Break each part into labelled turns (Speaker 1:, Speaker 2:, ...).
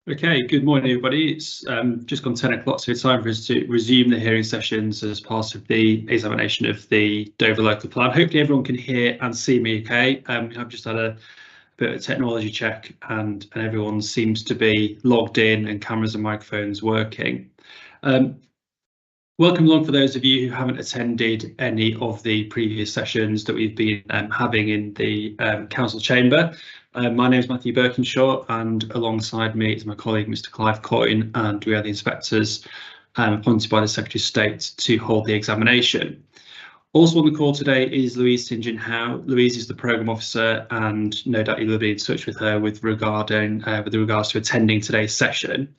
Speaker 1: Okay, good morning, everybody. It's just gone 10 o'clock, so it's time for us to resume the hearing sessions as part of the examination of the Dover Local Plan. Hopefully everyone can hear and see me okay. I've just had a bit of a technology check and everyone seems to be logged in and cameras and microphones working. Welcome along for those of you who haven't attended any of the previous sessions that we've been having in the council chamber. My name is Matthew Birkinshaw, and alongside me is my colleague Mr. Clive Coyne, and we are the inspectors appointed by the Secretary of State to hold the examination. Also on the call today is Louise St John Howe. Louise is the programme officer, and no doubt you'll be in touch with her with regards to attending today's session.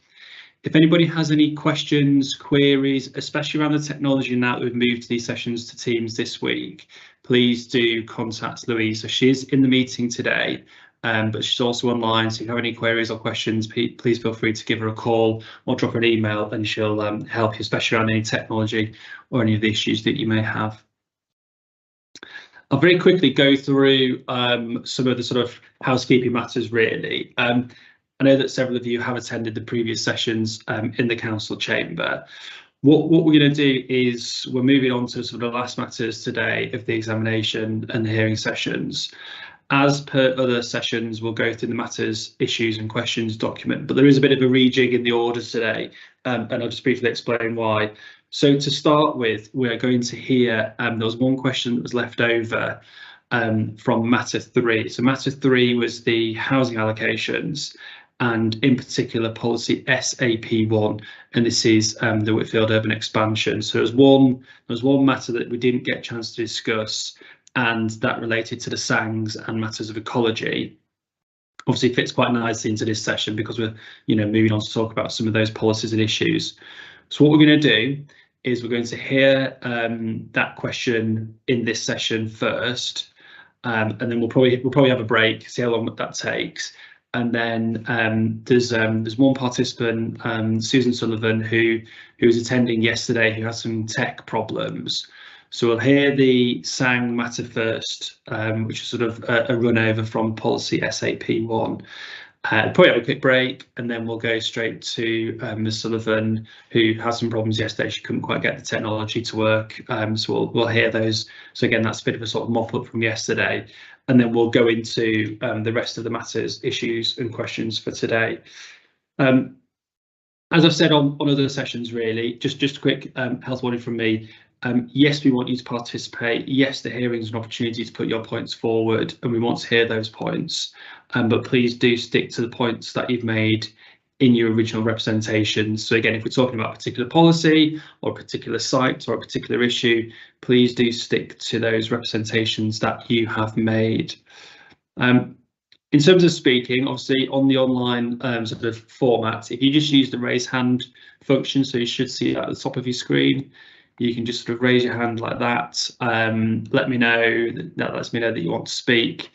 Speaker 1: If anybody has any questions, queries, especially around the technology now that we've moved these sessions to Teams this week, please do contact Louise. So she's in the meeting today, but she's also online. So if you have any queries or questions, please feel free to give her a call or drop her an email and she'll help you, especially around any technology or any of the issues that you may have. I'll very quickly go through some of the sort of housekeeping matters really. I know that several of you have attended the previous sessions in the council chamber. What we're going to do is we're moving on to sort of the last matters today of the examination and the hearing sessions. As per other sessions, we'll go through the matters, issues and questions document, but there is a bit of a rejig in the orders today, and I'll just briefly explain why. So to start with, we're going to hear, there was one question that was left over from matter 3. So matter 3 was the housing allocations, and in particular policy SAP1, and this is the Whitfield urban expansion. So there's one matter that we didn't get a chance to discuss, and that related to the SANGs and matters of ecology. Obviously fits quite nicely into this session because we're moving on to talk about some of those policies and issues. So what we're going to do is we're going to hear that question in this session first, and then we'll probably have a break, see how long that takes. And then there's one participant, Susan Sullivan, who was attending yesterday, who has some tech problems. So we'll hear the SANG matter first, which is sort of a run over from policy SAP1. Probably have a quick break, and then we'll go straight to Ms Sullivan, who had some problems yesterday. She couldn't quite get the technology to work, so we'll hear those. So again, that's a bit of a sort of mop up from yesterday, and then we'll go into the rest of the matters, issues and questions for today. As I've said on other sessions, really, just a quick health warning from me. Yes, we want you to participate. Yes, the hearing is an opportunity to put your points forward, and we want to hear those points. But please do stick to the points that you've made in your original representation. So again, if we're talking about a particular policy or a particular site or a particular issue, please do stick to those representations that you have made. In terms of speaking, obviously on the online sort of format, if you just use the raise hand function, so you should see that at the top of your screen, you can just sort of raise your hand like that. Let me know, that lets me know that you want to speak.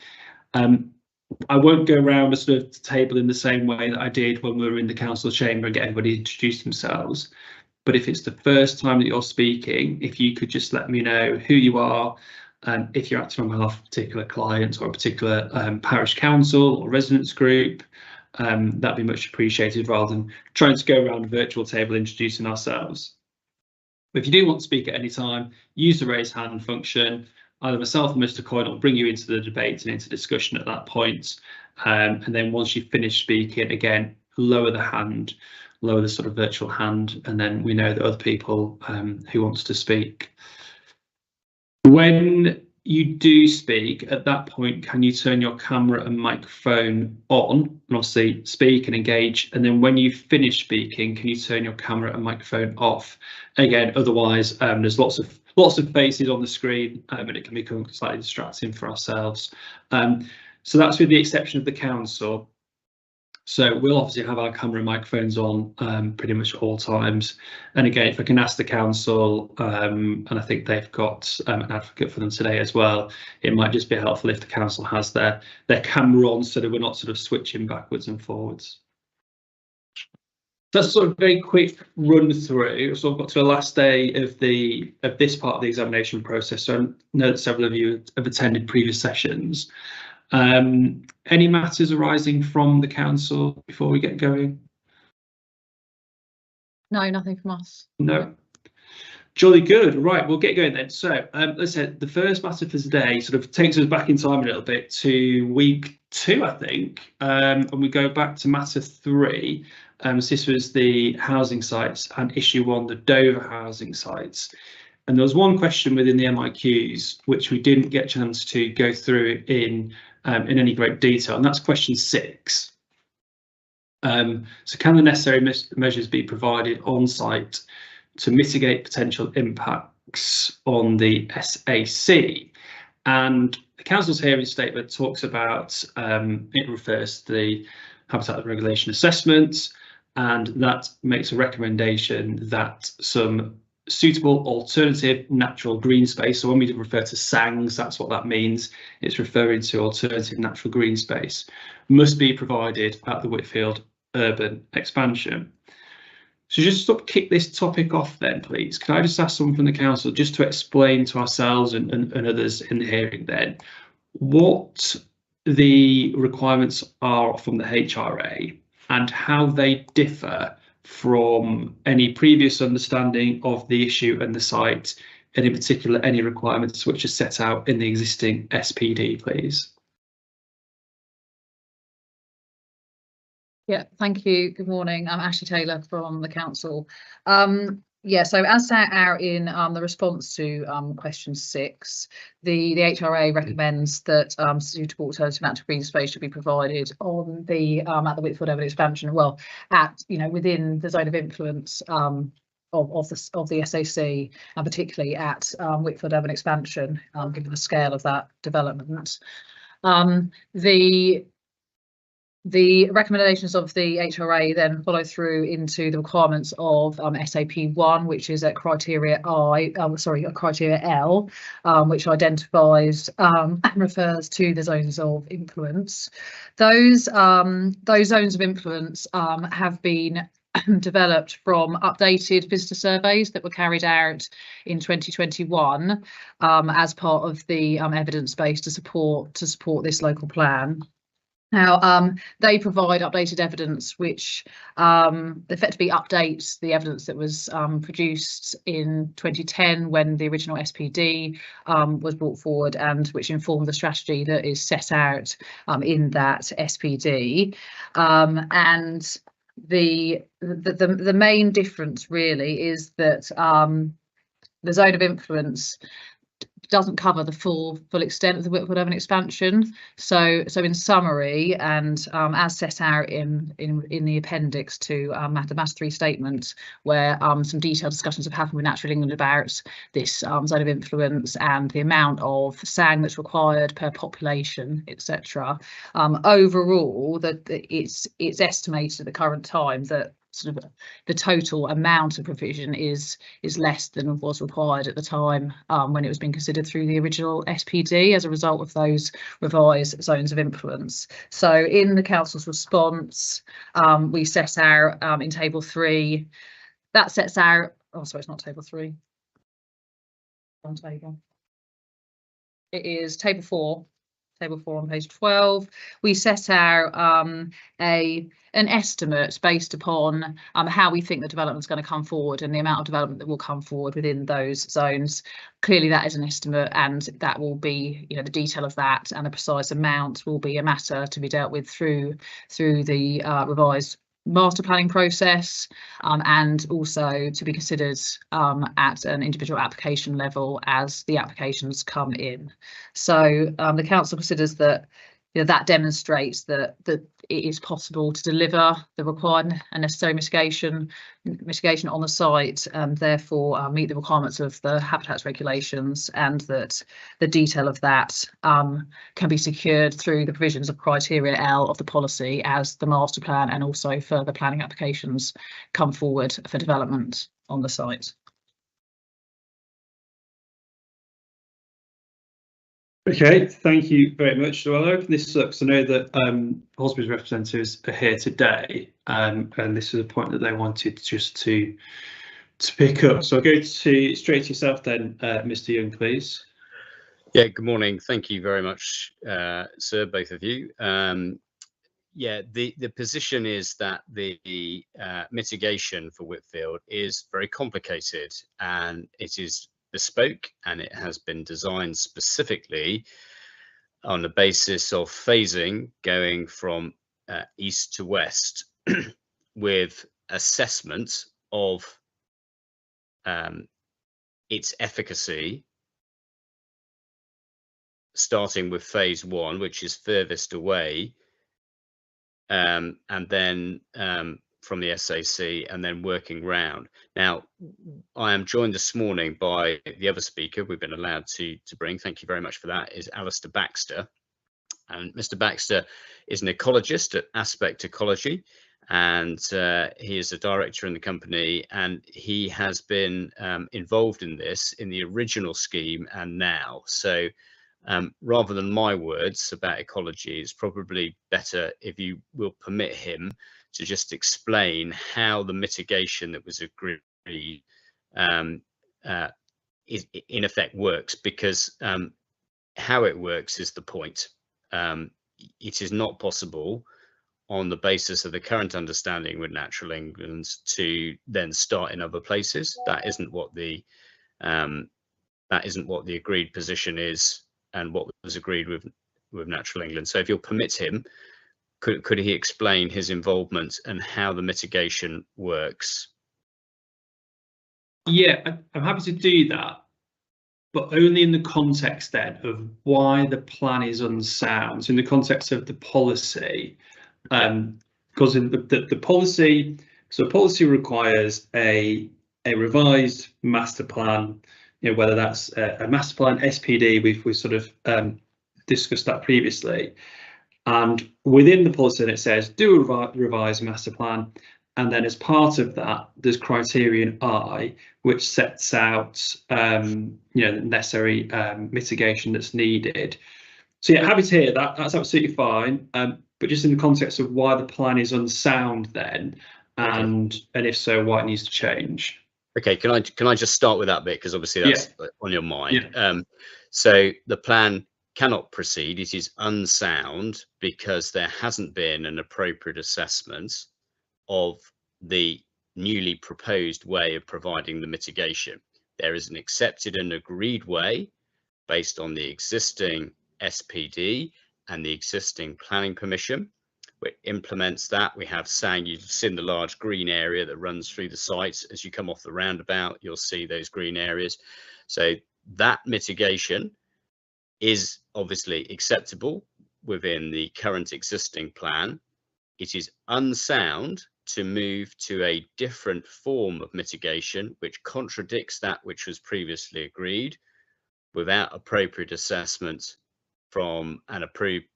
Speaker 1: I won't go around a sort of table in the same way that I did when we were in the council chamber and get everybody to introduce themselves. But if it's the first time that you're speaking, if you could just let me know who you are, if you're acting on behalf of a particular client or a particular parish council or residents group, that'd be much appreciated, rather than trying to go around a virtual table introducing ourselves. But if you do want to speak at any time, use the raise hand function. Either myself or Mr. Coyne will bring you into the debate and into discussion at that point. And then once you've finished speaking, again, lower the hand, lower the sort of virtual hand, and then we know that other people who wants to speak. When you do speak, at that point, can you turn your camera and microphone on and obviously speak and engage? And then when you finish speaking, can you turn your camera and microphone off? Again, otherwise, there's lots of faces on the screen, and it can become slightly distracting for ourselves. So that's with the exception of the council. So we'll obviously have our camera and microphones on pretty much all times. And again, if I can ask the council, and I think they've got an advocate for them today as well, it might just be helpful if the council has their camera on, so that we're not sort of switching backwards and forwards. That's sort of a very quick run through. So I've got to the last day of this part of the examination process. So I know that several of you have attended previous sessions. Any matters arising from the council before we get going?
Speaker 2: No, nothing from us.
Speaker 1: No. Jolly good. Right, we'll get going then. So, let's say the first matter for today sort of takes us back in time a little bit to week 2, I think, and we go back to matter 3. So this was the housing sites and issue 1, the Dover housing sites. And there was one question within the MIQs which we didn't get a chance to go through in any great detail, and that's question 6. So can the necessary measures be provided on site to mitigate potential impacts on the SAC? And the council's hearing statement talks about, it refers to the habitat regulation assessment, and that makes a recommendation that some suitable alternative natural green space, so when we refer to SANGs, that's what that means, it's referring to alternative natural green space, must be provided at the Whitfield urban expansion. So just to kick this topic off then, please, can I just ask someone from the council just to explain to ourselves and others in the hearing then what the requirements are from the HRA and how they differ from any previous understanding of the issue and the site, and in particular any requirements which are set out in the existing SPD, please.
Speaker 2: Yeah, thank you. Good morning. I'm Ashley Taylor from the council. Yeah, so as set out in the response to question 6, the HRA recommends that suitable alternative natural green space should be provided on the at the Whitfield urban expansion. Well, at within the zone of influence of the SAC, and particularly at Whitfield urban expansion, given the scale of that development. The recommendations of the HRA then follow through into the requirements of SAP1, which is at criteria criteria L, which identifies and refers to the zones of influence. Those zones of influence have been developed from updated visitor surveys that were carried out in 2021 as part of the evidence base to support this local plan. Now, they provide updated evidence which effectively updates the evidence that was produced in 2010 when the original SPD was brought forward, and which informed the strategy that is set out in that SPD. And the main difference really is that the zone of influence doesn't cover the full extent of the Whitfield urban expansion. So in summary, and as set out in the appendix to the Matter 3 statement, where some detailed discussions have happened with Natural England about this zone of influence and the amount of SANG that's required per population, etc. Overall, that it's estimated at the current time that sort of the total amount of provision is less than was required at the time when it was being considered through the original SPD as a result of those revised zones of influence. So in the council's response, we set out in table 3, that sets out, oh sorry, it's not table 3, on table, it is table 4 on page 12. We set out an estimate based upon how we think the development is going to come forward and the amount of development that will come forward within those zones. Clearly that is an estimate, and that will be, the detail of that and the precise amount will be a matter to be dealt with through the revised master planning process, and also to be considered at an individual application level as the applications come in. So the council considers that that demonstrates that it is possible to deliver the required and necessary mitigation on the site, and therefore meet the requirements of the habitats regulations, and that the detail of that can be secured through the provisions of criteria L of the policy as the master plan and also further planning applications come forward for development on the site.
Speaker 1: Okay, thank you very much. So I'll open this up because I know that Ospreys representatives are here today, and this is a point that they wanted just to pick up. So I'll go straight to yourself then, Mr. Young, please.
Speaker 3: Yeah, good morning. Thank you very much, sir, both of you. Yeah, the position is that the mitigation for Whitfield is very complicated, and it is bespoke, and it has been designed specifically on the basis of phasing going from east to west with assessment of its efficacy, starting with phase 1, which is furthest away, and then from the SAC, and then working round. Now, I am joined this morning by the other speaker we've been allowed to bring, thank you very much for that, is Alistair Baxter. And Mr. Baxter is an ecologist at Aspect Ecology, and he is a director in the company, and he has been involved in this in the original scheme and now. So rather than my words about ecology, it's probably better if you will permit him to just explain how the mitigation that was agreed in effect works, because how it works is the point. It is not possible on the basis of the current understanding with Natural England to then start in other places. That isn't what the agreed position is, and what was agreed with Natural England. So if you'll permit him, could he explain his involvement and how the mitigation works?
Speaker 1: Yeah, I'm happy to do that, but only in the context then of why the plan is unsound. So in the context of the policy, because in the policy, so policy requires a revised master plan. You know, whether that's a master plan, SPD, we've sort of discussed that previously. And within the policy, it says do a revised master plan, and then as part of that, there's criterion I, which sets out the necessary mitigation that's needed. So yeah, happy to hear that. That's absolutely fine. But just in the context of why the plan is unsound, then, and if so, why it needs to change.
Speaker 3: Okay, can I just start with that bit, because obviously that's on your mind.
Speaker 1: Yeah.
Speaker 3: So the plan cannot proceed. It is unsound because there hasn't been an appropriate assessment of the newly proposed way of providing the mitigation. There is an accepted and agreed way based on the existing SPD and the existing planning permission, which implements that. We have SANG. You've seen the large green area that runs through the site. As you come off the roundabout, you'll see those green areas. So that mitigation is obviously acceptable within the current existing plan. It is unsound to move to a different form of mitigation which contradicts that which was previously agreed, without appropriate assessment from and approved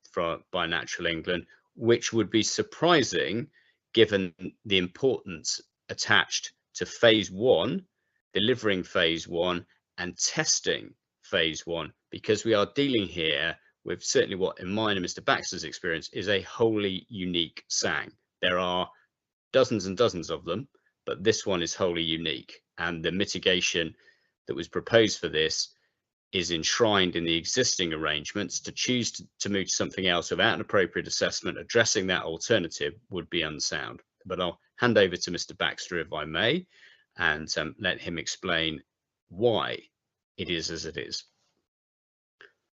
Speaker 3: by Natural England, which would be surprising given the importance attached to phase 1, delivering phase 1 and testing phase 1, because we are dealing here with certainly what, in mine and Mr. Baxter's experience, is a wholly unique SANG. There are dozens and dozens of them, but this one is wholly unique, and the mitigation that was proposed for this is enshrined in the existing arrangements. To choose to move to something else without an appropriate assessment addressing that alternative would be unsound. But I'll hand over to Mr. Baxter, if I may, and let him explain why it is as it is.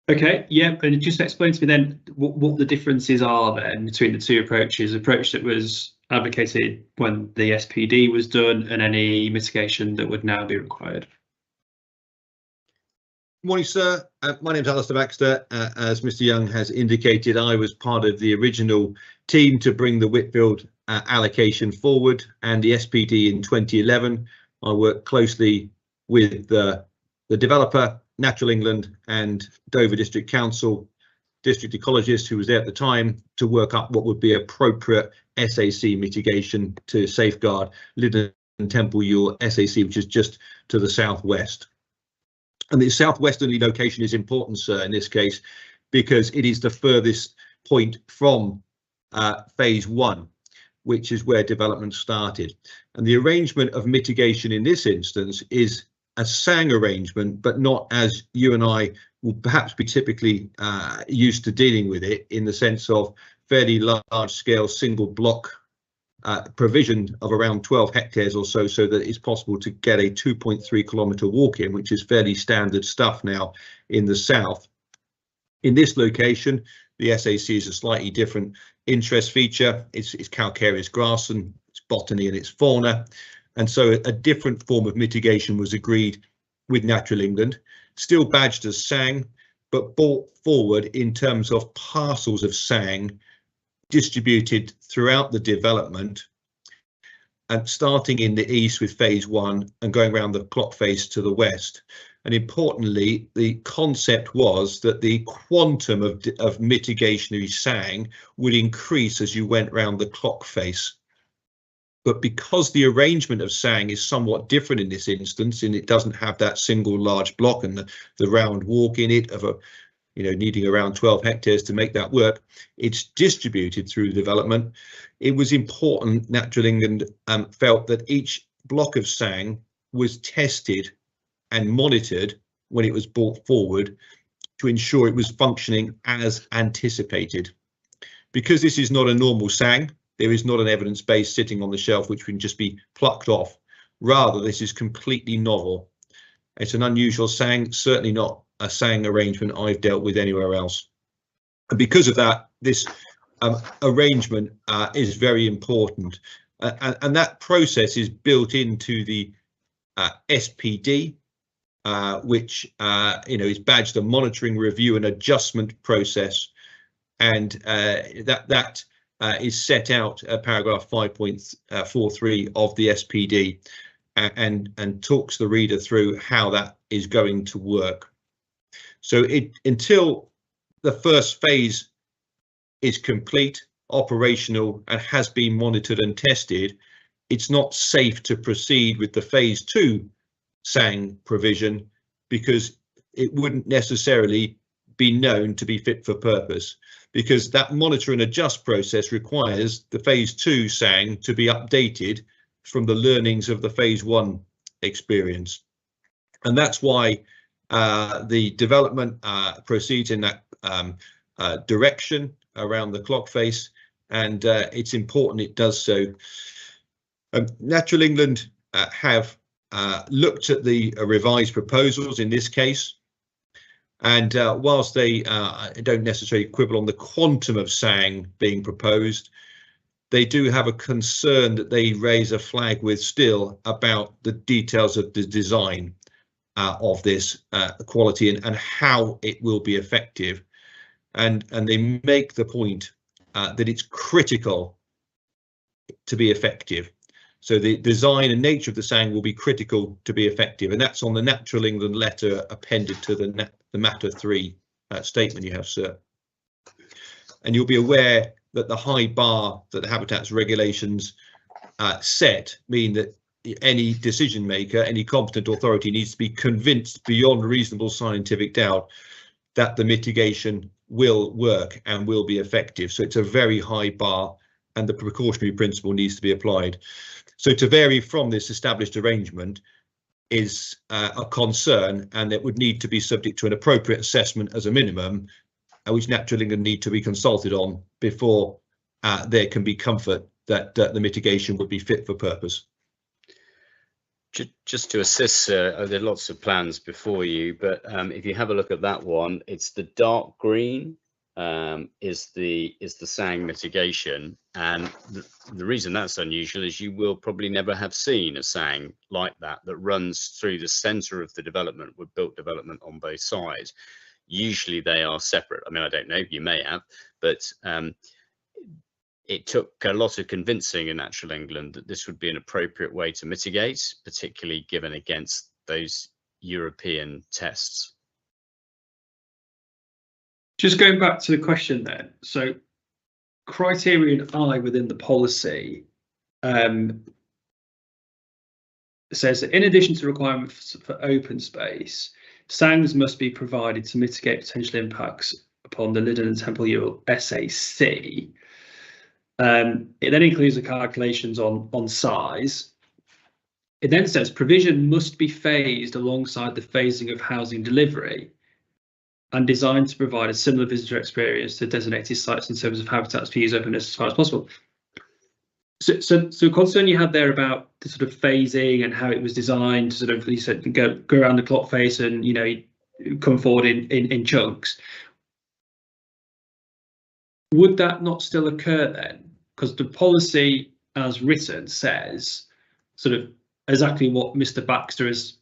Speaker 1: Okay, yeah, and just explain to me then what the differences are then between the two approaches, approach that was advocated when the SPD was done and any mitigation that would now be required.
Speaker 4: Morning, sir. My name's Alistair Baxter. As Mr. Young has indicated, I was part of the original team to bring the Whitfield allocation forward and the SPD in 2011. I worked closely with the developer, Natural England, and Dover District Council, district ecologist who was there at the time, to work up what would be appropriate SAC mitigation to safeguard Lyddon Temple Ewell SAC, which is just to the southwest. And the southwesterly location is important, sir, in this case, because it is the furthest point from phase 1, which is where development started. And the arrangement of mitigation in this instance is a SANG arrangement, but not as you and I will perhaps be typically used to dealing with it, in the sense of fairly large scale single block provision of around 12 hectares or so that it's possible to get a 2.3 kilometre walk in, which is fairly standard stuff now in the south. In this location, the SAC is a slightly different interest feature. It's calcareous grass and it's botany and it's fauna. And so a different form of mitigation was agreed with Natural England, still badged as SANG, but brought forward in terms of parcels of SANG distributed throughout the development, and starting in the east with phase 1 and going around the clock face to the west. And importantly, the concept was that the quantum of mitigationary SANG would increase as you went round the clock face. But because the arrangement of SANG is somewhat different in this instance, and it doesn't have that single large block and the round walk in it of a, needing around 12 hectares to make that work, it's distributed through development. It was important, Natural England felt, that each block of SANG was tested and monitored when it was brought forward to ensure it was functioning as anticipated. Because this is not a normal SANG, there is not an evidence base sitting on the shelf which can just be plucked off. Rather, this is completely novel. It's an unusual SANG, certainly not a SANG arrangement I've dealt with anywhere else. And because of that, this arrangement is very important. And that process is built into the SPD, which is badged a monitoring, review and adjustment process. And that is set out paragraph 5.43 of the SPD, and talks the reader through how that is going to work. So until the first phase is complete, operational, and has been monitored and tested, it's not safe to proceed with the phase 2 SANG provision, because it wouldn't necessarily be known to be fit for purpose, because that monitor and adjust process requires the phase 2 SANG to be updated from the learnings of the phase 1 experience. And that's why the development proceeds in that direction around the clock face, and it's important it does so. Natural England have looked at the revised proposals in this case, and whilst they don't necessarily quibble on the quantum of SANG being proposed, they do have a concern that they raise a flag with still about the details of the design of this quality and how it will be effective. And they make the point that it's critical to be effective. So the design and nature of the SANG will be critical to be effective, and that's on the Natural England letter appended to the Matter 3 statement you have, sir. And you'll be aware that the high bar that the Habitats regulations set mean that any decision maker, any competent authority, needs to be convinced beyond reasonable scientific doubt that the mitigation will work and will be effective. So it's a very high bar, and the precautionary principle needs to be applied. So to vary from this established arrangement is a concern, and it would need to be subject to an appropriate assessment as a minimum, which Natural England need to be consulted on before there can be comfort that the mitigation would be fit for purpose.
Speaker 3: Just to assist, there are lots of plans before you, but if you have a look at that one, it's the dark green is the SANG mitigation, and the reason that's unusual is you will probably never have seen a SANG like that runs through the centre of the development with built development on both sides. Usually they are separate. I mean, I don't know, you may have, but it took a lot of convincing in Natural England that this would be an appropriate way to mitigate, particularly given against those European tests.
Speaker 1: Just going back to the question then, so criterion I within the policy says that in addition to requirements for open space, SANGs must be provided to mitigate potential impacts upon the Lyddon and Temple Ewell SAC. It then includes the calculations on size. It then says provision must be phased alongside the phasing of housing delivery. and designed to provide a similar visitor experience to designated sites in terms of habitats for use openness as far as possible. So concern you had there about the sort of phasing and how it was designed to sort of, you said, go around the clock face and, you know, come forward in chunks. Would that not still occur then? Because the policy as written says sort of exactly what Mr. Baxter has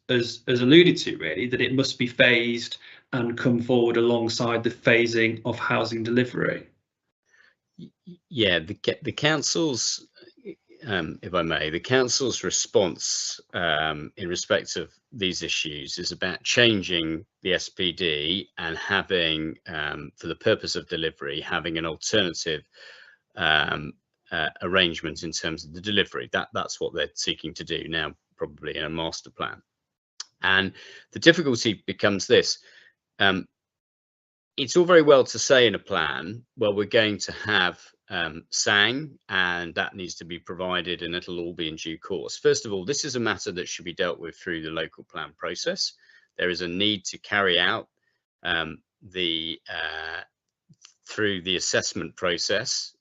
Speaker 1: alluded to, really, that it must be phased and come forward alongside the phasing of housing delivery.
Speaker 3: Yeah, the council's, if I may, the council's response in respect of these issues is about changing the SPD and having, for the purpose of delivery, having an alternative arrangement in terms of the delivery. That's what they're seeking to do now, probably in a master plan. And the difficulty becomes this. It's all very well to say in a plan, well, we're going to have SANG and that needs to be provided and it'll all be in due course. First of all, this is a matter that should be dealt with through the local plan process. There is a need to carry out through the assessment process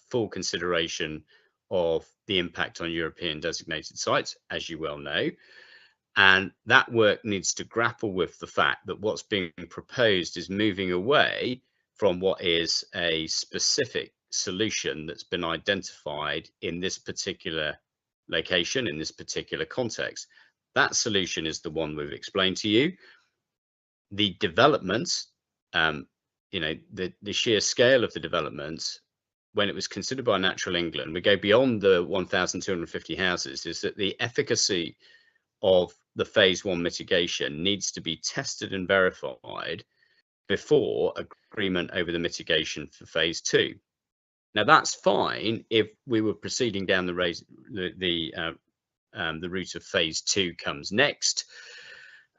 Speaker 3: full consideration of the impact on European designated sites, as you well know. And that work needs to grapple with the fact that what's being proposed is moving away from what is a specific solution that's been identified in this particular location, in this particular context. That solution is the one we've explained to you. The developments, you know, the sheer scale of the developments, when it was considered by Natural England, we go beyond the 1,250 houses, is that the efficacy of the phase 1 mitigation needs to be tested and verified before agreement over the mitigation for phase 2. Now that's fine if we were proceeding down the route of phase 2 comes next,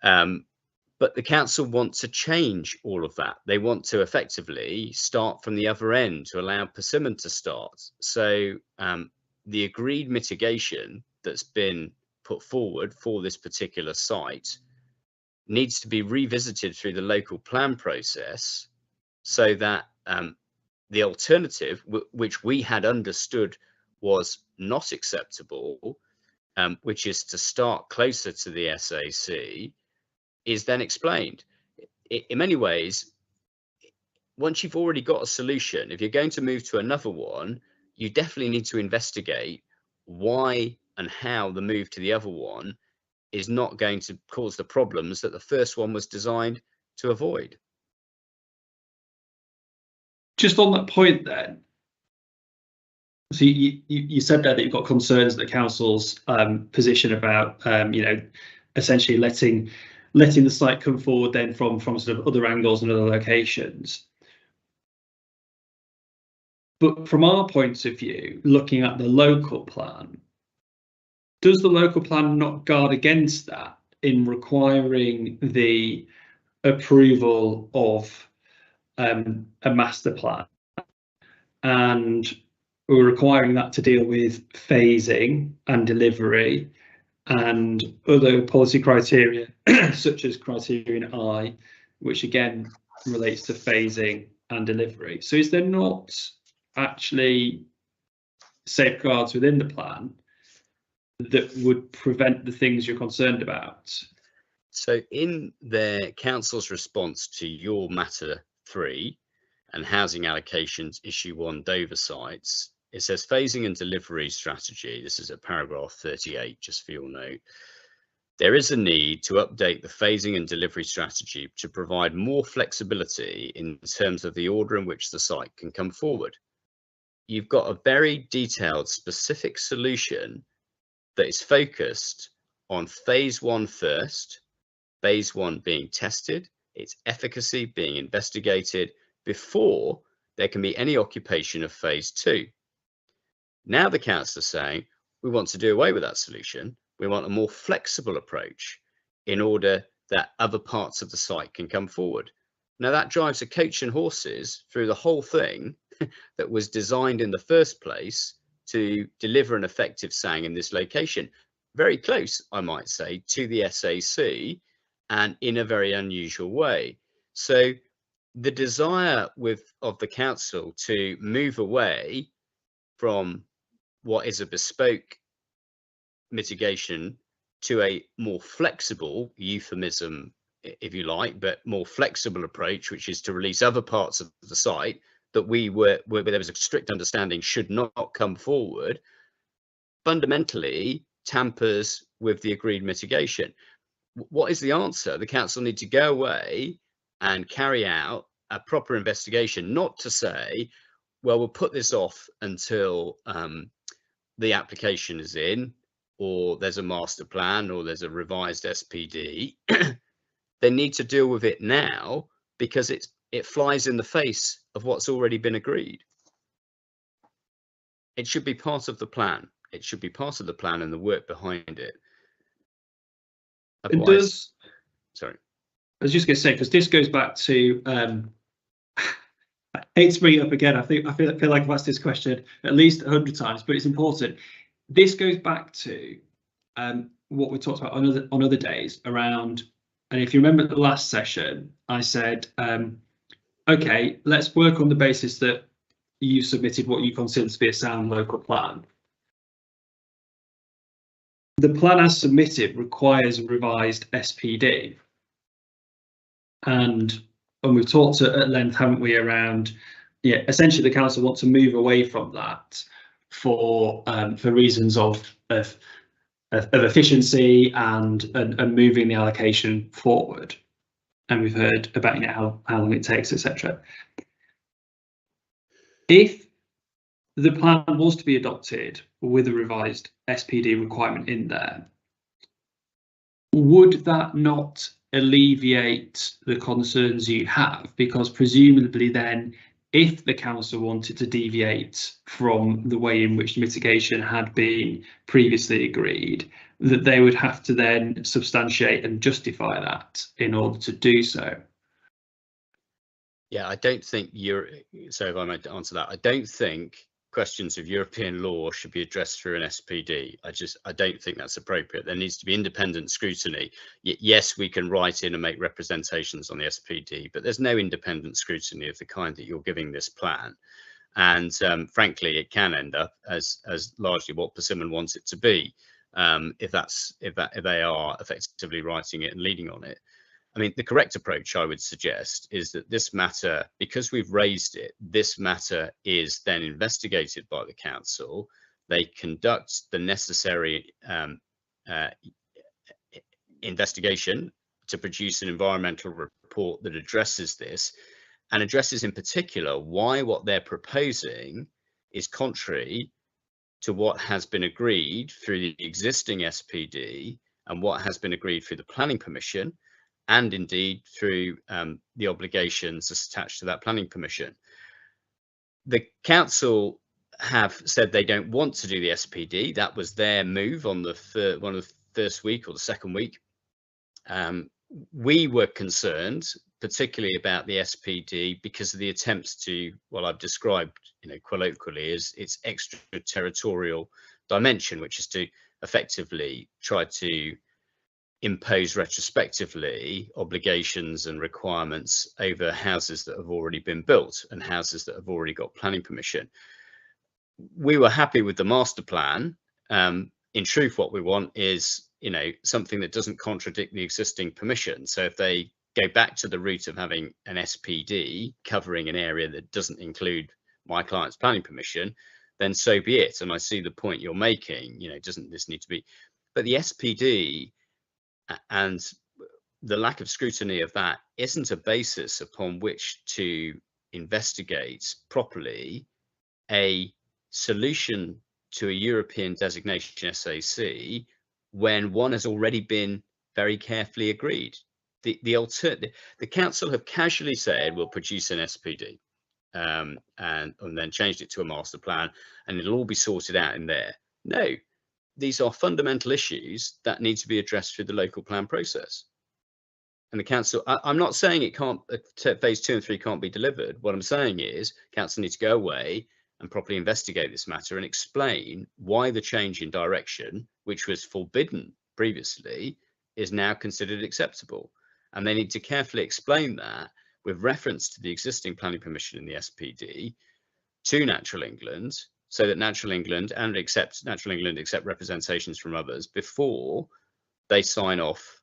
Speaker 3: but the council want to change all of that. They want to effectively start from the other end to allow Persimmon to start. So the agreed mitigation that's been put forward for this particular site needs to be revisited through the local plan process so that the alternative, which we had understood was not acceptable, which is to start closer to the SAC, is then explained. In many ways, once you've already got a solution, if you're going to move to another one, you definitely need to investigate why and how the move to the other one is not going to cause the problems that the first one was designed to avoid.
Speaker 1: Just on that point then, so you said there that you've got concerns that the council's position about, you know, essentially letting the site come forward then from sort of other angles and other locations. But from our point of view, looking at the local plan, does the local plan not guard against that in requiring the approval of a master plan, and we're requiring that to deal with phasing and delivery and other policy criteria such as criterion I, which again relates to phasing and delivery? So is there not actually safeguards within the plan that would prevent the things you're concerned about?
Speaker 3: So in their council's response to your matter 3 and housing allocations issue 1 Dover sites, it says phasing and delivery strategy. This is at paragraph 38, just for your note. There is a need to update the phasing and delivery strategy to provide more flexibility in terms of the order in which the site can come forward. You've got a very detailed, specific solution that is focused on phase 1 first, phase 1 being tested, its efficacy being investigated before there can be any occupation of phase 2. Now the council is saying we want to do away with that solution. We want a more flexible approach in order that other parts of the site can come forward. Now that drives a coach and horses through the whole thing that was designed in the first place to deliver an effective SANG in this location. Very close, I might say, to the SAC, and in a very unusual way. So the desire of the council to move away from what is a bespoke mitigation to a more flexible, euphemism if you like, but more flexible approach, which is to release other parts of the site that where there was a strict understanding should not come forward, fundamentally tampers with the agreed mitigation. What is the answer? The council need to go away and carry out a proper investigation, not to say, well, we'll put this off until the application is in, or there's a master plan, or there's a revised SPD. They need to deal with it now, because it flies in the face of what's already been agreed. It should be part of the plan. It should be part of the plan and the work behind it.
Speaker 1: It does.
Speaker 3: Sorry.
Speaker 1: I was just going to say, because this goes back to, I hate to bring it up again. I feel like I've asked this question at least 100 times, but it's important. This goes back to what we talked about on other days around, and if you remember the last session, I said, okay, let's work on the basis that you submitted what you consider to be a sound local plan. The plan as submitted requires a revised SPD. And we've talked at length, haven't we, around, yeah, essentially the council want to move away from that for reasons of efficiency and moving the allocation forward. And we've heard about how long it takes, etc. If the plan was to be adopted with a revised SPD requirement in there, would that not alleviate the concerns you have? Because presumably then, if the council wanted to deviate from the way in which mitigation had been previously agreed, that they would have to then substantiate and justify that in order to do so.
Speaker 3: Yeah, I don't think so if I might answer that, I don't think questions of European law should be addressed through an SPD. I don't think that's appropriate. There needs to be independent scrutiny. Yes, we can write in and make representations on the SPD, but there's no independent scrutiny of the kind that you're giving this plan. And frankly, it can end up as largely what Persimmon wants it to be, if they are effectively writing it and leading on it. I mean, the correct approach, I would suggest, is that this matter, because we've raised it, this matter is then investigated by the council. They conduct the necessary investigation to produce an environmental report that addresses this, and addresses in particular why what they're proposing is contrary to what has been agreed through the existing SPD and what has been agreed through the planning permission, and indeed through the obligations attached to that planning permission. The council have said they don't want to do the SPD. That was their move on the first week or the second week. We were concerned particularly about the SPD because of the attempts to, well, I've described, colloquially as its extraterritorial dimension, which is to effectively try to impose retrospectively obligations and requirements over houses that have already been built and houses that have already got planning permission. We were happy with the master plan. In truth, what we want is, something that doesn't contradict the existing permission. So if they go back to the route of having an SPD covering an area that doesn't include my client's planning permission, then so be it. And I see the point you're making, doesn't this need to be, but the SPD and the lack of scrutiny of that isn't a basis upon which to investigate properly a solution to a European designation SAC when one has already been very carefully agreed. The council have casually said we'll produce an SPD and then changed it to a master plan and it'll all be sorted out in there. No. These are fundamental issues that need to be addressed through the local plan process. And the council, I'm not saying it can't, phase 2 and 3 can't be delivered. What I'm saying is council needs to go away and properly investigate this matter and explain why the change in direction, which was forbidden previously, is now considered acceptable. And they need to carefully explain that with reference to the existing planning permission in the SPD to Natural England, so that Natural England accept representations from others before they sign off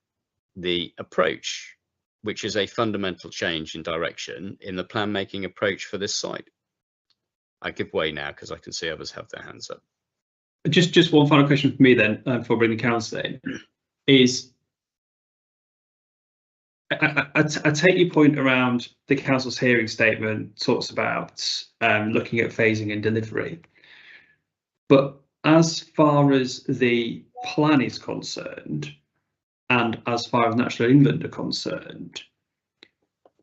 Speaker 3: the approach, which is a fundamental change in direction in the plan making approach for this site. I give way now because I can see others have their hands up.
Speaker 1: Just one final question for me then, before bringing the council in, is I take your point around the council's hearing statement talks about looking at phasing and delivery, but as far as the plan is concerned, and as far as Natural England are concerned,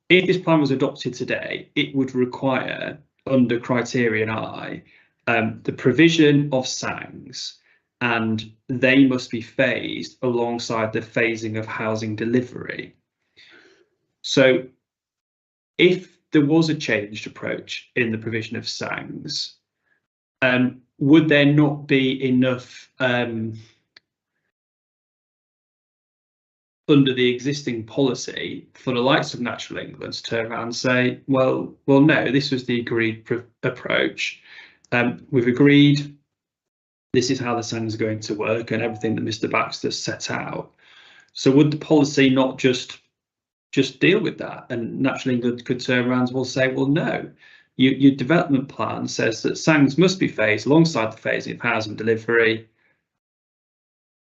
Speaker 1: if this plan was adopted today, it would require, under Criterion I, the provision of SANGs, and they must be phased alongside the phasing of housing delivery. So if there was a changed approach in the provision of SANGs, would there not be enough under the existing policy for the likes of Natural England to turn around and say, well, no, this was the agreed approach. We've agreed this is how the SANGs are going to work and everything that Mr. Baxter set out. So would the policy not just deal with that? And Natural England could turn around and will say, well, no, your development plan says that SANGs must be phased alongside the phasing of housing delivery.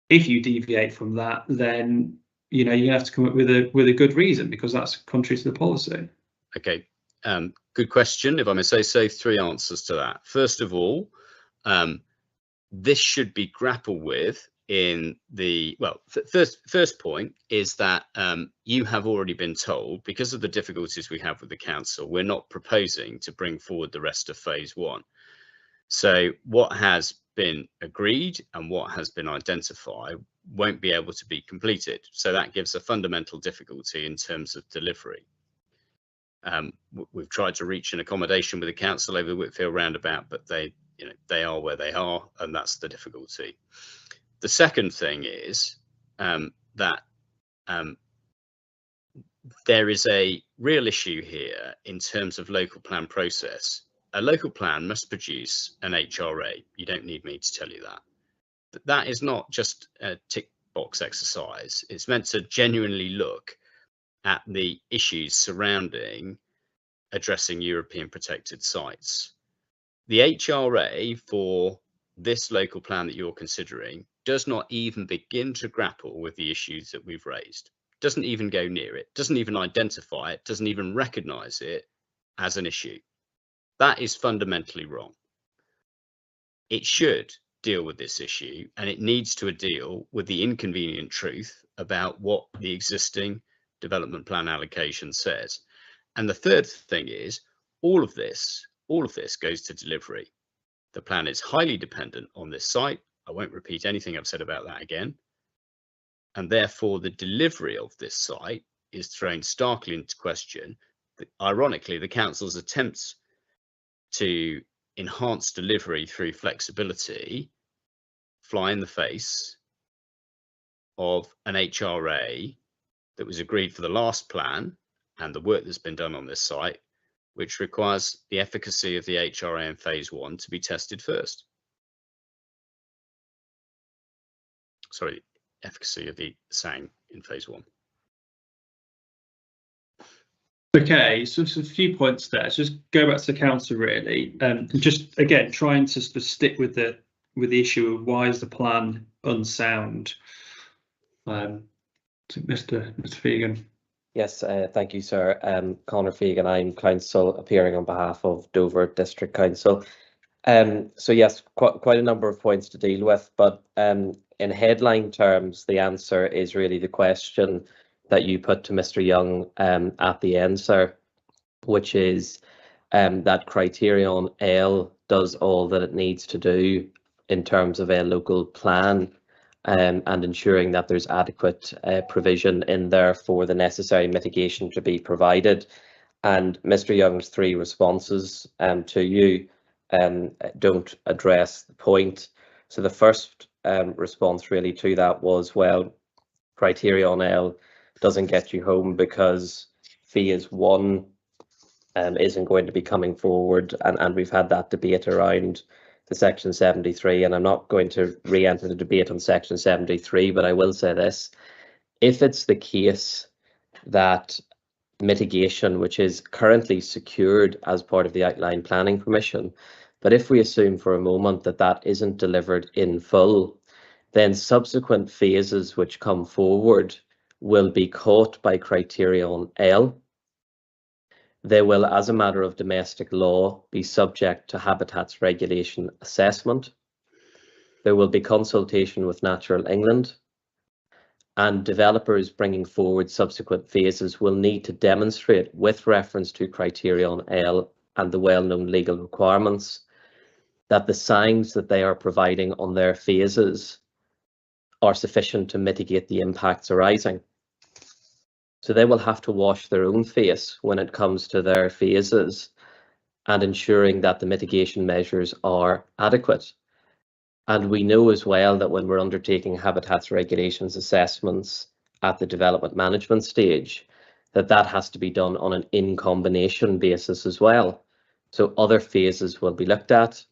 Speaker 1: If you deviate from that, then you're going to have to come up with a good reason, because that's contrary to the policy. Okay,
Speaker 3: good question. If I may say so, 3 answers to that. First of all, this should be grappled with in the, well, first point is that you have already been told, because of the difficulties we have with the council, we're not proposing to bring forward the rest of phase 1. So what has been agreed and what has been identified won't be able to be completed. So that gives a fundamental difficulty in terms of delivery. We've tried to reach an accommodation with the council over the Whitfield roundabout, but they are where they are, and that's the difficulty. The second thing is that there is a real issue here in terms of local plan process. A local plan must produce an HRA. You don't need me to tell you that. But that is not just a tick box exercise. It's meant to genuinely look at the issues surrounding addressing European protected sites. The HRA for this local plan that you're considering does not even begin to grapple with the issues that we've raised. Doesn't even go near it, doesn't even identify it, doesn't even recognise it as an issue. That is fundamentally wrong. It should deal with this issue, and it needs to deal with the inconvenient truth about what the existing development plan allocation says. And the third thing is all of this goes to delivery. The plan is highly dependent on this site. I won't repeat anything I've said about that again. And therefore the delivery of this site is thrown starkly into question. Ironically, the council's attempts to enhance delivery through flexibility fly in the face of an HRA that was agreed for the last plan and the work that's been done on this site, which requires the efficacy of the HRA in phase 1 to be tested first. Sorry, efficacy of the SANG in phase 1.
Speaker 1: Okay, so a few points there. So just go back to the council really, just again trying to sort of stick with the issue of why is the plan unsound. Mr. Fegan.
Speaker 5: Yes, thank you, sir. Conor Fegan, I'm counsel appearing on behalf of Dover District Council. So yes, quite a number of points to deal with, but in headline terms, the answer is really the question that you put to Mr. Young at the end, sir, which is that Criterion L does all that it needs to do in terms of a local plan and ensuring that there's adequate provision in there for the necessary mitigation to be provided. And Mr. Young's 3 responses to you don't address the point. So the first response really to that was, well, Criterion L doesn't get you home because phase one isn't going to be coming forward, and we've had that debate around the Section 73, and I'm not going to re-enter the debate on Section 73, but I will say this: if it's the case that mitigation, which is currently secured as part of the outline planning permission, but if we assume for a moment that that isn't delivered in full, then subsequent phases which come forward will be caught by Criterion L. They will, as a matter of domestic law, be subject to Habitats Regulation assessment. There will be consultation with Natural England, and developers bringing forward subsequent phases will need to demonstrate, with reference to Criterion L and the well-known legal requirements, that the signs that they are providing on their phases are sufficient to mitigate the impacts arising. So they will have to wash their own face when it comes to their phases and ensuring that the mitigation measures are adequate. And we know as well that when we're undertaking habitats regulations assessments at the development management stage, that has to be done on an in combination basis as well. So other phases will be looked at,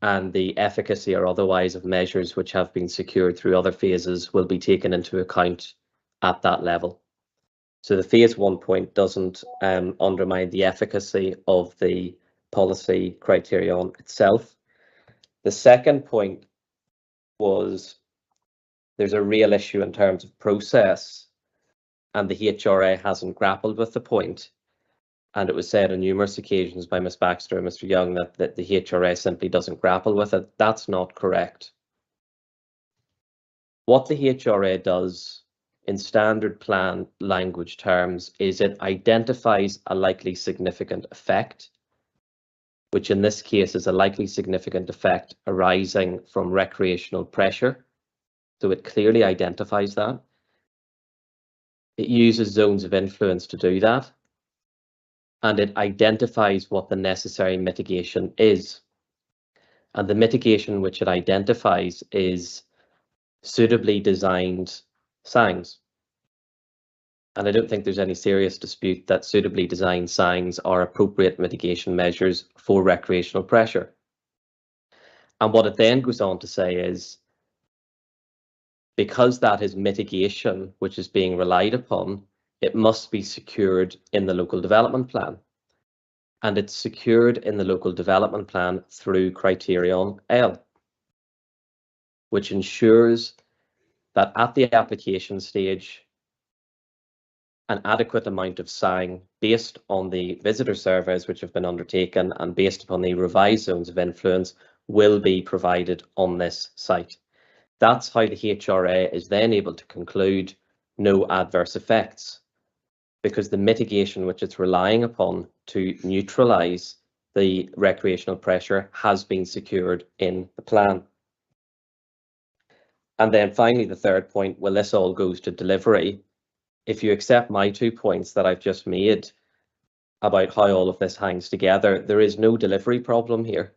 Speaker 5: and the efficacy or otherwise of measures which have been secured through other phases will be taken into account at that level. So the phase 1 point doesn't undermine the efficacy of the policy criterion itself. The second point was there's a real issue in terms of process, and the HRA hasn't grappled with the point. And it was said on numerous occasions by Ms Baxter and Mr Young that the HRA simply doesn't grapple with it. That's not correct. What the HRA does in standard plan language terms is it identifies a likely significant effect, which in this case is a likely significant effect arising from recreational pressure. So it clearly identifies that. It uses zones of influence to do that. And it identifies what the necessary mitigation is. And the mitigation which it identifies is suitably designed signs. And I don't think there's any serious dispute that suitably designed signs are appropriate mitigation measures for recreational pressure. And what it then goes on to say is, because that is mitigation which is being relied upon, it must be secured in the local development plan. And it's secured in the local development plan through Criterion L, which ensures that at the application stage, an adequate amount of sign based on the visitor surveys which have been undertaken and based upon the revised zones of influence will be provided on this site. That's how the HRA is then able to conclude no adverse effects, because the mitigation which it's relying upon to neutralise the recreational pressure has been secured in the plan. And then finally, the third point, well, this all goes to delivery. If you accept my 2 points that I've just made about how all of this hangs together, there is no delivery problem here.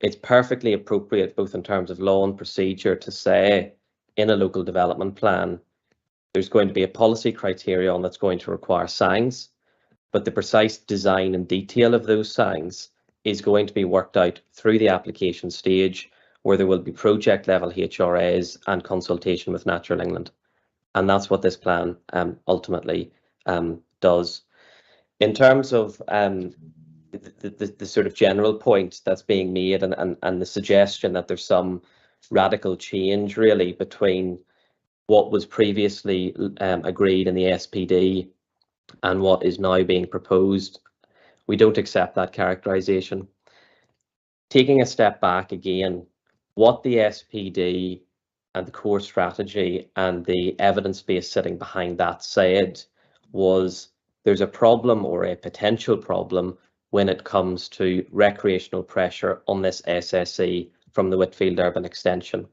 Speaker 5: It's perfectly appropriate, both in terms of law and procedure, to say in a local development plan, there's going to be a policy criterion that's going to require signs, but the precise design and detail of those signs is going to be worked out through the application stage, where there will be project level HRAs and consultation with Natural England. And that's what this plan ultimately does. In terms of the sort of general point that's being made and the suggestion that there's some radical change really between what was previously agreed in the SPD and what is now being proposed, we don't accept that characterisation. Taking a step back again, what the SPD and the core strategy and the evidence base sitting behind that said was there's a problem or a potential problem when it comes to recreational pressure on this SSE from the Whitfield Urban Extension.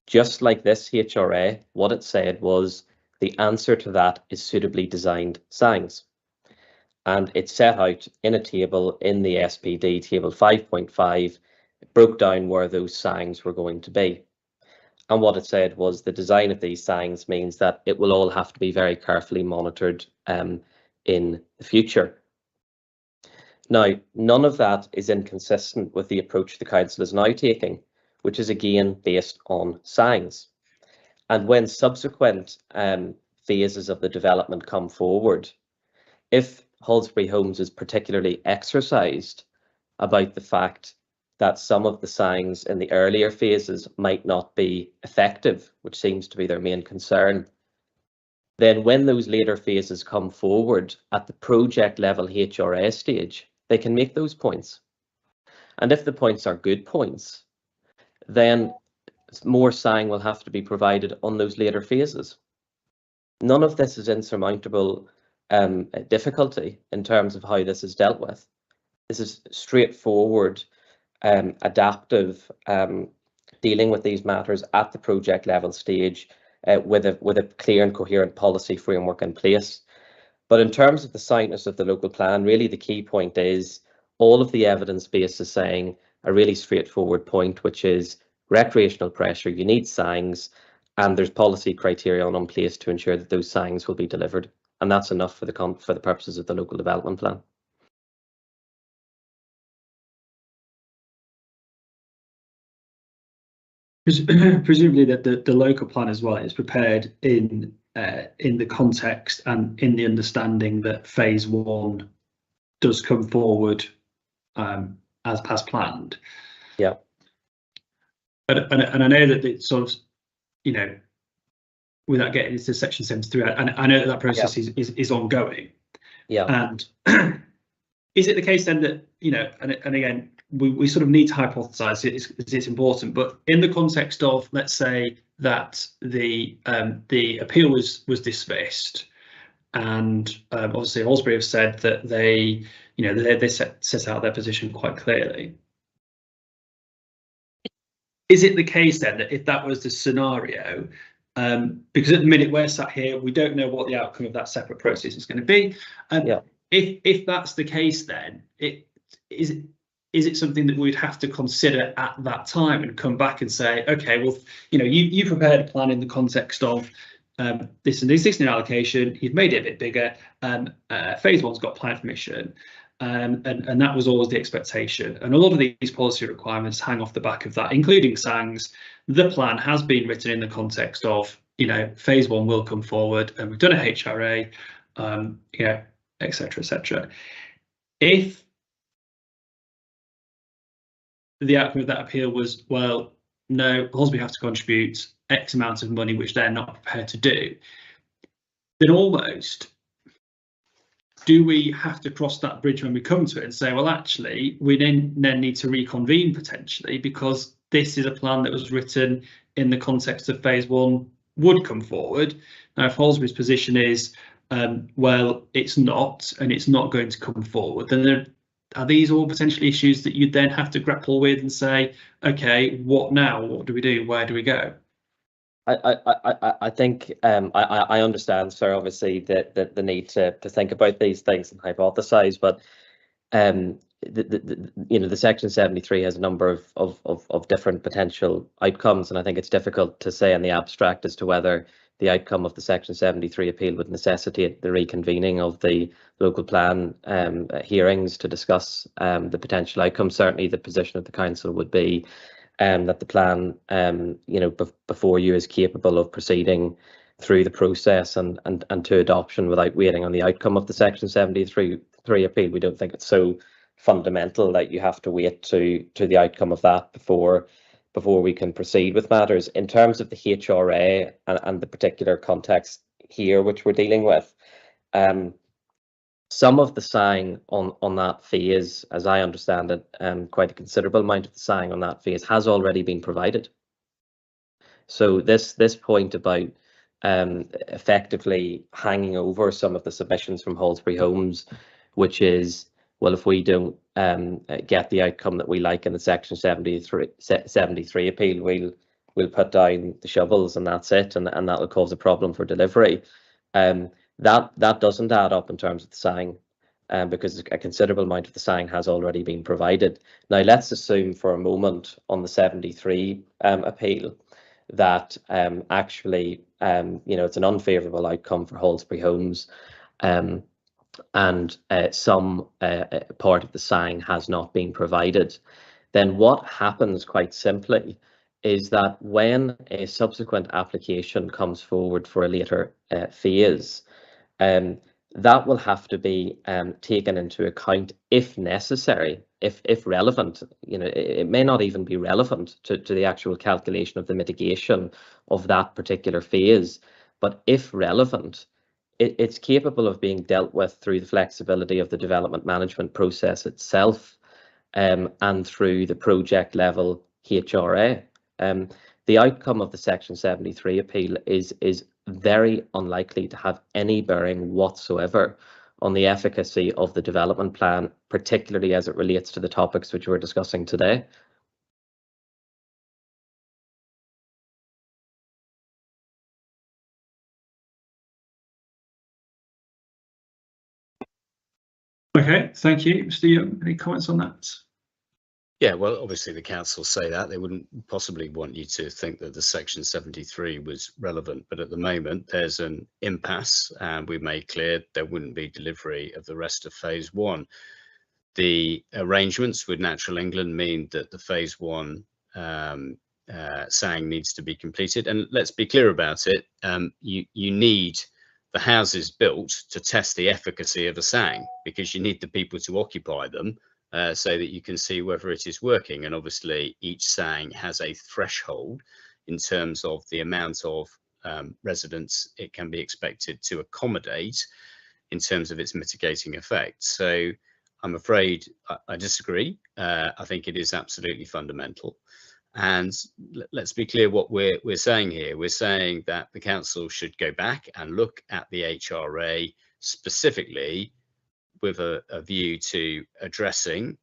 Speaker 5: Just like this HRA, what it said was the answer to that is suitably designed signs. And it set out in a table in the SPD, table 5.5, it broke down where those signs were going to be. And what it said was the design of these signs means that it will all have to be very carefully monitored in the future. Now, none of that is inconsistent with the approach the council is now taking, which is again based on signs. And when subsequent phases of the development come forward, if Halsbury Homes is particularly exercised about the fact that some of the signs in the earlier phases might not be effective, which seems to be their main concern, then when those later phases come forward at the project level HRA stage, they can make those points. And if the points are good points, then more sign will have to be provided on those later phases. None of this is insurmountable difficulty in terms of how this is dealt with. This is straightforward, adaptive dealing with these matters at the project level stage with a clear and coherent policy framework in place. But in terms of the soundness of the local plan, really the key point is all of the evidence base is saying a really straightforward point, which is recreational pressure, you need signs, and there's policy criteria in place to ensure that those signs will be delivered. And that's enough for the purposes of the local development plan.
Speaker 1: Presumably that the local plan as well is prepared in the context and in the understanding that phase 1 does come forward as planned.
Speaker 5: Yeah.
Speaker 1: And I know that it's sort of, you know, without getting into section 73, and I know that process is ongoing.
Speaker 5: Yeah.
Speaker 1: And is it the case then that, you know, and again, we sort of need to hypothesize it's important, but in the context of, let's say that the appeal was dismissed, and obviously Halsbury have said that they set out their position quite clearly. Is it the case then that if that was the scenario, because at the minute we're sat here, we don't know what the outcome of that separate process is going to be. If that's the case, then is it something that we'd have to consider at that time and come back and say, okay, well, you know, you prepared a plan in the context of this and existing allocation, you've made it a bit bigger, phase 1's got plan permission, and that was always the expectation. And a lot of these policy requirements hang off the back of that, including SANGS. The plan has been written in the context of, you know, phase 1 will come forward and we've done a HRA, you know, etc., etc. If the outcome of that appeal was, well, no, Halsbury have to contribute X amount of money, which they're not prepared to do, then almost do we have to cross that bridge when we come to it and say, well, actually, we then need to reconvene potentially, because this is a plan that was written in the context of phase 1 would come forward. Now, if Halsbury's position is, well, it's not, and it's not going to come forward, then are these all potentially issues that you'd then have to grapple with and say, okay, what now? What do we do? Where do we go?
Speaker 5: I think I understand, sir, obviously the need to think about these things and hypothesize, but the Section 73 has a number of different potential outcomes, and I think it's difficult to say in the abstract as to whether the outcome of the Section 73 appeal would necessitate the reconvening of the local plan hearings to discuss the potential outcome. Certainly the position of the council would be that the plan, before you, is capable of proceeding through the process and to adoption without waiting on the outcome of the Section 73 appeal. We don't think it's so fundamental that you have to wait to the outcome of that before we can proceed with matters. In terms of the HRA and the particular context here which we're dealing with, some of the sign on that phase, as I understand it, quite a considerable amount of the sign on that phase has already been provided. So this point about effectively hanging over some of the submissions from Halsbury Homes, which is, well, if we don't get the outcome that we like in the Section 73 appeal, we'll put down the shovels and that's it, and that will cause a problem for delivery. That doesn't add up in terms of the sign, because a considerable amount of the sign has already been provided. Now, let's assume for a moment on the 73 appeal that actually, it's an unfavourable outcome for Halsbury Homes, and some part of the SANG has not been provided, then what happens quite simply is that when a subsequent application comes forward for a later phase, that will have to be taken into account if necessary, if relevant. It may not even be relevant to the actual calculation of the mitigation of that particular phase, but if relevant, it's capable of being dealt with through the flexibility of the development management process itself, and through the project level HRA. The outcome of the Section 73 appeal is very unlikely to have any bearing whatsoever on the efficacy of the development plan, particularly as it relates to the topics which we're discussing today.
Speaker 1: Okay, thank you. Mr. Young, any comments on that?
Speaker 3: Yeah, well, obviously the council say that. They wouldn't possibly want you to think that the Section 73 was relevant, but at the moment there's an impasse, and we've made clear there wouldn't be delivery of the rest of phase 1. The arrangements with Natural England mean that the phase 1 SANG needs to be completed, and let's be clear about it. You need the houses built to test the efficacy of a SANG, because you need the people to occupy them, so that you can see whether it is working. And obviously each SANG has a threshold in terms of the amount of residents it can be expected to accommodate in terms of its mitigating effect. So I'm afraid I disagree. I think it is absolutely fundamental. And let's be clear what we're saying here. We're saying that the council should go back and look at the HRA specifically with a view to addressing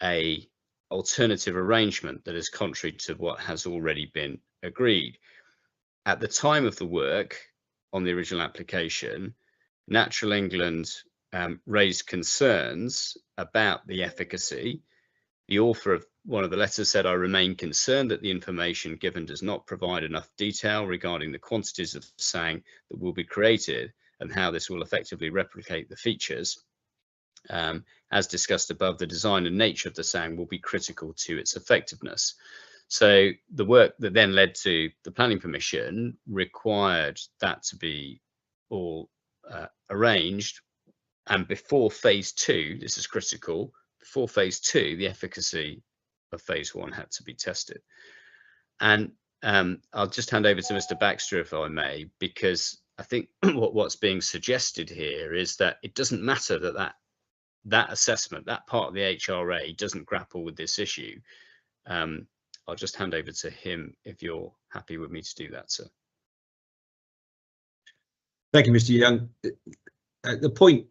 Speaker 3: a alternative arrangement that is contrary to what has already been agreed. At the time of the work on the original application, Natural England raised concerns about the efficacy. The author of one of the letters said, "I remain concerned that the information given does not provide enough detail regarding the quantities of SANG that will be created and how this will effectively replicate the features. As discussed above, the design and nature of the SANG will be critical to its effectiveness." So the work that then led to the planning permission required that to be all arranged, and before phase 2, this is critical, before phase 2, the efficacy of phase 1 had to be tested. And I'll just hand over to Mr. Baxter, if I may, because I think what's being suggested here is that it doesn't matter that assessment, that part of the HRA doesn't grapple with this issue. I'll just hand over to him if you're happy with me to do that, sir.
Speaker 4: Thank you, Mr. Young. The point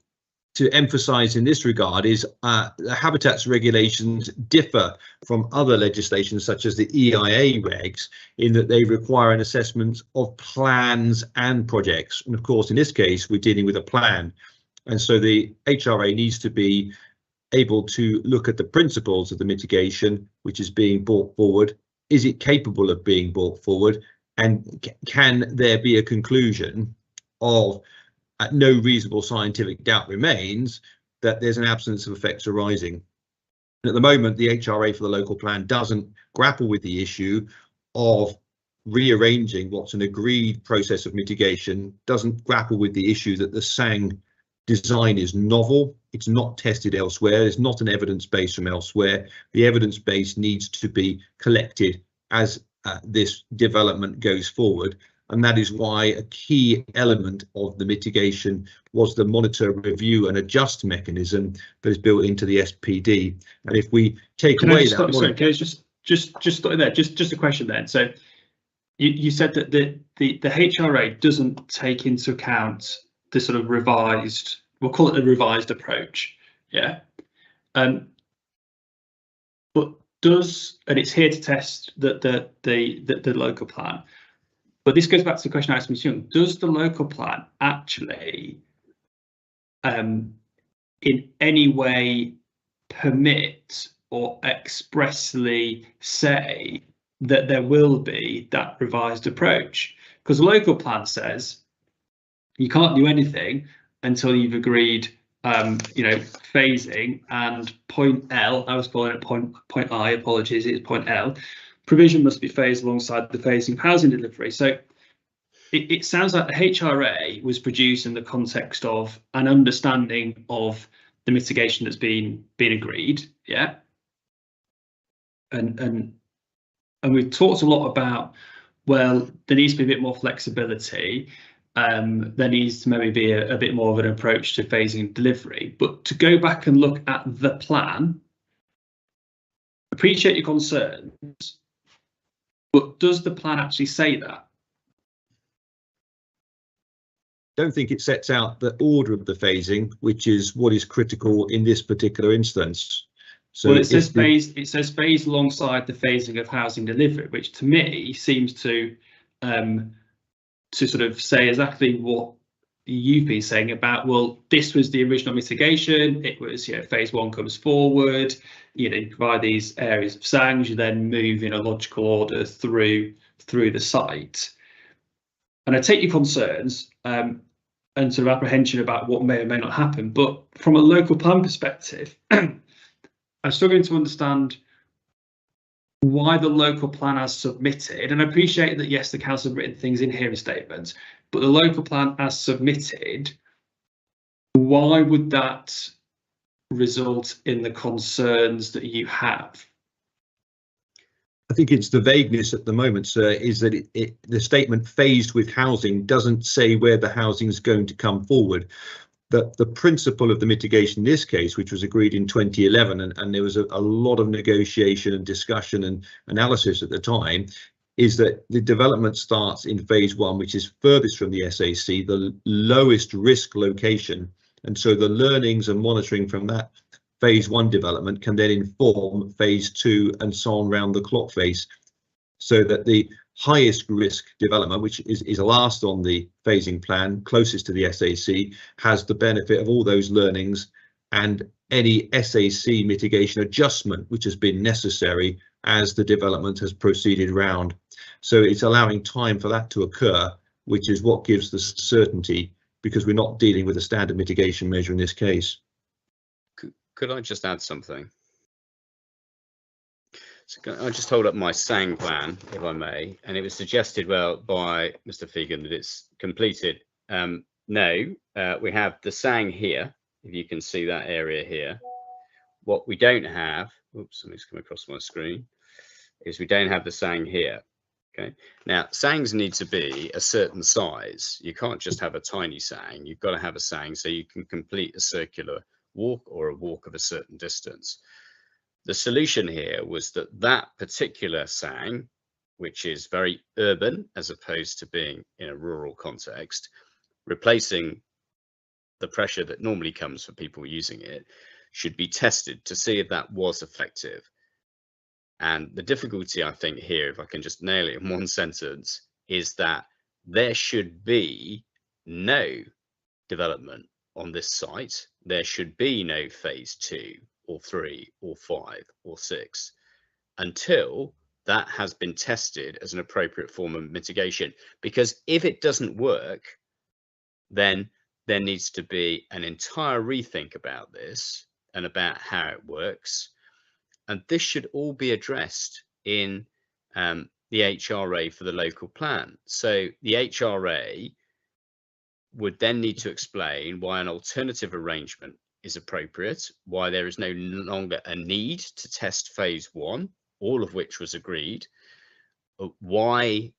Speaker 4: to emphasise in this regard is the habitats regulations differ from other legislation such as the EIA regs in that they require an assessment of plans and projects. And of course, in this case, we're dealing with a plan. And so the HRA needs to be able to look at the principles of the mitigation which is being brought forward. Is it capable of being brought forward? And can there be a conclusion of no reasonable scientific doubt remains that there's an absence of effects arising? And at the moment, the HRA for the local plan doesn't grapple with the issue of rearranging what's an agreed process of mitigation, doesn't grapple with the issue that the SANG design is novel, it's not tested elsewhere, there's not an evidence base from elsewhere. The evidence base needs to be collected as this development goes forward. And that is why a key element of the mitigation was the monitor, review and adjust mechanism that is built into the SPD. And if we take away that,
Speaker 1: sorry, can I just stop there? Just a question then. So you said that the HRA doesn't take into account the sort of revised, we'll call it the revised approach, yeah. But does, and it's here to test the local plan. But this goes back to the question I asked Ms. Young. Does the local plan actually in any way permit or expressly say that there will be that revised approach, because the local plan says you can't do anything until you've agreed, phasing, and point L, I was calling it point I, apologies, it's point L, provision must be phased alongside the phasing of housing delivery. So it sounds like the HRA was produced in the context of an understanding of the mitigation that's been agreed, yeah. And we've talked a lot about, well, there needs to be a bit more flexibility. There needs to maybe be a bit more of an approach to phasing and delivery. But to go back and look at the plan, appreciate your concerns, but does the plan actually say that?
Speaker 4: I don't think it sets out the order of the phasing, which is what is critical in this particular instance. So
Speaker 1: well, it says phased alongside the phasing of housing delivery, which to me seems to sort of say exactly what you've been saying about, well, this was the original mitigation. It was, phase one comes forward, you provide these areas of SANGs, you then move in a logical order through the site. And I take your concerns and sort of apprehension about what may or may not happen, but from a local plan perspective, I'm struggling to understand why the local plan as submitted, and I appreciate that, yes, the council have written things in hearing statements, but the local plan as submitted, why would that result in the concerns that you have?
Speaker 4: I think it's the vagueness at the moment, sir, is that the statement phased with housing doesn't say where the housing is going to come forward. The principle of the mitigation in this case, which was agreed in 2011, and there was a lot of negotiation and discussion and analysis at the time, is that the development starts in phase one, which is furthest from the SAC, the lowest risk location. And so the learnings and monitoring from that phase one development can then inform phase two and so on round the clock phase, so that the highest risk development, which is last on the phasing plan, closest to the SAC, has the benefit of all those learnings and any SAC mitigation adjustment which has been necessary as the development has proceeded round. So it's allowing time for that to occur, which is what gives the certainty, because we're not dealing with a standard mitigation measure in this case.
Speaker 3: Could I just add something? So I just hold up my SANG plan, if I may, and it was suggested, well, by Mr. Fegan that it's completed. No, we have the SANG here, if you can see that area here. What we don't have, oops, something's come across my screen, is we don't have the SANG here. Okay, now SANGs need to be a certain size. You can't just have a tiny SANG. You've got to have a SANG so you can complete a circular walk or a walk of a certain distance. The solution here was that particular SANG, which is very urban as opposed to being in a rural context, replacing the pressure that normally comes for people using it, should be tested to see if that was effective. And the difficulty, I think, here, if I can just nail it in one sentence, is that there should be no development on this site. There should be no phase 2 or 3 or 5 or 6 until that has been tested as an appropriate form of mitigation. Because if it doesn't work, then there needs to be an entire rethink about this and about how it works. And this should all be addressed in the HRA for the local plan. So the HRA would then need to explain why an alternative arrangement is appropriate, why there is no longer a need to test phase 1, all of which was agreed, why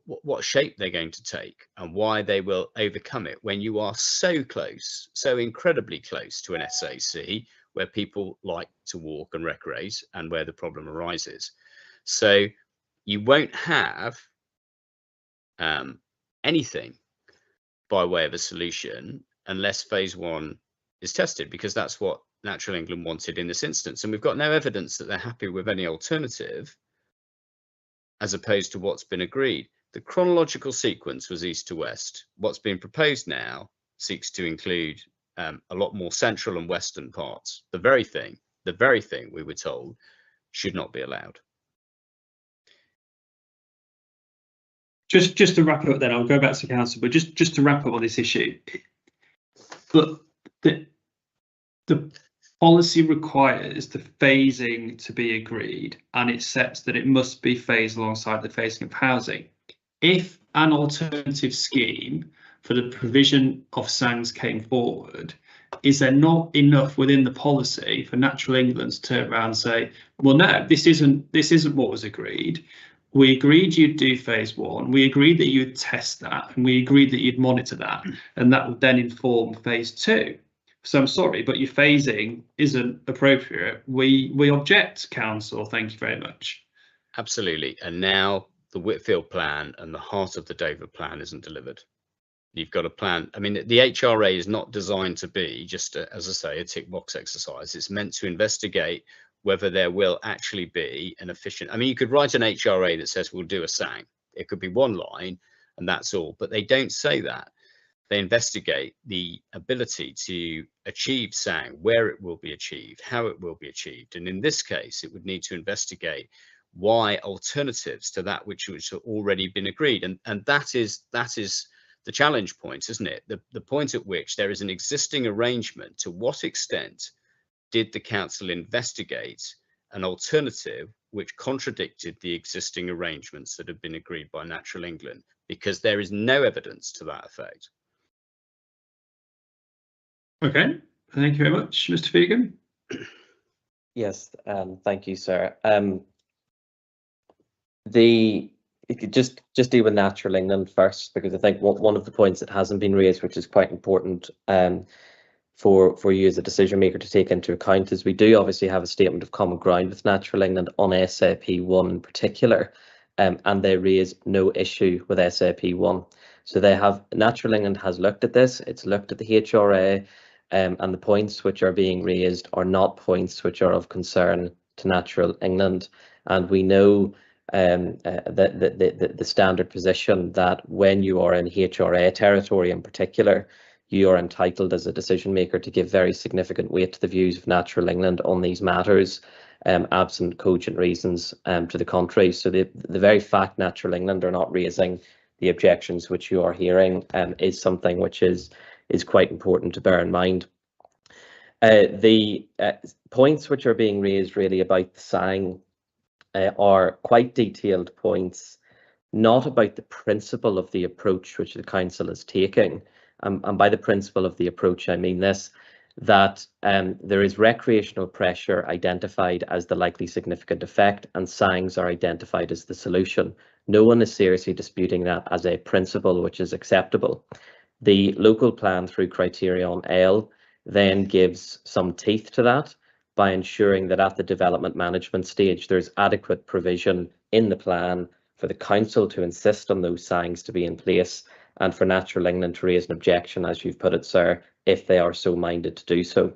Speaker 3: what shape they're going to take, and why they will overcome it when you are so close, so incredibly close to an SAC where people like to walk and recreate and where the problem arises. So you won't have anything by way of a solution unless phase 1 is tested, because that's what Natural England wanted in this instance. And we've got no evidence that they're happy with any alternative as opposed to what's been agreed. The chronological sequence was east to west. What's being proposed now seeks to include a lot more central and western parts. The very thing we were told should not be allowed.
Speaker 1: just to wrap up then, I'll go back to council, but just to wrap up on this issue. But the policy requires the phasing to be agreed, and it sets that it must be phased alongside the phasing of housing. If an alternative scheme for the provision of SANGs came forward, is there not enough within the policy for Natural England to turn around and say, well, no, this isn't what was agreed. We agreed you'd do phase one. We agreed that you'd test that, and we agreed that you'd monitor that, and that would then inform phase two. So I'm sorry, but your phasing isn't appropriate. We object, council. Thank you very much.
Speaker 3: Absolutely. And now the Whitfield plan and the heart of the Dover plan isn't delivered. You've got a plan. I mean, the HRA is not designed to be just, as I say, a tick box exercise. It's meant to investigate whether there will actually be an efficient. I mean, you could write an HRA that says we'll do a SANG. It could be one line and that's all, but they don't say that. They investigate the ability to achieve SANG, where it will be achieved, how it will be achieved. And in this case, it would need to investigate why alternatives to that which have already been agreed. And that is the challenge point, isn't it? The point at which there is an existing arrangement. To what extent did the council investigate an alternative which contradicted the existing arrangements that have been agreed by Natural England? Because there is no evidence to that effect.
Speaker 1: Okay, thank you very much, Mr. Fegan.
Speaker 5: Yes, thank you, sir. You could just deal with Natural England first, because I think one of the points that hasn't been raised, which is quite important for you as a decision maker to take into account, is we do obviously have a statement of common ground with Natural England on SAP1 in particular, and they raise no issue with SAP1. So Natural England has looked at this. It's looked at the HRA, and the points which are being raised are not points which are of concern to Natural England. And we know the standard position that when you are in HRA territory in particular, you are entitled as a decision maker to give very significant weight to the views of Natural England on these matters, absent cogent reasons to the contrary. So the very fact Natural England are not raising the objections which you are hearing is something which is quite important to bear in mind. The points which are being raised really about the SANG are quite detailed points, not about the principle of the approach which the council is taking. And by the principle of the approach, I mean this, that there is recreational pressure identified as the likely significant effect, and SANGs are identified as the solution. No one is seriously disputing that as a principle which is acceptable. The local plan through Criterion L then gives some teeth to that by ensuring that at the development management stage, there's adequate provision in the plan for the council to insist on those SANGs to be in place, and for Natural England to raise an objection, as you've put it, sir, if they are so minded to do so.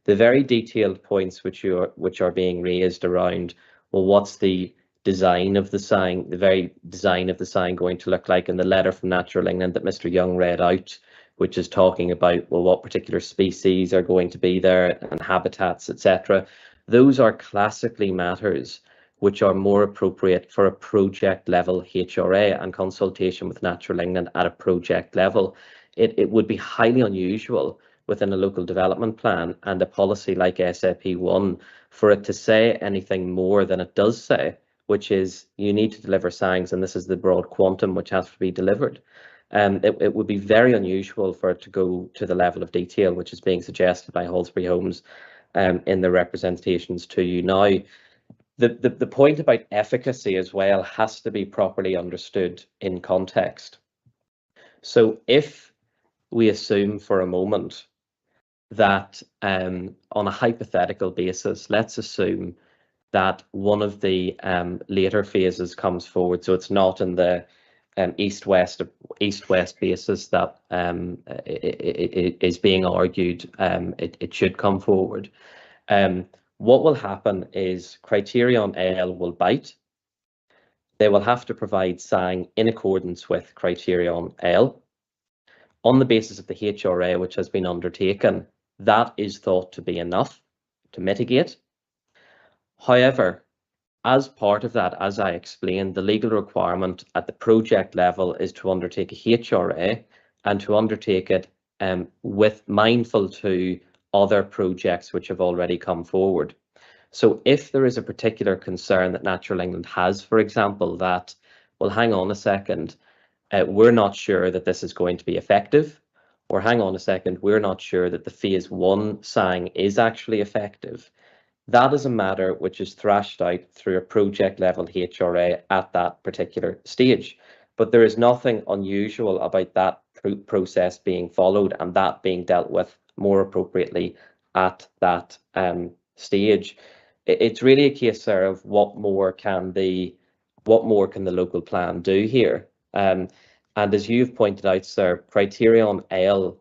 Speaker 5: The very detailed points which are being raised around, well, what's the design of the SANG, the very design of the SANG going to look like, in the letter from Natural England that Mr. Young read out, which is talking about, well, what particular species are going to be there and habitats, etc. Those are classically matters which are more appropriate for a project level HRA and consultation with Natural England at a project level. It would be highly unusual within a local development plan and a policy like SAP1 for it to say anything more than it does say, which is you need to deliver SANGs and this is the broad quantum which has to be delivered. It would be very unusual for it to go to the level of detail which is being suggested by Halsbury Homes in the representations to you now. The point about efficacy as well has to be properly understood in context. So if we assume for a moment that on a hypothetical basis, let's assume that one of the later phases comes forward, so it's not in the east-west basis that it is being argued it should come forward. What will happen is Criterion L will bite. They will have to provide SANG in accordance with Criterion L. On the basis of the HRA which has been undertaken, that is thought to be enough to mitigate. However, As part of that, as I explained, the legal requirement at the project level is to undertake a HRA and to undertake it with mindful to other projects which have already come forward. So if there is a particular concern that Natural England has, for example, that, well, hang on a second, we're not sure that this is going to be effective, or hang on a second, we're not sure that the phase 1 SANG is actually effective. That is a matter which is thrashed out through a project level HRA at that particular stage. But there is nothing unusual about that process being followed and that being dealt with more appropriately at that stage. It's really a case, sir, of what more can the local plan do here? And as you've pointed out, sir, criterion L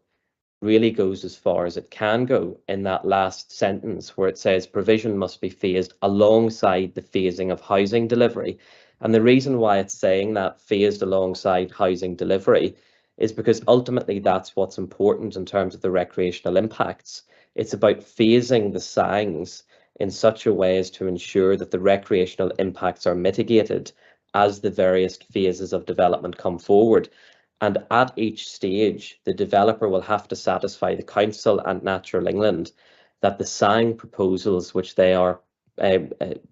Speaker 5: really goes as far as it can go in that last sentence where it says provision must be phased alongside the phasing of housing delivery. And the reason why it's saying that phased alongside housing delivery is because ultimately that's what's important in terms of the recreational impacts. It's about phasing the SANGs in such a way as to ensure that the recreational impacts are mitigated as the various phases of development come forward. And at each stage, the developer will have to satisfy the council and Natural England that the SANG proposals which they are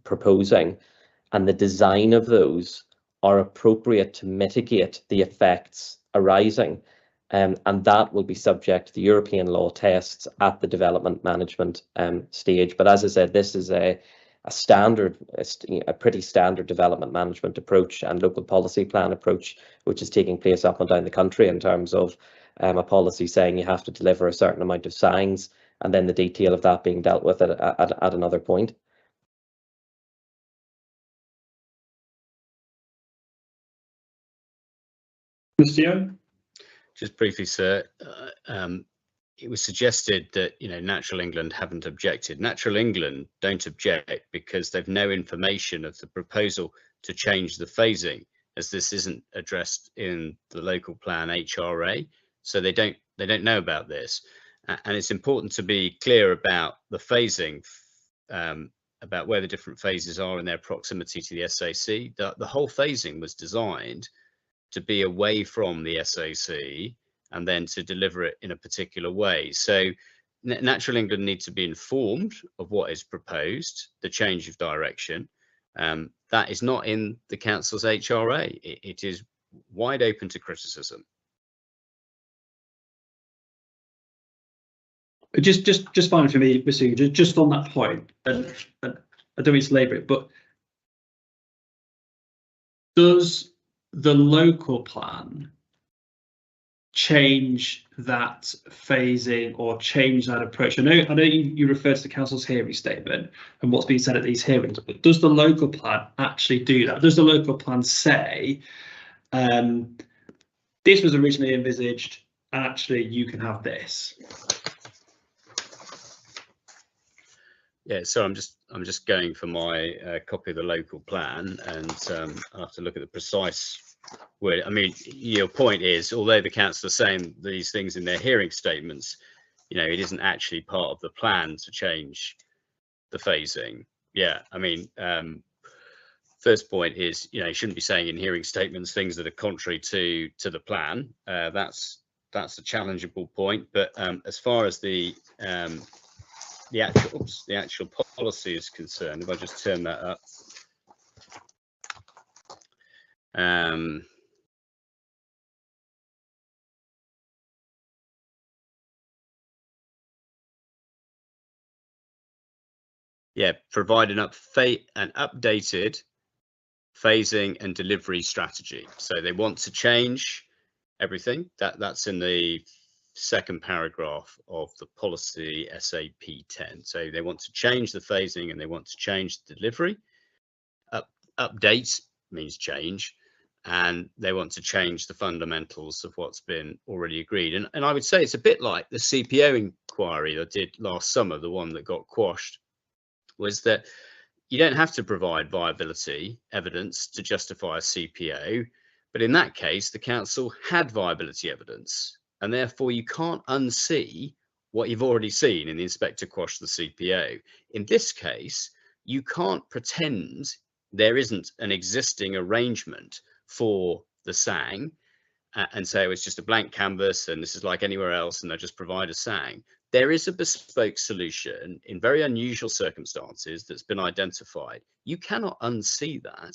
Speaker 5: proposing and the design of those are appropriate to mitigate the effects arising. And that will be subject to the European law tests at the development management stage. But as I said, this is a pretty standard development management approach and local policy plan approach, which is taking place up and down the country in terms of a policy saying you have to deliver a certain amount of SANGs and then the detail of that being dealt with at another point.
Speaker 1: Mr. Young?
Speaker 3: Just briefly, sir, it was suggested that, you know, Natural England haven't objected. Natural England don't object because they've no information of the proposal to change the phasing, as this isn't addressed in the local plan HRA, so they don't know about this. And it's important to be clear about the phasing, about where the different phases are in their proximity to the SAC. The whole phasing was designed to be away from the SAC and then to deliver it in a particular way. So Natural England needs to be informed of what is proposed, the change of direction. That is not in the council's HRA. It is wide open to criticism.
Speaker 1: Just fine for me, Mr. Young, just on that point, and I don't mean to labour it, but does the local plan change that phasing or change that approach? I know you referred to the council's hearing statement and what's being said at these hearings, but does the local plan actually do that? Does the local plan say this was originally envisaged and actually you can have this?
Speaker 3: Yeah, so I'm just going for my copy of the local plan, and I'll have to look at the precise word. I mean, your point is, although the council are saying these things in their hearing statements, you know, it isn't actually part of the plan to change the phasing. Yeah, I mean, first point is, you know, you shouldn't be saying in hearing statements things that are contrary to the plan. That's a challengeable point. But as far as the actual policy is concerned, if I just turn that up. Yeah, provide an updated phasing and delivery strategy. So they want to change everything. That's in the second paragraph of the policy SAP 10. So they want to change the phasing and they want to change the delivery. Update means change, and they want to change the fundamentals of what's been already agreed. And I would say it's a bit like the CPO inquiry I did last summer, the one that got quashed, was that you don't have to provide viability evidence to justify a CPO, but in that case, the council had viability evidence, and therefore you can't unsee what you've already seen in the inspector quash the CPO. In this case, you can't pretend there isn't an existing arrangement for the SANG and say, oh, it's just a blank canvas and this is like anywhere else and they'll just provide a SANG. There is a bespoke solution in very unusual circumstances that's been identified. You cannot unsee that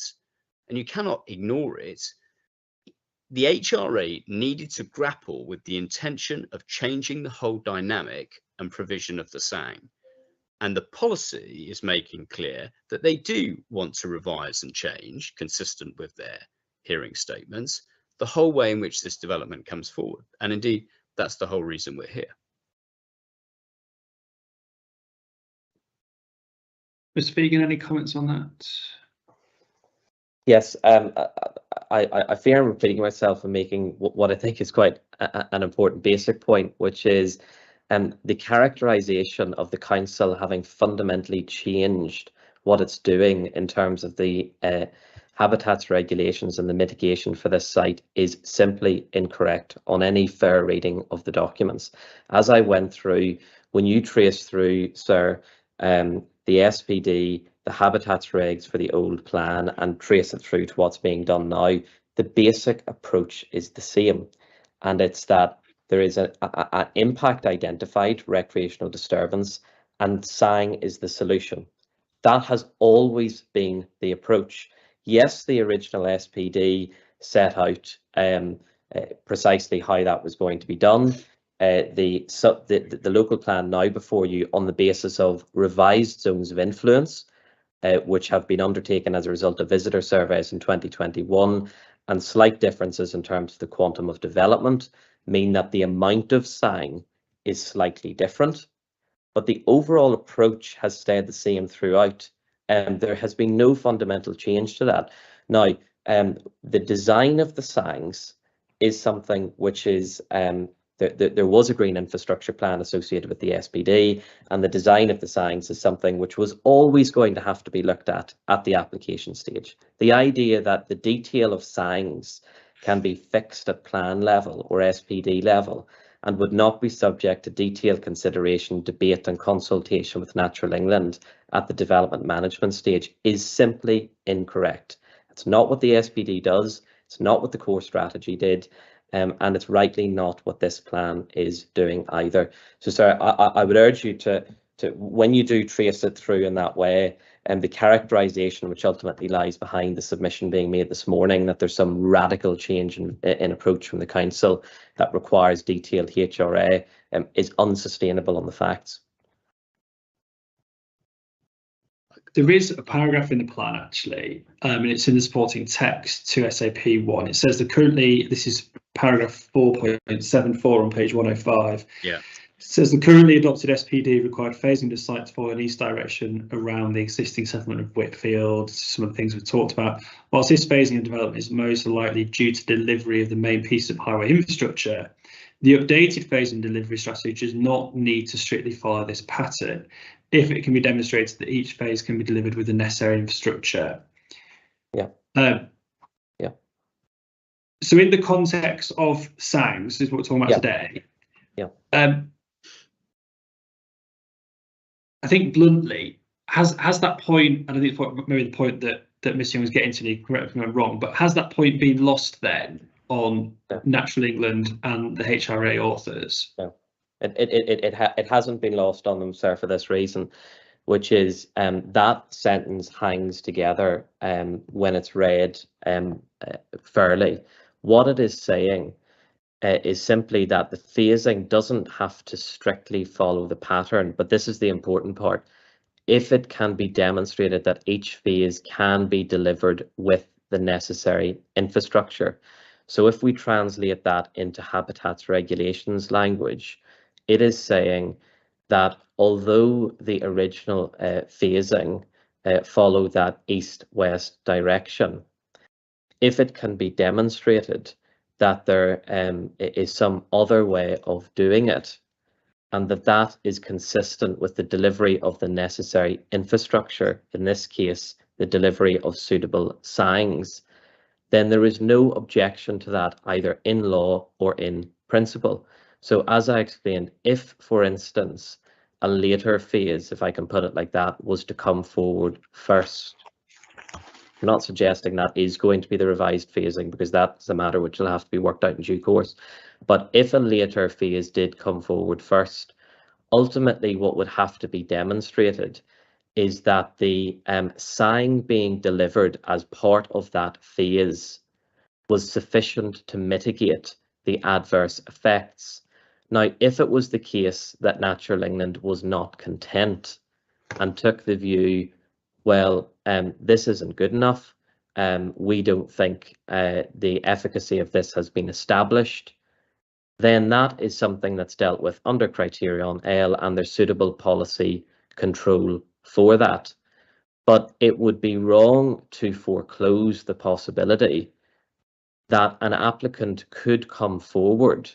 Speaker 3: and you cannot ignore it. The HRA needed to grapple with the intention of changing the whole dynamic and provision of the SANG. And the policy is making clear that they do want to revise and change, consistent with their hearing statements, the whole way in which this development comes forward. And indeed, that's the whole reason we're here.
Speaker 1: Mr. Fegan, any comments on that?
Speaker 5: Yes, I fear I'm repeating myself and making what I think is quite an important basic point, which is the characterization of the council having fundamentally changed what it's doing in terms of the habitats regulations and the mitigation for this site is simply incorrect on any fair reading of the documents. As I went through, when you trace through, sir, the SPD, the habitats regs for the old plan and trace it through to what's being done now, the basic approach is the same. And it's that there is an impact identified, recreational disturbance, and SANG is the solution. That has always been the approach. Yes, the original SPD set out precisely how that was going to be done. The local plan now before you on the basis of revised zones of influence, which have been undertaken as a result of visitor surveys in 2021, and slight differences in terms of the quantum of development, mean that the amount of SANG is slightly different, but the overall approach has stayed the same throughout, and there has been no fundamental change to that. Now, the design of the SANGs is something which is there was a green infrastructure plan associated with the SPD, and the design of the SANGs is something which was always going to have to be looked at the application stage. The idea that the detail of SANGs can be fixed at plan level or SPD level and would not be subject to detailed consideration, debate and consultation with Natural England at the development management stage is simply incorrect. It's not what the SPD does, it's not what the core strategy did, and it's rightly not what this plan is doing either. So, sir, I would urge you to when you do trace it through in that way, and the characterization which ultimately lies behind the submission being made this morning, that there's some radical change in approach from the council that requires detailed HRA, is unsustainable on the facts.
Speaker 1: There is a paragraph in the plan actually, and it's in the supporting text to SAP1. It says that currently, this is paragraph 4.74 on page 105.
Speaker 3: Yeah.
Speaker 1: It says the currently adopted SPD required phasing the site to follow an east direction around the existing settlement of Whitfield, some of the things we've talked about. Whilst this phasing and development is most likely due to delivery of the main piece of highway infrastructure, the updated phasing delivery strategy does not need to strictly follow this pattern if it can be demonstrated that each phase can be delivered with the necessary infrastructure.
Speaker 5: Yeah.
Speaker 1: Yeah. So in the context of SANGs, is what we're talking about today.
Speaker 5: Yeah.
Speaker 1: I think bluntly, has that point, and I think maybe the point that Ms. Young was getting to, correct me if I'm wrong, but has that point been lost then on Natural England and the HRA authors?
Speaker 5: No, it hasn't been lost on them, sir, for this reason, which is that sentence hangs together when it's read fairly. What it is saying is simply that the phasing doesn't have to strictly follow the pattern, but this is the important part. If it can be demonstrated that each phase can be delivered with the necessary infrastructure. So if we translate that into habitats regulations language, it is saying that although the original phasing followed that east-west direction, if it can be demonstrated that there is some other way of doing it, and that is consistent with the delivery of the necessary infrastructure, in this case, the delivery of suitable SANGs, then there is no objection to that either in law or in principle. So as I explained, if, for instance, a later phase, if I can put it like that, was to come forward first, We're not suggesting that is going to be the revised phasing, because that's a matter which will have to be worked out in due course. But if a later phase did come forward first, ultimately what would have to be demonstrated is that the sign being delivered as part of that phase was sufficient to mitigate the adverse effects. Now, if it was the case that Natural England was not content and took the view, well, this isn't good enough, we don't think the efficacy of this has been established, then that is something that's dealt with under Criterion L, and there's suitable policy control for that. But it would be wrong to foreclose the possibility that an applicant could come forward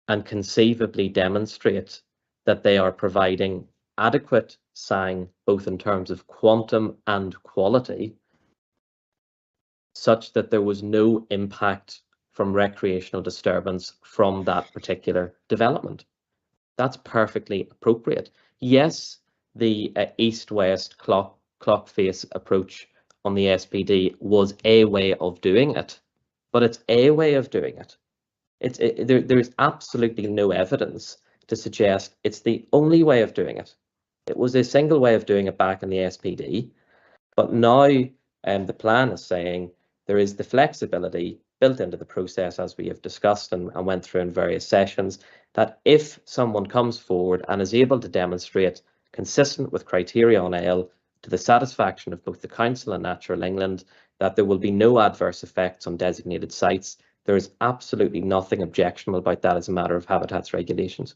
Speaker 5: and conceivably demonstrate that they are providing adequate sign, both in terms of quantum and quality, such that there was no impact from recreational disturbance from that particular development. That's perfectly appropriate. Yes, the east-west clock face approach on the SPD was a way of doing it, but it's a way of doing it. There is absolutely no evidence to suggest it's the only way of doing it. It was a single way of doing it back in the SPD, but now the plan is saying there is the flexibility built into the process, as we have discussed and went through in various sessions, that if someone comes forward and is able to demonstrate, consistent with Criterion L, to the satisfaction of both the Council and Natural England, that there will be no adverse effects on designated sites, there is absolutely nothing objectionable about that as a matter of habitats regulations.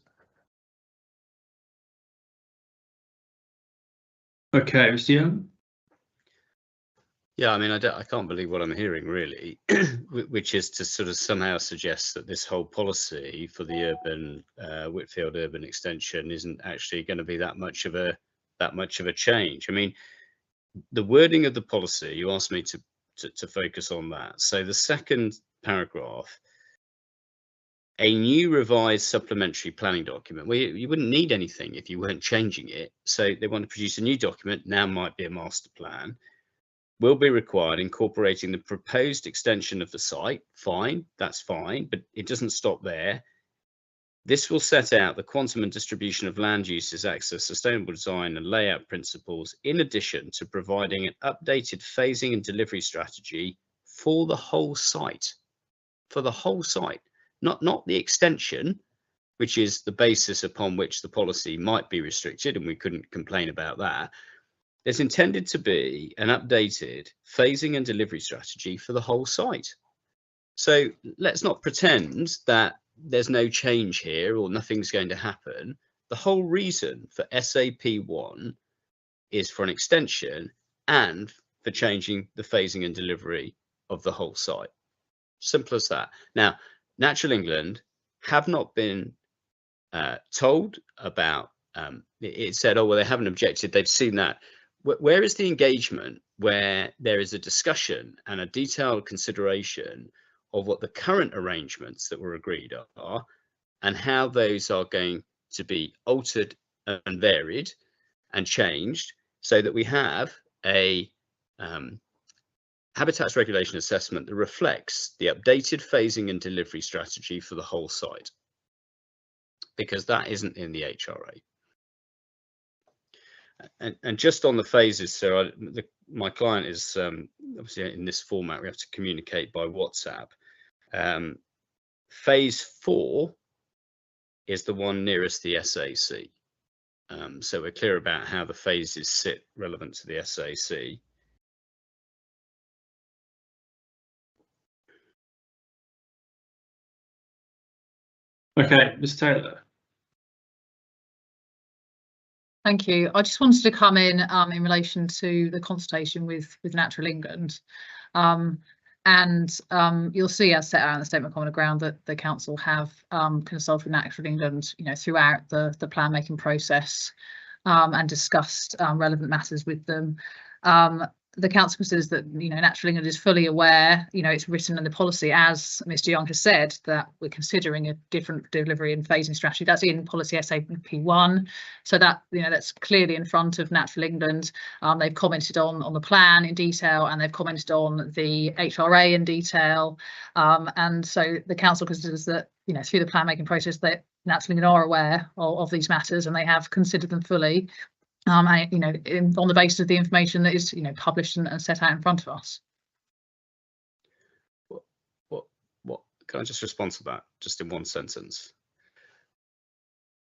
Speaker 1: Okay, Mr. Young.
Speaker 3: Yeah, I mean, I can't believe what I'm hearing, really, which is to sort of somehow suggest that this whole policy for the urban Whitfield urban extension isn't actually going to be that much of a change. I mean, the wording of the policy, you asked me to focus on that. So the second paragraph, a new revised supplementary planning document. Well, you wouldn't need anything if you weren't changing it. So they want to produce a new document, now might be a master plan, will be required incorporating the proposed extension of the site. Fine, that's fine, but it doesn't stop there. This will set out the quantum and distribution of land uses, access, sustainable design and layout principles, in addition to providing an updated phasing and delivery strategy for the whole site. For the whole site, not the extension, which is the basis upon which the policy might be restricted, and we couldn't complain about that. There's intended to be an updated phasing and delivery strategy for the whole site. So let's not pretend that there's no change here or nothing's going to happen. The whole reason for SAP1 is for an extension and for changing the phasing and delivery of the whole site. Simple as that. Now, Natural England have not been told about, it said, oh, well, they haven't objected, they've seen that. Where is the engagement where there is a discussion and a detailed consideration of what the current arrangements that were agreed are and how those are going to be altered and varied and changed so that we have a habitats regulation assessment that reflects the updated phasing and delivery strategy for the whole site? Because that isn't in the HRA. And just on the phases, so my client is obviously in this format, we have to communicate by WhatsApp. Phase 4 is the one nearest the SAC. So we're clear about how the phases sit relevant to the SAC.
Speaker 1: Okay, Ms. Taylor.
Speaker 2: Thank you. I just wanted to come in relation to the consultation with Natural England. You'll see, as set out in the Statement of Common Ground, that the council have consulted with Natural England, throughout the plan making process and discussed relevant matters with them. the council considers that, Natural England is fully aware, it's written in the policy, as Mr. Young has said, that we're considering a different delivery and phasing strategy. That's in policy SAP1. So that, that's clearly in front of Natural England. They've commented on the plan in detail, and they've commented on the HRA in detail. And so the council considers that, through the plan making process, that Natural England are aware of these matters, and they have considered them fully. On the basis of the information that is, published and set out in front of us.
Speaker 3: What can I just respond to that, just in one sentence?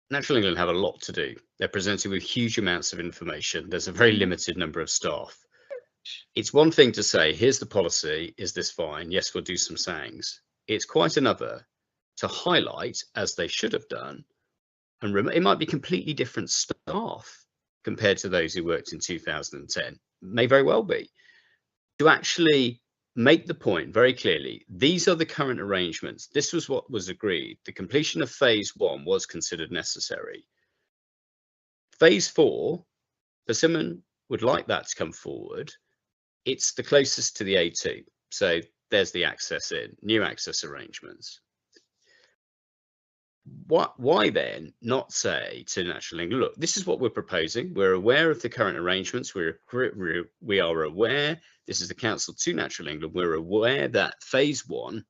Speaker 3: Natural England have a lot to do. They're presented with huge amounts of information. There's a very limited number of staff. It's one thing to say, here's the policy, is this fine? Yes, we'll do some sayings. It's quite another to highlight, as they should have done, and it might be completely different staff compared to those who worked in 2010, may very well be, to actually make the point very clearly, these are the current arrangements. This was what was agreed. The completion of phase 1 was considered necessary. Phase 4, Persimmon would like that to come forward. It's the closest to the A2. So there's the access in, new access arrangements. Why then not say to Natural England, look, this is what we're proposing. We're aware of the current arrangements. We are aware, this is the council to Natural England. We're aware that phase 1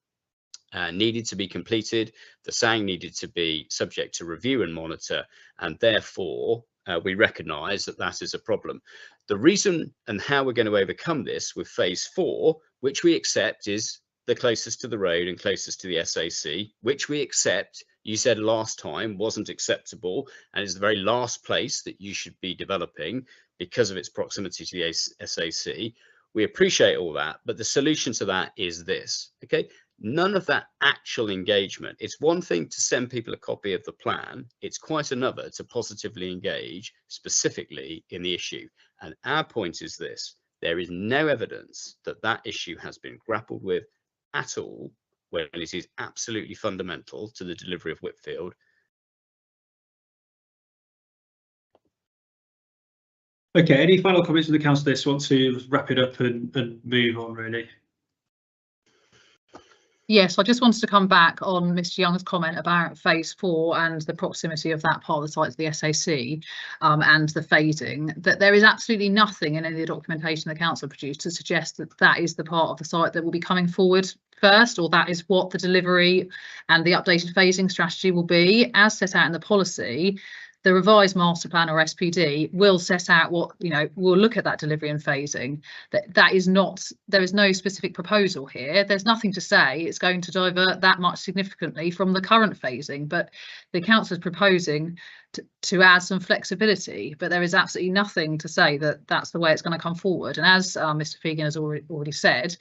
Speaker 3: needed to be completed. The SANG needed to be subject to review and monitor. And therefore, we recognise that that is a problem. The reason and how we're going to overcome this with phase 4, which we accept is the closest to the road and closest to the SAC, which we accept, you said last time wasn't acceptable and is the very last place that you should be developing because of its proximity to the SAC. We appreciate all that, but the solution to that is this, okay? None of that actual engagement. It's one thing to send people a copy of the plan. It's quite another to positively engage specifically in the issue. And our point is this: there is no evidence that that issue has been grappled with at all, when it is absolutely fundamental to the delivery of Whitfield.
Speaker 1: Okay, any final comments from the council? This want to wrap it up and move on, really.
Speaker 2: Yes, I just wanted to come back on Mr. Young's comment about phase 4 and the proximity of that part of the site to the SAC and the phasing, that there is absolutely nothing in any of the documentation the council produced to suggest that that is the part of the site that will be coming forward first, or that is what the delivery and the updated phasing strategy will be. As set out in the policy, the revised master plan, or SPD, will set out what, will look at that delivery and phasing. That is not, there is no specific proposal here. There's nothing to say it's going to divert that much significantly from the current phasing, but the council is proposing to add some flexibility, but there is absolutely nothing to say that that's the way it's going to come forward. And as Mr. Fegan has already said,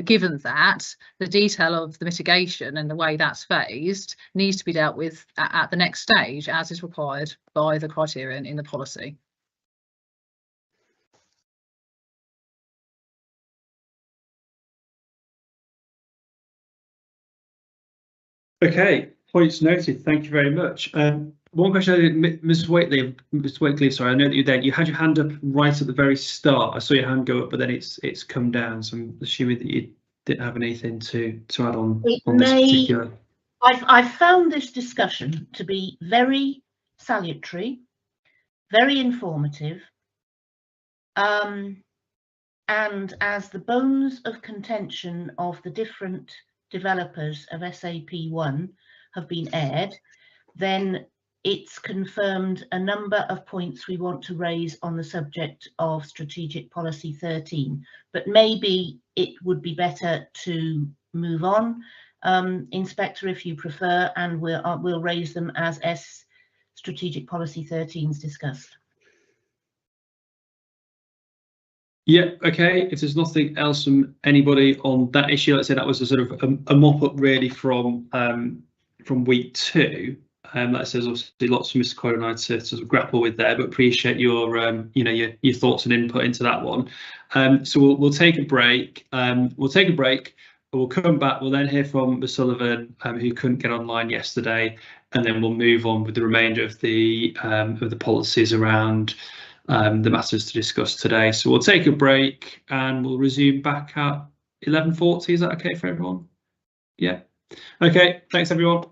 Speaker 2: given that, the detail of the mitigation and the way that's phased needs to be dealt with at the next stage, as is required by the criterion in the policy.
Speaker 1: Okay, points noted. Thank you very much. One question, Ms. Wakely, sorry, I know that you had your hand up right at the very start. I saw your hand go up, but then it's come down. So I'm assuming that you didn't have anything to add on this particular.
Speaker 6: I've found this discussion to be very salutary, very informative, and as the bones of contention of the different developers of SAP1 have been aired, then it's confirmed a number of points we want to raise on the subject of Strategic Policy 13, but maybe it would be better to move on, Inspector, if you prefer, and we'll raise them as Strategic Policy 13 is discussed.
Speaker 1: Yeah, okay. If there's nothing else from anybody on that issue, let's say that was a sort of a mop up really from week 2. That says obviously lots for Mr. Coyle and I to sort of grapple with there, but appreciate your your thoughts and input into that one. So we'll take a break. We'll come back. We'll then hear from Ms. Sullivan, who couldn't get online yesterday, and then we'll move on with the remainder of the policies around the matters to discuss today. So we'll take a break and we'll resume back at 11:40. Is that okay for everyone? Yeah. Okay, thanks everyone.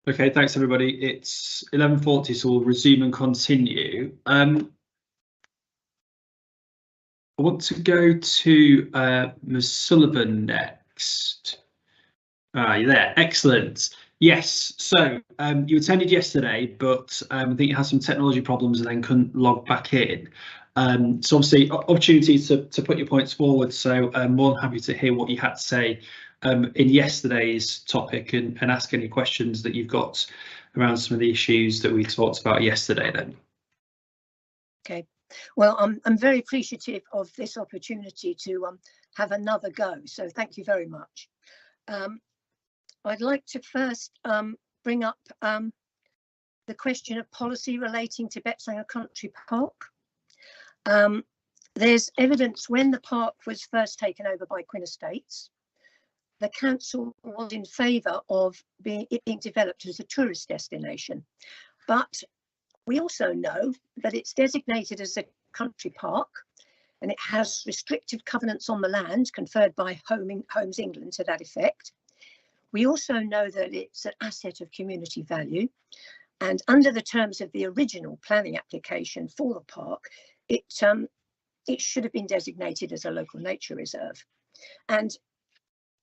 Speaker 1: Okay, thanks everybody. It's 11:40, so we'll resume and continue. I want to go to Ms. Sullivan next. You're there. Excellent. Yes. So you attended yesterday, but I think you had some technology problems and then couldn't log back in. So obviously, opportunity to put your points forward. So I'm more than happy to hear what you had to say in yesterday's topic and ask any questions that you've got around some of the issues that we talked about yesterday then.
Speaker 7: Okay, well, I'm very appreciative of this opportunity to have another go, so thank you very much. I'd like to first bring up the question of policy relating to Betsanger Country Park. There's evidence when the park was first taken over by Quinn Estates, the council was in favour of it being developed as a tourist destination. But we also know that it's designated as a country park and it has restrictive covenants on the land conferred by Homes England to that effect. We also know that it's an asset of community value, and under the terms of the original planning application for the park, it should have been designated as a local nature reserve. And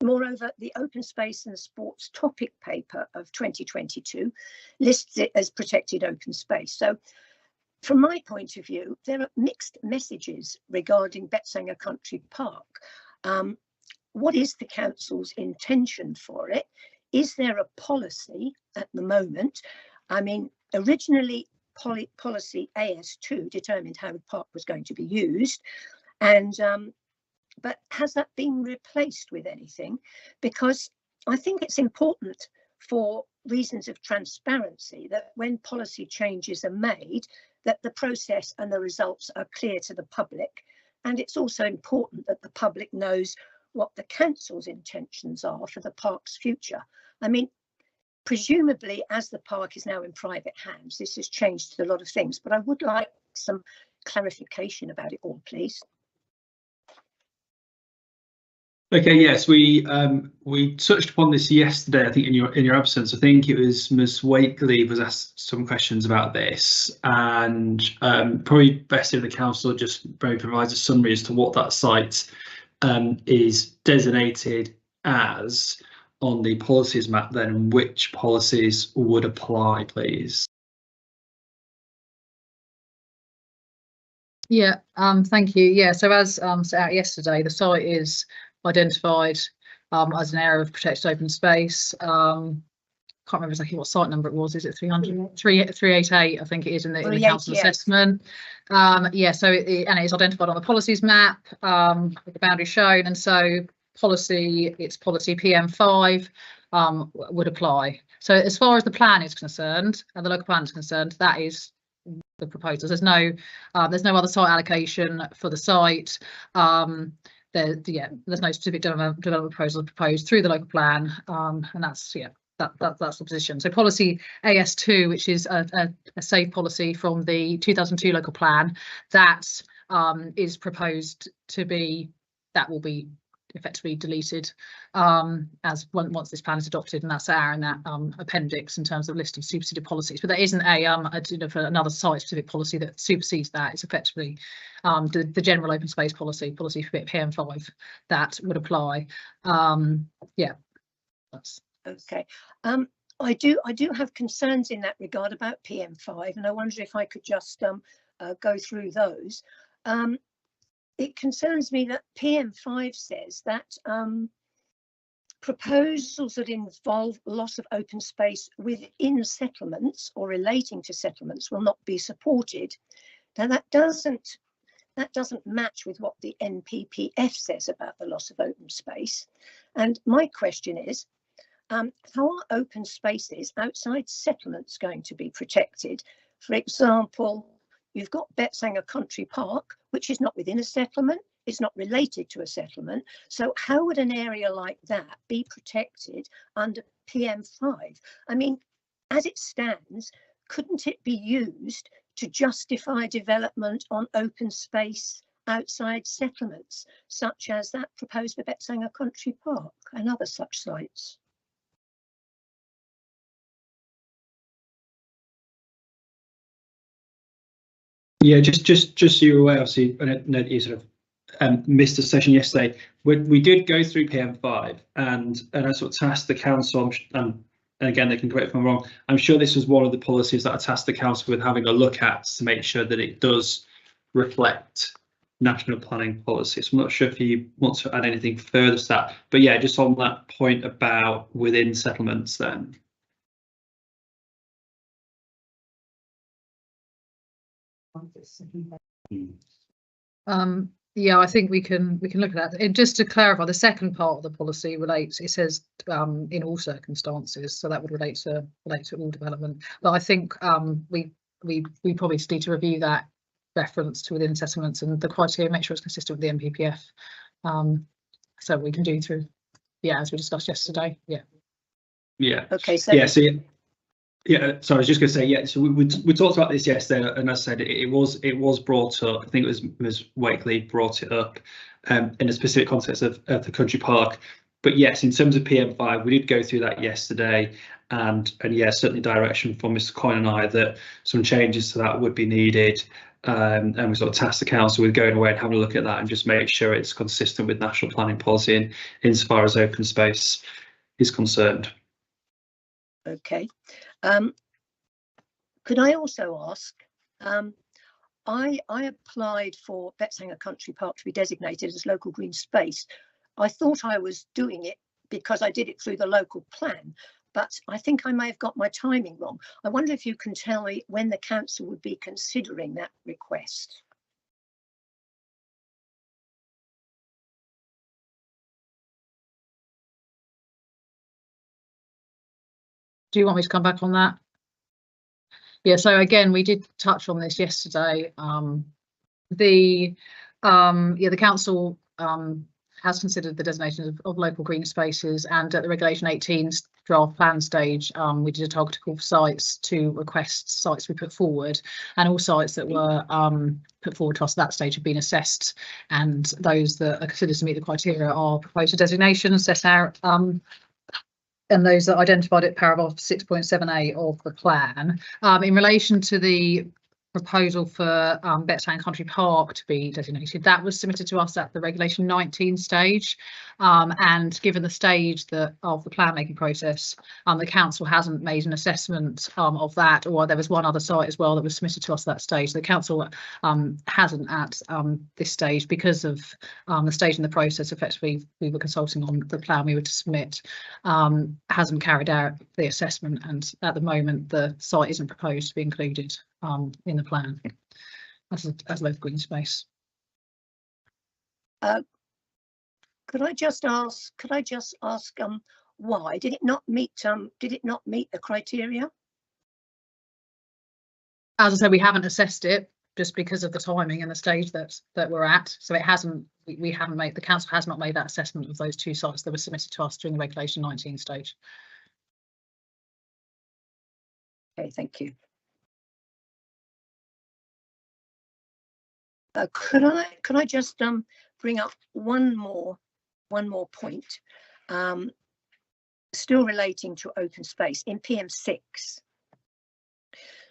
Speaker 7: moreover, the Open Space and Sports topic paper of 2022 lists it as protected open space. So from my point of view, there are mixed messages regarding Betsanger Country Park. What is the council's intention for it? Is there a policy at the moment? I mean, originally policy AS2 determined how the park was going to be used, and but has that been replaced with anything? Because I think it's important for reasons of transparency that when policy changes are made, that the process and the results are clear to the public. And it's also important that the public knows what the council's intentions are for the park's future. I mean, presumably, as the park is now in private hands, this has changed a lot of things, but I would like some clarification about it all, please.
Speaker 1: Okay, yes, we touched upon this yesterday. I think in your absence, I think it was Ms. Wakely was asked some questions about this, and probably best if the council just maybe provides a summary as to what that site is designated as on the policies map, then which policies would apply, please.
Speaker 2: Yeah, thank you. Yeah, so as set out yesterday, the site is identified as an area of protected open space. Can't remember exactly what site number it was. Is it 388? I think it is in the council assessment. Yeah, so and it's identified on the policies map with the boundary shown, and so it's policy PM5 would apply. So as far as the plan is concerned and the local plan is concerned, that is the proposals. There's no other site allocation for the site. There's no specific development proposal proposed through the local plan, and that's that's the position. So policy AS2, which is a safe policy from the 2002 local plan, that is proposed to be, that will be effectively deleted as once this plan is adopted, and that's our in that appendix in terms of list of superseded policies. But there isn't for another site specific policy that supersedes that. It's effectively the general open space policy for PM5 that would apply. Yeah, that's
Speaker 7: okay. I do have concerns in that regard about PM5, and I wonder if I could just go through those. It concerns me that PM5 says that proposals that involve loss of open space within settlements or relating to settlements will not be supported. Now that doesn't match with what the NPPF says about the loss of open space. And my question is, how are open spaces outside settlements going to be protected? For example, you've got Betsanger Country Park, which is not within a settlement, it's not related to a settlement. So how would an area like that be protected under PM5? I mean, as it stands, couldn't it be used to justify development on open space outside settlements, such as that proposed for Betsanger Country Park and other such sites?
Speaker 1: Yeah, just so you're aware, obviously, I know that you sort of missed a session yesterday. We did go through PM5, and I sort of tasked the council, and again, they can correct me if I'm wrong, I'm sure this was one of the policies that I tasked the council with having a look at to make sure that it does reflect national planning policy. So I'm not sure if you want to add anything further to that, but yeah, just on that point about within settlements then.
Speaker 2: Yeah, I think we can look at that. Just to clarify, the second part of the policy relates. It says in all circumstances, so that would relate to all development. But I think we probably just need to review that reference to within settlements and the criteria, make sure it's consistent with the NPPF. So we can do through, yeah, as we discussed yesterday. Yeah.
Speaker 1: Yeah.
Speaker 7: Okay. So
Speaker 1: yeah. So yeah. So I was just going to say, yeah. So we talked about this yesterday, and as I said, it was brought up. I think it was Ms. Wakely brought it up in a specific context of the country park. But yes, in terms of PM5, we did go through that yesterday, and yeah, certainly direction from Mr. Coyne and I that some changes to that would be needed. And we sort of tasked the council with going away and having a look at that and just make sure it's consistent with national planning policy and insofar as open space is concerned.
Speaker 7: okay. Could I also ask, I applied for Betsanger Country Park to be designated as local green space. I thought I was doing it because I did it through the local plan, but I think I may have got my timing wrong. I wonder if you can tell me when the council would be considering that request.
Speaker 2: Do you want me to come back on that? Yeah, so again, we did touch on this yesterday. The council has considered the designation of local green spaces, and at the Regulation 18 draft plan stage, we did a target call for sites to request sites we put forward, and all sites that were put forward to us at that stage have been assessed, and those that are considered to meet the criteria are proposed for designation set out. And those that identified at paragraph 6.7a of the plan. In relation to the proposal for Betsanger Country Park to be designated, that was submitted to us at the Regulation 19 stage, and given the stage of the plan making process, the council hasn't made an assessment of that, or there was one other site as well that was submitted to us at that stage. The council hasn't at this stage, because of the stage in the process. Effectively, we were consulting on the plan we were to submit, hasn't carried out the assessment, and at the moment the site isn't proposed to be included in the plan as local green space.
Speaker 7: Could I just ask why did it not meet the criteria?
Speaker 2: As I said, we haven't assessed it just because of the timing and the stage that we're at. So it hasn't. We haven't made, the council has not made that assessment of those two sites that were submitted to us during the Regulation 19 stage.
Speaker 7: Okay, thank you. Could I just bring up one more point, still relating to open space in PM6.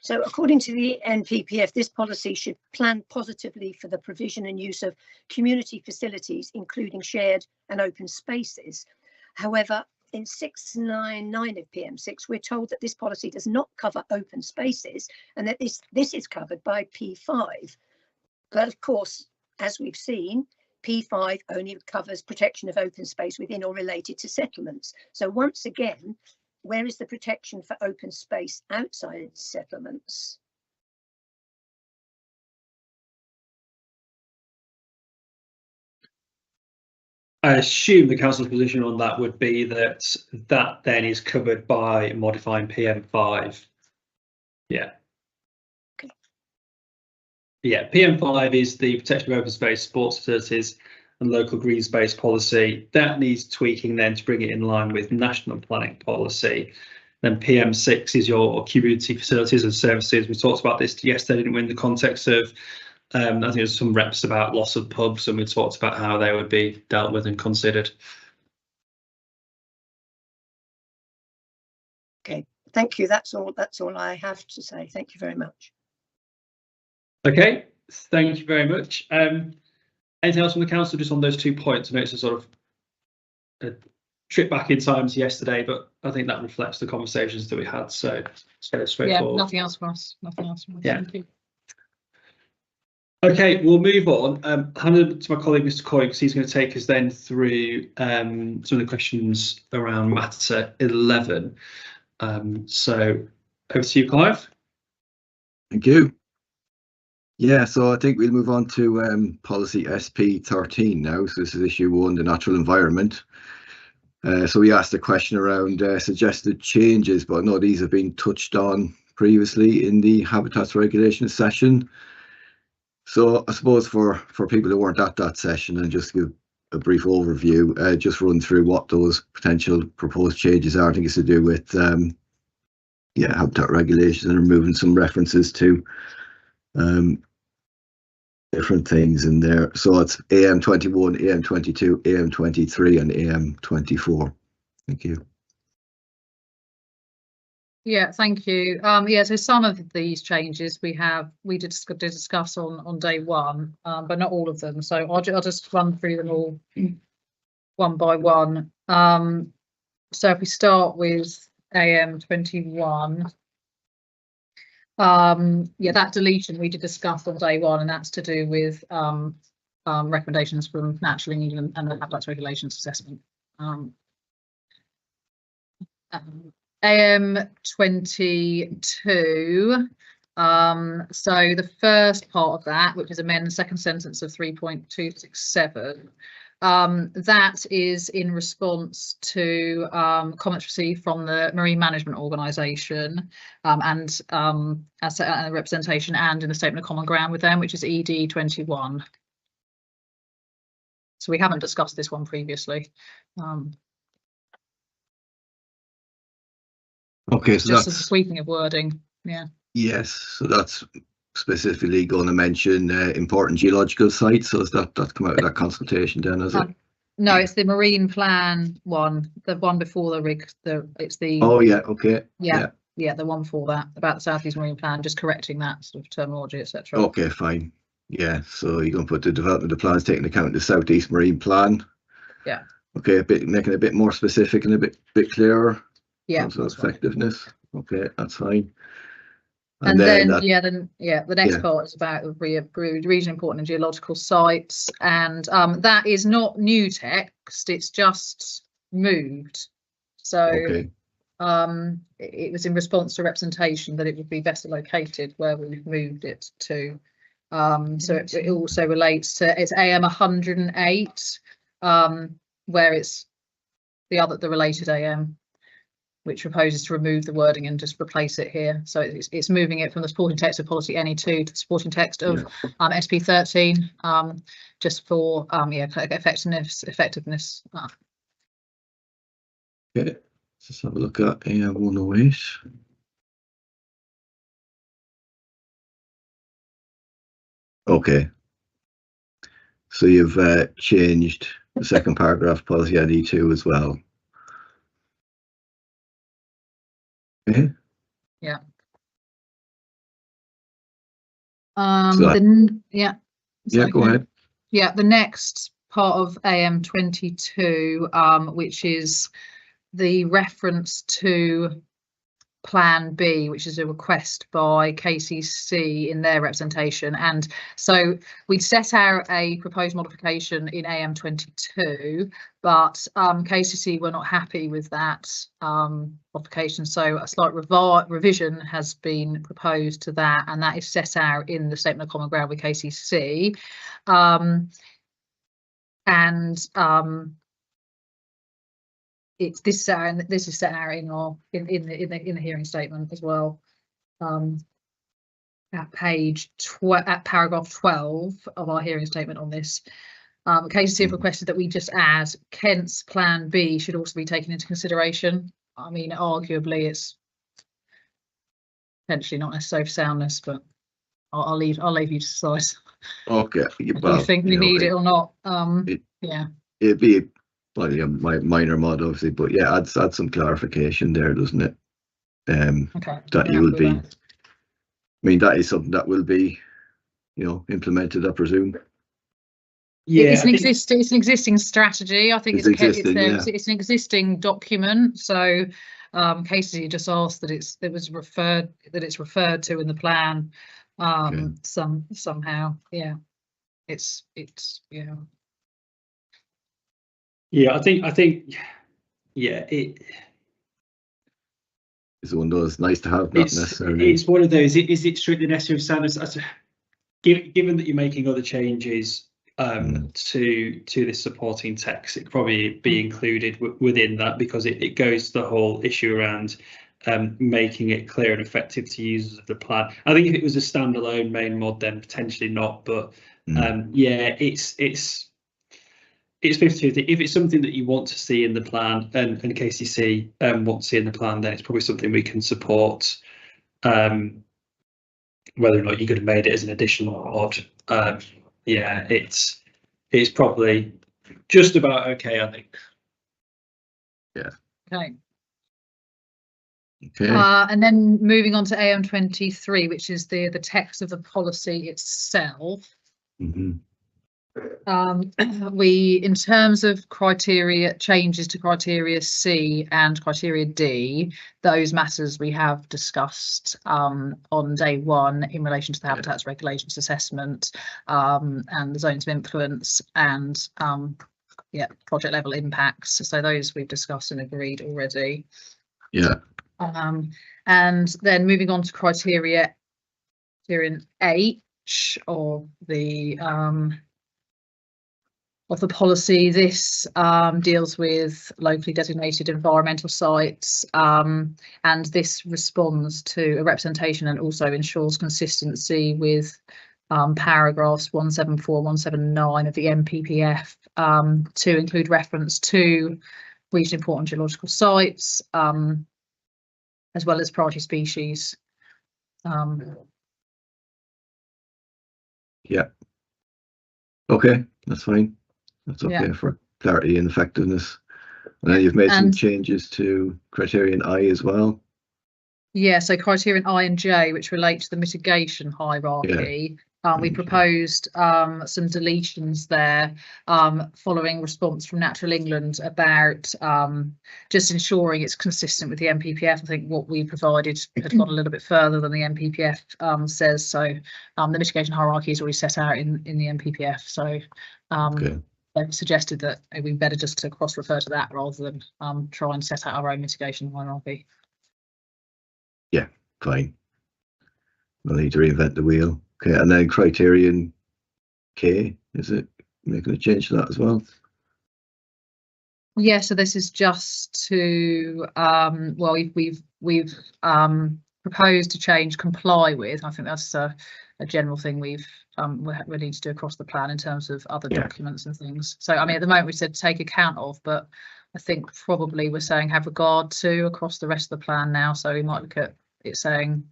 Speaker 7: So according to the NPPF, this policy should plan positively for the provision and use of community facilities, including shared and open spaces. However, in 699 of PM6, we're told that this policy does not cover open spaces, and that this is covered by P5. But of course, as we've seen, P5 only covers protection of open space within or related to settlements. So once again, where is the protection for open space outside settlements?
Speaker 1: I assume the council's position on that would be that that then is covered by modifying PM5. Yeah.
Speaker 7: Okay.
Speaker 1: Yeah, PM5 is the protection of open space, sports facilities and local green space policy. That needs tweaking then to bring it in line with national planning policy. Then PM6 is your community facilities and services. We talked about this yesterday, didn't we, in the context of I think there's some reps about loss of pubs, and we talked about how they would be dealt with and considered.
Speaker 7: Okay, thank you. That's all I have to say. Thank you very much.
Speaker 1: Okay, thank you very much. Anything else from the council just on those 2 points? I know it's a sort of a trip back in time to yesterday, but I think that reflects the conversations that we had. So it's fairly
Speaker 2: Yeah,
Speaker 1: straightforward.
Speaker 2: nothing else from us. Nothing else from us.
Speaker 1: Yeah.
Speaker 2: Thank you.
Speaker 1: Okay, we'll move on. Hand over to my colleague, Mr. Coy, because he's going to take us then through some of the questions around matter 11. So over to you, Clive.
Speaker 8: Thank you. Yeah, so I think we'll move on to policy SP13 now. So this is issue 1, the natural environment. So we asked a question around suggested changes, but I know these have been touched on previously in the habitats regulation session. So I suppose for people who weren't at that session, and just give a brief overview, just run through what those potential proposed changes are. I think it's to do with habitat regulations and removing some references to different things in there. So it's AM21, AM22, AM23 and AM24. Thank you.
Speaker 2: Yeah, thank you. Yeah, so some of these changes we did discuss on day 1, but not all of them. So I'll just run through them all one by one. So if we start with AM21, yeah, that deletion we did discuss on day 1, and that's to do with recommendations from Natural England and the Habitats Regulations Assessment. AM22, so the first part of that, which is amend the second sentence of 3.267, that is in response to comments received from the Marine Management Organisation and as a representation and in the Statement of Common Ground with them, which is ED21. So we haven't discussed this one previously.
Speaker 8: Okay, so
Speaker 2: just
Speaker 8: that's
Speaker 2: as a sweeping of wording. Yeah.
Speaker 8: Yes, so that's specifically going to mention important geological sites. So is that come out of that consultation then, is it?
Speaker 2: No, it's the marine plan one, the one before the rig. It's the.
Speaker 8: Oh yeah, okay.
Speaker 2: Yeah, the one before that, about the South East Marine Plan, just correcting that sort of terminology, etc.
Speaker 8: Okay, fine. Yeah, so you're going to put the development of the plans taking account of the South East Marine Plan.
Speaker 2: Yeah.
Speaker 8: Okay, making it a bit more specific and a bit clearer.
Speaker 2: Yeah.
Speaker 8: So effectiveness. Right. Okay, that's fine.
Speaker 2: And then the next part is about the region important and geological sites, and that is not new text, it's just moved. So
Speaker 8: okay.
Speaker 2: It was in response to representation that it would be better located where we've moved it to. So it also relates to, it's AM 108, where it's the related AM, which proposes to remove the wording and just replace it here. So it's moving it from the supporting text of policy NE2 to the supporting text of SP13, just for effectiveness.
Speaker 8: Okay, let's have a look at AM 108. Okay, so you've changed the second paragraph policy NE2 as well. Okay.
Speaker 2: Yeah.
Speaker 8: So go ahead.
Speaker 2: Yeah, the next part of AM 22, which is the reference to Plan B, which is a request by KCC in their representation. And so we'd set out a proposed modification in AM 22, but KCC were not happy with that modification. So a slight revision has been proposed to that, and that is set out in the Statement of Common Ground with KCC. This is set out in the hearing statement as well, at paragraph 12 of our hearing statement on this. KCC have requested that we just add Kent's Plan B should also be taken into consideration. I mean, arguably it's potentially not necessary for soundness, but I'll leave you to decide.
Speaker 8: Okay.
Speaker 2: Well, do you think we need it or not?
Speaker 8: It'd be slightly a minor mod, obviously, but yeah, adds some clarification there, doesn't it?
Speaker 2: Okay.
Speaker 8: That you will be. I mean, that is something that will be you know, implemented, I presume.
Speaker 1: Yeah,
Speaker 2: it's
Speaker 1: I
Speaker 2: an
Speaker 1: think-
Speaker 2: it's an existing strategy. I think
Speaker 8: It's
Speaker 2: it's
Speaker 8: existing, yeah.
Speaker 2: it's an existing document. So Casey just asked that it's referred to in the plan
Speaker 8: Okay.
Speaker 2: somehow. Yeah, it's yeah.
Speaker 1: Yeah, I think yeah,
Speaker 8: It's one of those nice to have, not necessarily.
Speaker 1: it's one of those. Is it strictly necessary standards? Given that you're making other changes to this supporting text, it could probably be included within that, because it goes to the whole issue around making it clear and effective to users of the plan. I think if it was a standalone main mod, then potentially not. But yeah, it's 50-50. If it's something that you want to see in the plan, and KCC want to see in the plan, then it's probably something we can support. Whether or not you could have made it as an additional mod, yeah, it's probably just about okay, I think.
Speaker 8: Yeah.
Speaker 2: Okay.
Speaker 8: Okay.
Speaker 2: And then moving on to AM23, which is the text of the policy itself. We, in terms of criteria changes to criteria C and criteria D, those matters we have discussed on day one in relation to the habitats regulations assessment and the zones of influence and yeah, project level impacts. So those we've discussed and agreed already.
Speaker 8: Yeah.
Speaker 2: And then moving on to criteria H of the policy. This deals with locally designated environmental sites, and this responds to a representation and also ensures consistency with paragraphs 174, 179 of the NPPF to include reference to regionally important geological sites, as well as priority species. Yeah.
Speaker 8: Okay, that's fine. That's okay for clarity and effectiveness. And then you've made some changes to criterion I as well.
Speaker 2: Yeah, so criterion I and J, which relate to the mitigation hierarchy. We proposed some deletions there following response from Natural England about just ensuring it's consistent with the NPPF. I think what we provided had gone a little bit further than the NPPF says. So the mitigation hierarchy is already set out in the NPPF. So they've suggested that it would be better just to cross-refer to that rather than try and set out our own mitigation hierarchy.
Speaker 8: Yeah, fine. We'll need to reinvent the wheel. Okay, and then criterion K, is it making a change to that as well?
Speaker 2: Yeah, so this is just to well, we've proposed to change comply with. I think that's a general thing we need to do across the plan in terms of other documents and things. So I mean, at the moment we said take account of, but I think probably we're saying have regard to across the rest of the plan now. So we might look at it saying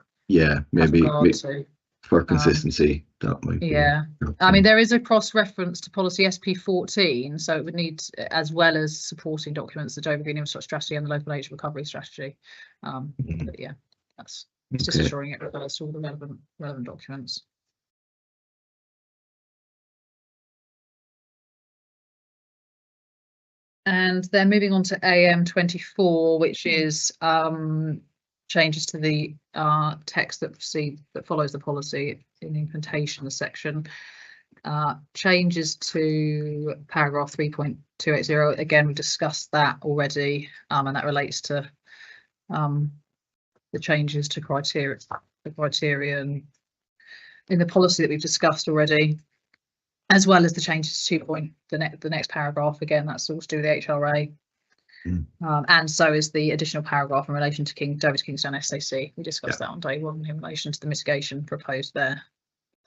Speaker 8: maybe
Speaker 2: to,
Speaker 8: for consistency that might be.
Speaker 2: Okay. I mean, there is a cross-reference to policy SP14, so it would need, as well as supporting documents, the Dover Green Infrastructure Strategy and the Local Age Recovery Strategy. But yeah, it's just ensuring it refers to all the relevant documents. And then moving on to AM24, which is changes to the text that follows the policy in the implementation section. Changes to paragraph 3.280. Again, we discussed that already, and that relates to the changes to the criterion in the policy that we've discussed already, as well as the changes to the next paragraph. Again, that's all to do with the HRA. And so is the additional paragraph in relation to Dover to Kingstown SAC. We discussed that on day one in relation to the mitigation proposed there.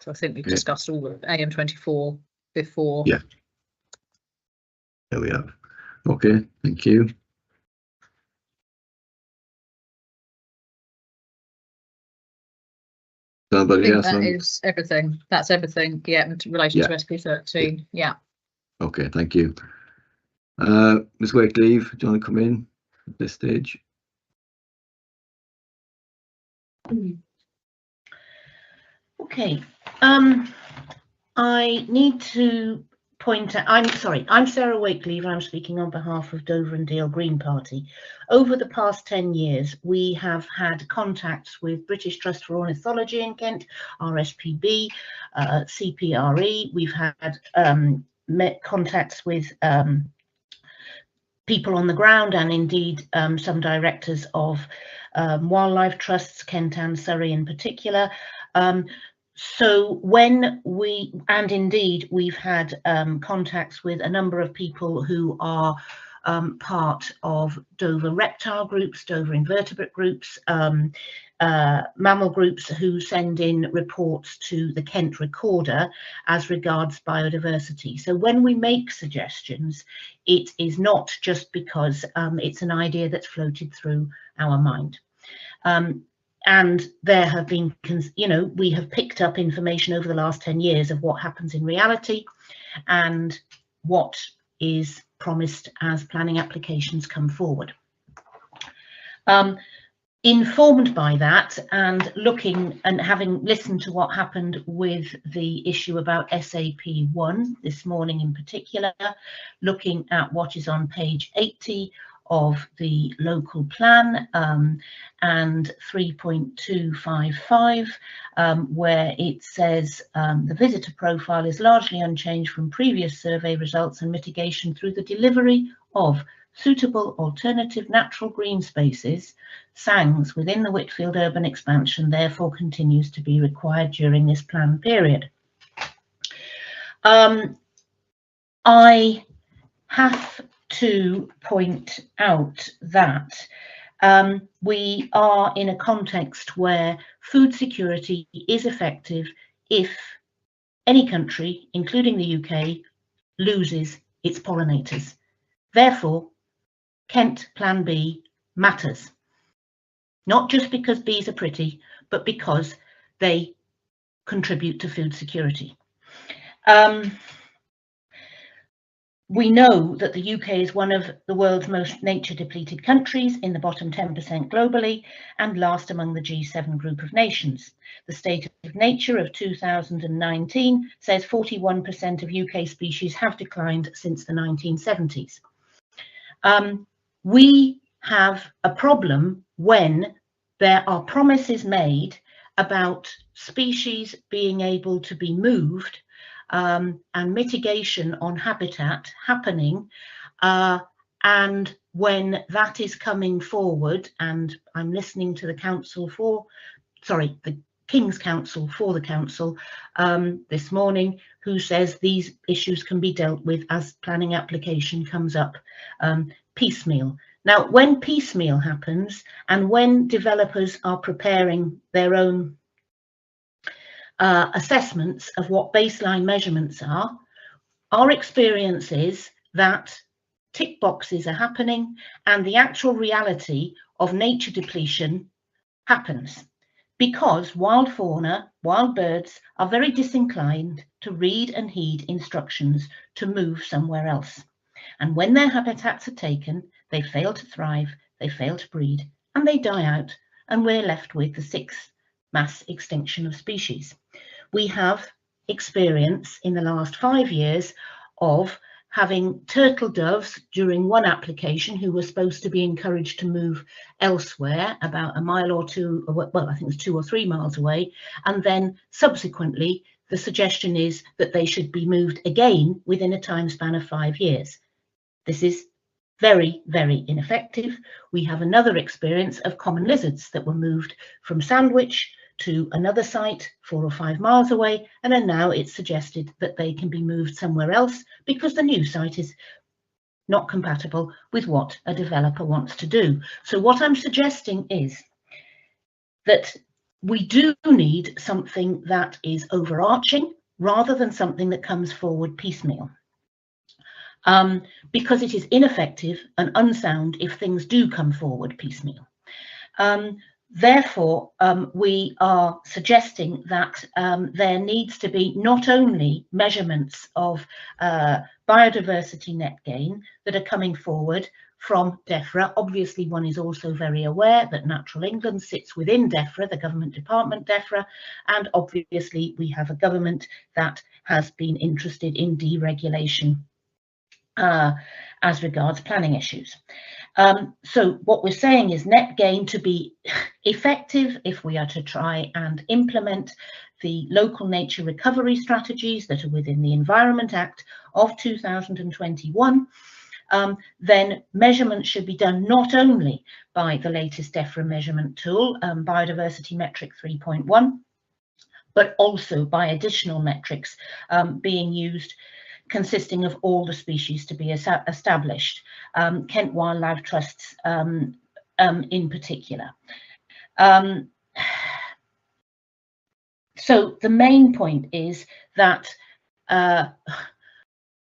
Speaker 2: So I think we've discussed all of AM24 before.
Speaker 8: Yeah. There we are. Okay, thank you. Somebody else?
Speaker 2: That is everything. That's everything. Yeah, in relation to SP13. Yeah.
Speaker 8: Okay, thank you. Ms. Wakeleave, do you want to come in at this stage?
Speaker 6: Okay. I need to point out, I'm Sarah Wakelever, I'm speaking on behalf of Dover and Deal Green Party. Over the past 10 years, we have had contacts with British Trust for Ornithology in Kent, RSPB, CPRE. We've had contacts with people on the ground, and indeed some directors of wildlife trusts, Kent and Surrey in particular. So when we've had contacts with a number of people who are part of Dover reptile groups, Dover invertebrate groups, mammal groups who send in reports to the Kent Recorder as regards biodiversity. So when we make suggestions, it is not just because it's an idea that's floated through our mind. And there have been, we have picked up information over the last 10 years of what happens in reality and what is promised as planning applications come forward. Informed by that, and looking and having listened to what happened with the issue about SAP1 this morning in particular, looking at what is on page 80 of the local plan and 3.255, where it says the visitor profile is largely unchanged from previous survey results, and mitigation through the delivery of suitable alternative natural green spaces, SANGs, within the Whitfield urban expansion therefore continues to be required during this plan period. I have to point out that we are in a context where food security is effective if any country, including the UK, loses its pollinators. Therefore, Kent Plan B matters, not just because bees are pretty, but because they contribute to food security. We know that the UK is one of the world's most nature depleted countries, in the bottom 10% globally, and last among the G7 group of nations. The State of Nature of 2019 says 41% of UK species have declined since the 1970s. We have a problem when there are promises made about species being able to be moved and mitigation on habitat happening, and when that is coming forward, and I'm listening to the King's Counsel for the Council this morning, who says these issues can be dealt with as planning application comes up piecemeal. Now, when piecemeal happens, and when developers are preparing their own assessments of what baseline measurements are, our experience is that tick boxes are happening and the actual reality of nature depletion happens, because wild fauna, wild birds, are very disinclined to read and heed instructions to move somewhere else. And when their habitats are taken, they fail to thrive, they fail to breed, and they die out, and we're left with the sixth mass extinction of species. We have experience in the last 5 years of having turtle doves during one application who were supposed to be encouraged to move elsewhere, about a mile or two, well, I think it was 2 or 3 miles away, and then subsequently the suggestion is that they should be moved again within a time span of 5 years. This is very, very ineffective. We have another experience of common lizards that were moved from Sandwich to another site 4 or 5 miles away, and then now it's suggested that they can be moved somewhere else because the new site is not compatible with what a developer wants to do. So what I'm suggesting is that we do need something that is overarching rather than something that comes forward piecemeal, because it is ineffective and unsound if things do come forward piecemeal. Therefore, we are suggesting that there needs to be not only measurements of biodiversity net gain that are coming forward from DEFRA. Obviously, one is also very aware that Natural England sits within DEFRA, the government department DEFRA, and obviously we have a government that has been interested in deregulation as regards planning issues. So what we're saying is net gain to be effective, if we are to try and implement the local nature recovery strategies that are within the Environment Act of 2021, then measurement should be done not only by the latest DEFRA measurement tool, Biodiversity Metric 3.1, but also by additional metrics being used, consisting of all the species to be established, Kent Wildlife Trusts in particular. So the main point is that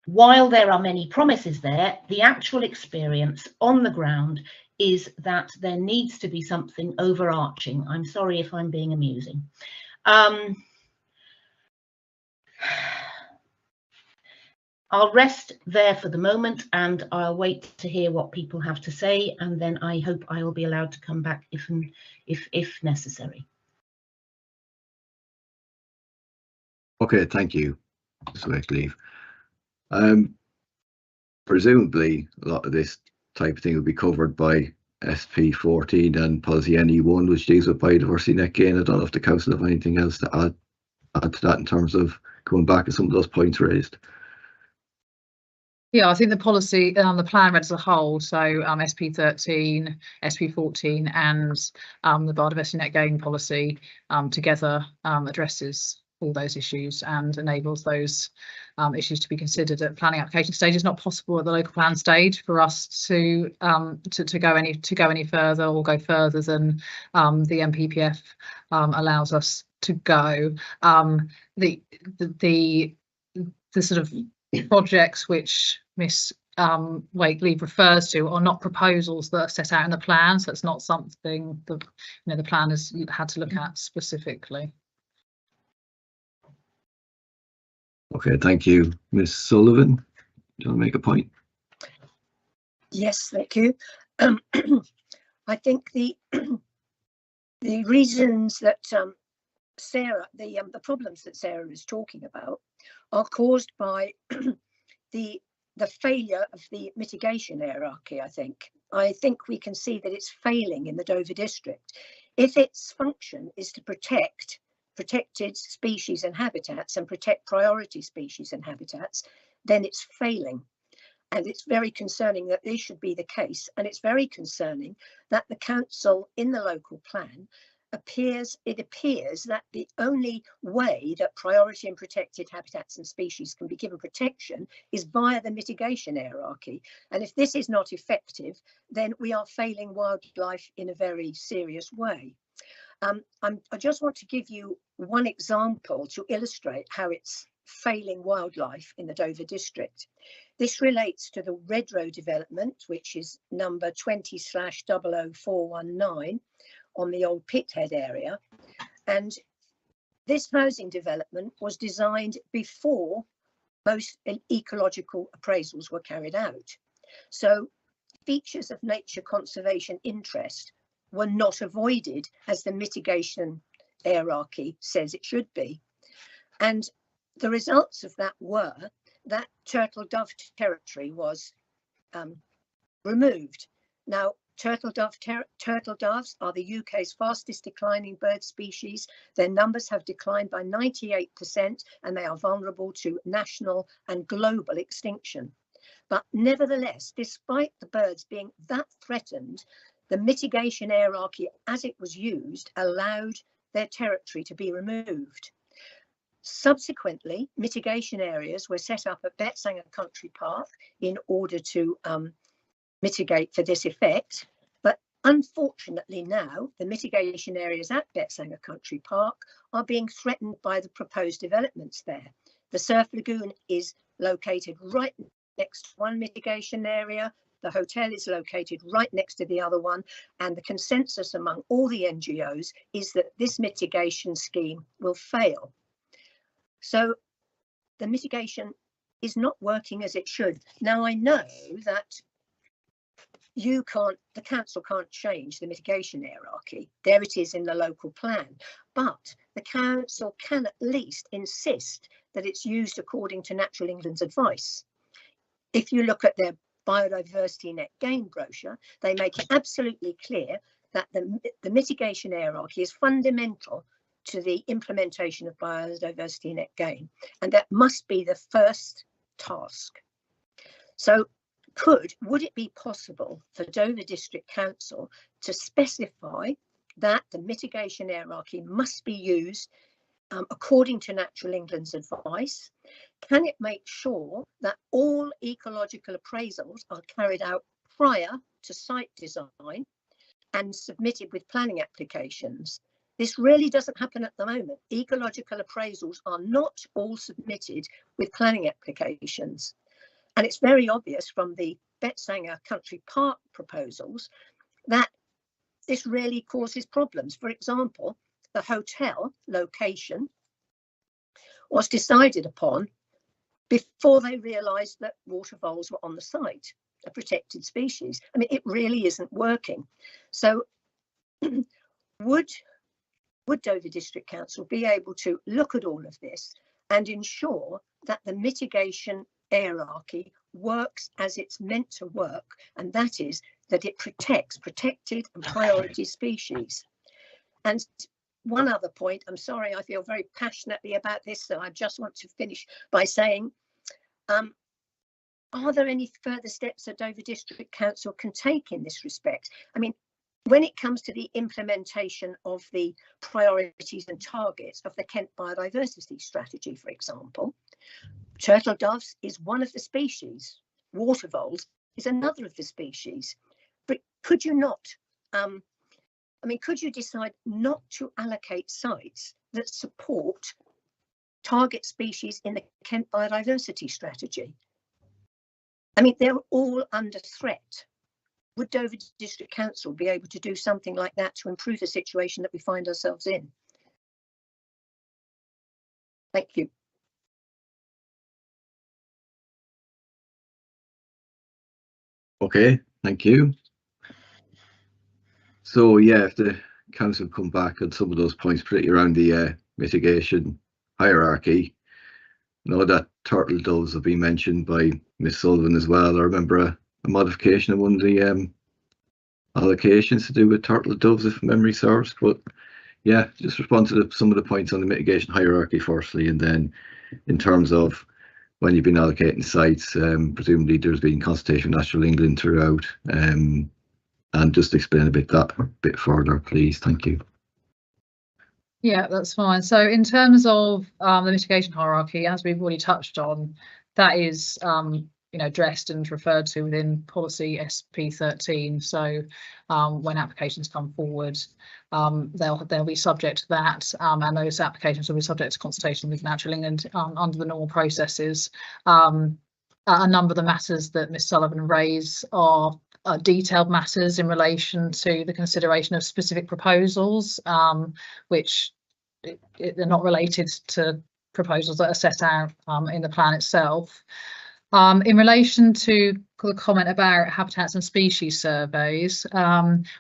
Speaker 6: while there are many promises there, the actual experience on the ground is that there needs to be something overarching. I'm sorry if I'm being amusing. I'll rest there for the moment and I'll wait to hear what people have to say, and then I hope I will be allowed to come back if necessary.
Speaker 8: Okay, thank you, Ms. Wakelee. Presumably, a lot of this type of thing will be covered by SP 14 and Policy NE1, which deals with biodiversity net gain. I don't know if the council have anything else to add to that in terms of going back to some of those points raised.
Speaker 2: Yeah, I think the policy, the plan read as a whole, so SP 13, SP 14 and the biodiversity net gain policy together addresses all those issues and enables those issues to be considered at planning application stage. It's not possible at the local plan stage for us to go any further or go further than the NPPF allows us to go. The sort of projects which Miss Wakelee refers to are not proposals that are set out in the plan, so it's not something that the plan has had to look at specifically.
Speaker 8: Okay, thank you. Ms. Sullivan, do you want to make a point?
Speaker 7: Yes, thank you. I think the reasons that Sarah, the problems that Sarah is talking about are caused by the failure of the mitigation hierarchy. I think we can see that it's failing in the Dover district. If its function is to protect protected species and habitats and protect priority species and habitats, then it's failing. And it's very concerning that this should be the case. And it's very concerning that the council in the local plan appears that the only way that priority and protected habitats and species can be given protection is via the mitigation hierarchy. And if this is not effective, then we are failing wildlife in a very serious way. I just want to give you one example to illustrate how it's failing wildlife in the Dover district. This relates to the Red Row development, which is number 20/00419 on the old Pithead area. And this housing development was designed before most ecological appraisals were carried out. So features of nature conservation interest were not avoided as the mitigation hierarchy says it should be. And the results of that were that turtle dove territory was removed. Now, turtle doves are the UK's fastest declining bird species. Their numbers have declined by 98% and they are vulnerable to national and global extinction. But nevertheless, despite the birds being that threatened, the mitigation hierarchy as it was used allowed their territory to be removed. Subsequently, mitigation areas were set up at Betsanger Country Park in order to mitigate for this effect. But unfortunately now, the mitigation areas at Betsanger Country Park are being threatened by the proposed developments there. The Surf Lagoon is located right next to one mitigation area. The hotel is located right next to the other one, and the consensus among all the NGOs is that this mitigation scheme will fail. So the mitigation is not working as it should. Now, I know that the council can't change the mitigation hierarchy. There it is in the local plan, but the council can at least insist that it's used according to Natural England's advice. If you look at their biodiversity net gain brochure, they make it absolutely clear that the mitigation hierarchy is fundamental to the implementation of biodiversity net gain, and that must be the first task. So would it be possible for Dover District Council to specify that the mitigation hierarchy must be used according to Natural England's advice? Can it make sure that all ecological appraisals are carried out prior to site design and submitted with planning applications? This really doesn't happen at the moment. Ecological appraisals are not all submitted with planning applications. And it's very obvious from the Betsanger Country Park proposals that this really causes problems. For example, the hotel location was decided upon before they realised that water voles were on the site, a protected species. I mean, it really isn't working. So would Dover District Council be able to look at all of this and ensure that the mitigation hierarchy works as it's meant to work, and that is that it protects protected and priority species? And one other point, I'm sorry, I feel very passionately about this, so I just want to finish by saying, are there any further steps that Dover District Council can take in this respect? I mean, when it comes to the implementation of the priorities and targets of the Kent Biodiversity Strategy, for example, turtle doves is one of the species, water voles is another of the species. But could you not, could you decide not to allocate sites that support target species in the Kent Biodiversity Strategy? I mean, they're all under threat. Would Dover District Council be able to do something like that to improve the situation that we find ourselves in? Thank you.
Speaker 8: Okay, thank you. So yeah, if the council come back on some of those points, particularly around the mitigation hierarchy, I know that turtle doves have been mentioned by Ms Sullivan as well. I remember a modification of one of the allocations to do with turtle doves, if memory serves. But yeah, just respond to some of the points on the mitigation hierarchy firstly, and then in terms of when you've been allocating sites, presumably there's been consultation with Natural England throughout, and just explain a bit further, please. Thank you.
Speaker 2: Yeah, that's fine. So in terms of the mitigation hierarchy, as we've already touched on, that is addressed and referred to within policy SP13. So when applications come forward, they'll be subject to that, and those applications will be subject to consultation with Natural England under the normal processes. A number of the matters that Ms Sullivan raised are detailed matters in relation to the consideration of specific proposals, which they're not related to proposals that are set out in the plan itself. In relation to the comment about habitats and species surveys,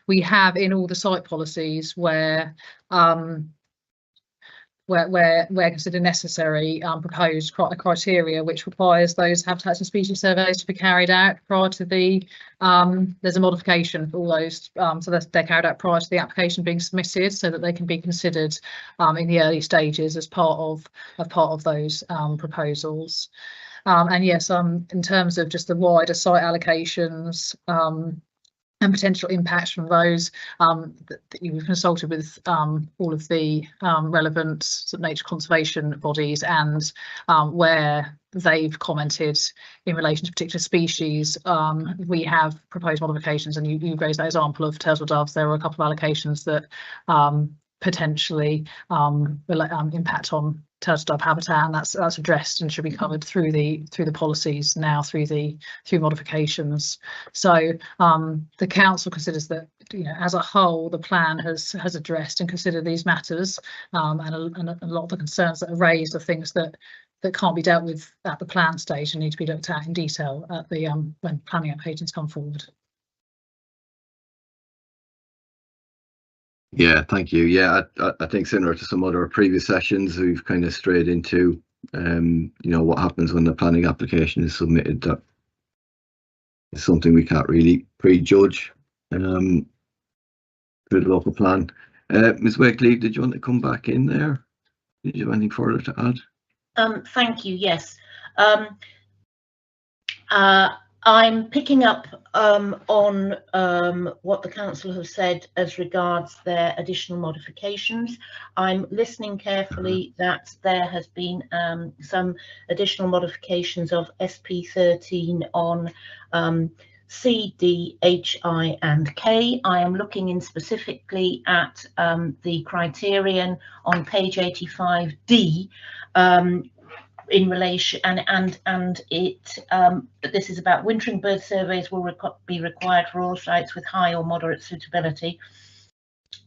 Speaker 2: we have in all the site policies where considered necessary, proposed criteria which requires those habitats and species surveys to be carried out prior to the there's a modification for all those, so they're carried out prior to the application being submitted, so that they can be considered in the early stages as part of those proposals. And yes, in terms of just the wider site allocations and potential impacts from those, we've consulted with all of the relevant sort of nature conservation bodies, and where they've commented in relation to particular species, we have proposed modifications, and you raised that example of turtle doves. There are a couple of allocations that potentially impact on turtle dove habitat, and that's addressed and should be covered through the policies now, through modifications. So the council considers that, as a whole, the plan has addressed and considered these matters, and a lot of the concerns that are raised are things that can't be dealt with at the plan stage and need to be looked at in detail at the when planning applications come forward.
Speaker 8: Yeah, thank you. Yeah, I think similar to some other previous sessions, we've kind of strayed into, you know, what happens when the planning application is submitted. That is something we can't really prejudge through the local plan. Ms. Wakely, did you want to come back in there? Did you have anything further to add?
Speaker 6: Thank you. Yes. I'm picking up on what the council have said as regards their additional modifications. I'm listening carefully that there has been some additional modifications of SP13 on C, D, H, I and K. I am looking in specifically at the criterion on page 85D in relation and it this is about wintering bird surveys will be required for all sites with high or moderate suitability.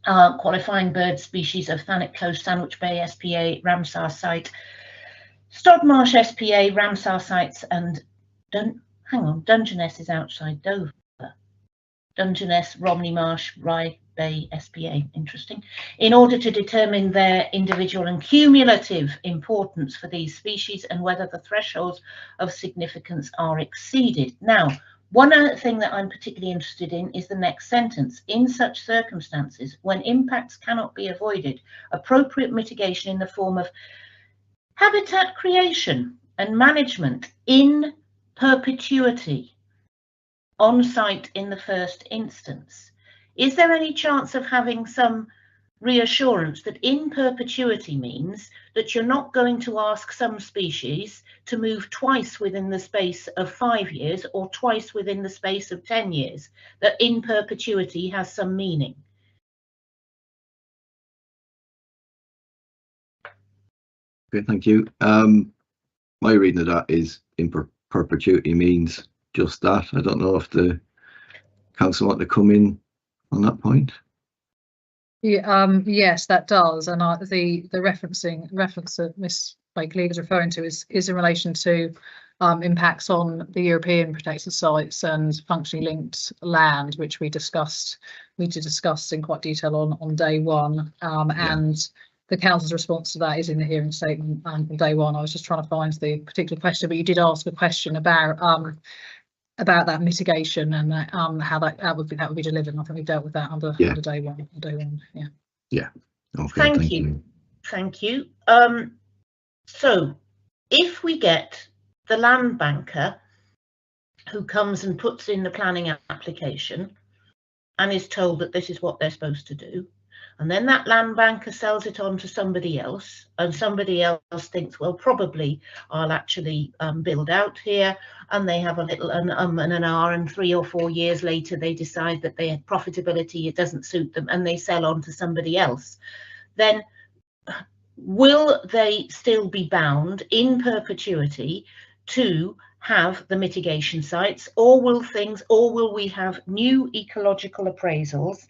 Speaker 6: Qualifying bird species of Thanet Coast, Sandwich Bay SPA, Ramsar site, Stodmarsh SPA, Ramsar sites, and Dungeness is outside Dover. Dungeness, Romney Marsh, Rye Bay SPA, interesting, in order to determine their individual and cumulative importance for these species and whether the thresholds of significance are exceeded. Now, one other thing that I'm particularly interested in is the next sentence. In such circumstances, when impacts cannot be avoided, appropriate mitigation in the form of habitat creation and management in perpetuity on site in the first instance. Is there any chance of having some reassurance that in perpetuity means that you're not going to ask some species to move twice within the space of 5 years or twice within the space of 10 years, that in perpetuity has some meaning?
Speaker 8: Okay, thank you. My reading of that is in perpetuity means just that. I don't know if the council want to come in on that point.
Speaker 2: Yeah, yes, that does, and the reference that Ms. Wakely is referring to is in relation to impacts on the European protected sites and functionally linked land, which we discussed in quite detail on day one, and the council's response to that is in the hearing statement on day one. I was just trying to find the particular question, but you did ask a question about that mitigation and that, how that would be delivered. And I think we dealt with that under day one. Yeah.
Speaker 8: Yeah. Okay.
Speaker 6: Thank you. Thank you. So, if we get the land banker who comes and puts in the planning application and is told that this is what they're supposed to do, and then that land banker sells it on to somebody else, and somebody else thinks, well, probably I'll actually build out here, and they have a little and an R, and 3 or 4 years later they decide that their profitability, it doesn't suit them, and they sell on to somebody else, then will they still be bound in perpetuity to have the mitigation sites, or will we have new ecological appraisals?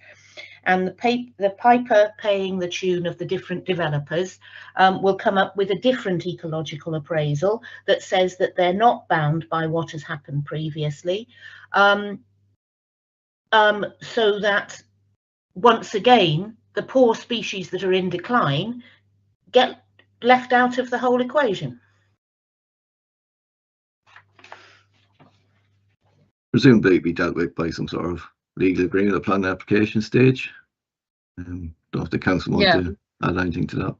Speaker 6: And the piper paying the tune of the different developers will come up with a different ecological appraisal that says that they're not bound by what has happened previously, so that once again the poor species that are in decline get left out of the whole equation.
Speaker 8: Presumably be dealt with by some sort of legal agreement at the planning application stage. Don't know if the council want to add anything to that.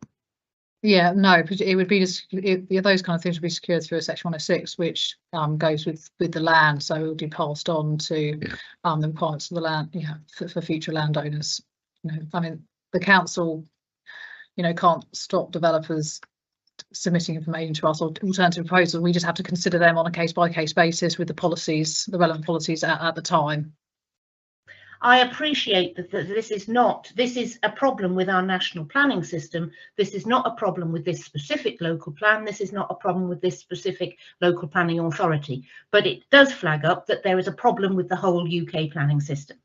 Speaker 2: Yeah, no, it would be just those kind of things would be secured through a section 106, which goes with the land, so it will be passed on to the requirements of the land, for future landowners. I mean, the council, can't stop developers submitting information to us or alternative proposals. We just have to consider them on a case-by-case basis with the relevant policies at the time.
Speaker 6: I appreciate that this is a problem with our national planning system. This is not a problem with this specific local plan. This is not a problem with this specific local planning authority, but it does flag up that there is a problem with the whole UK planning system.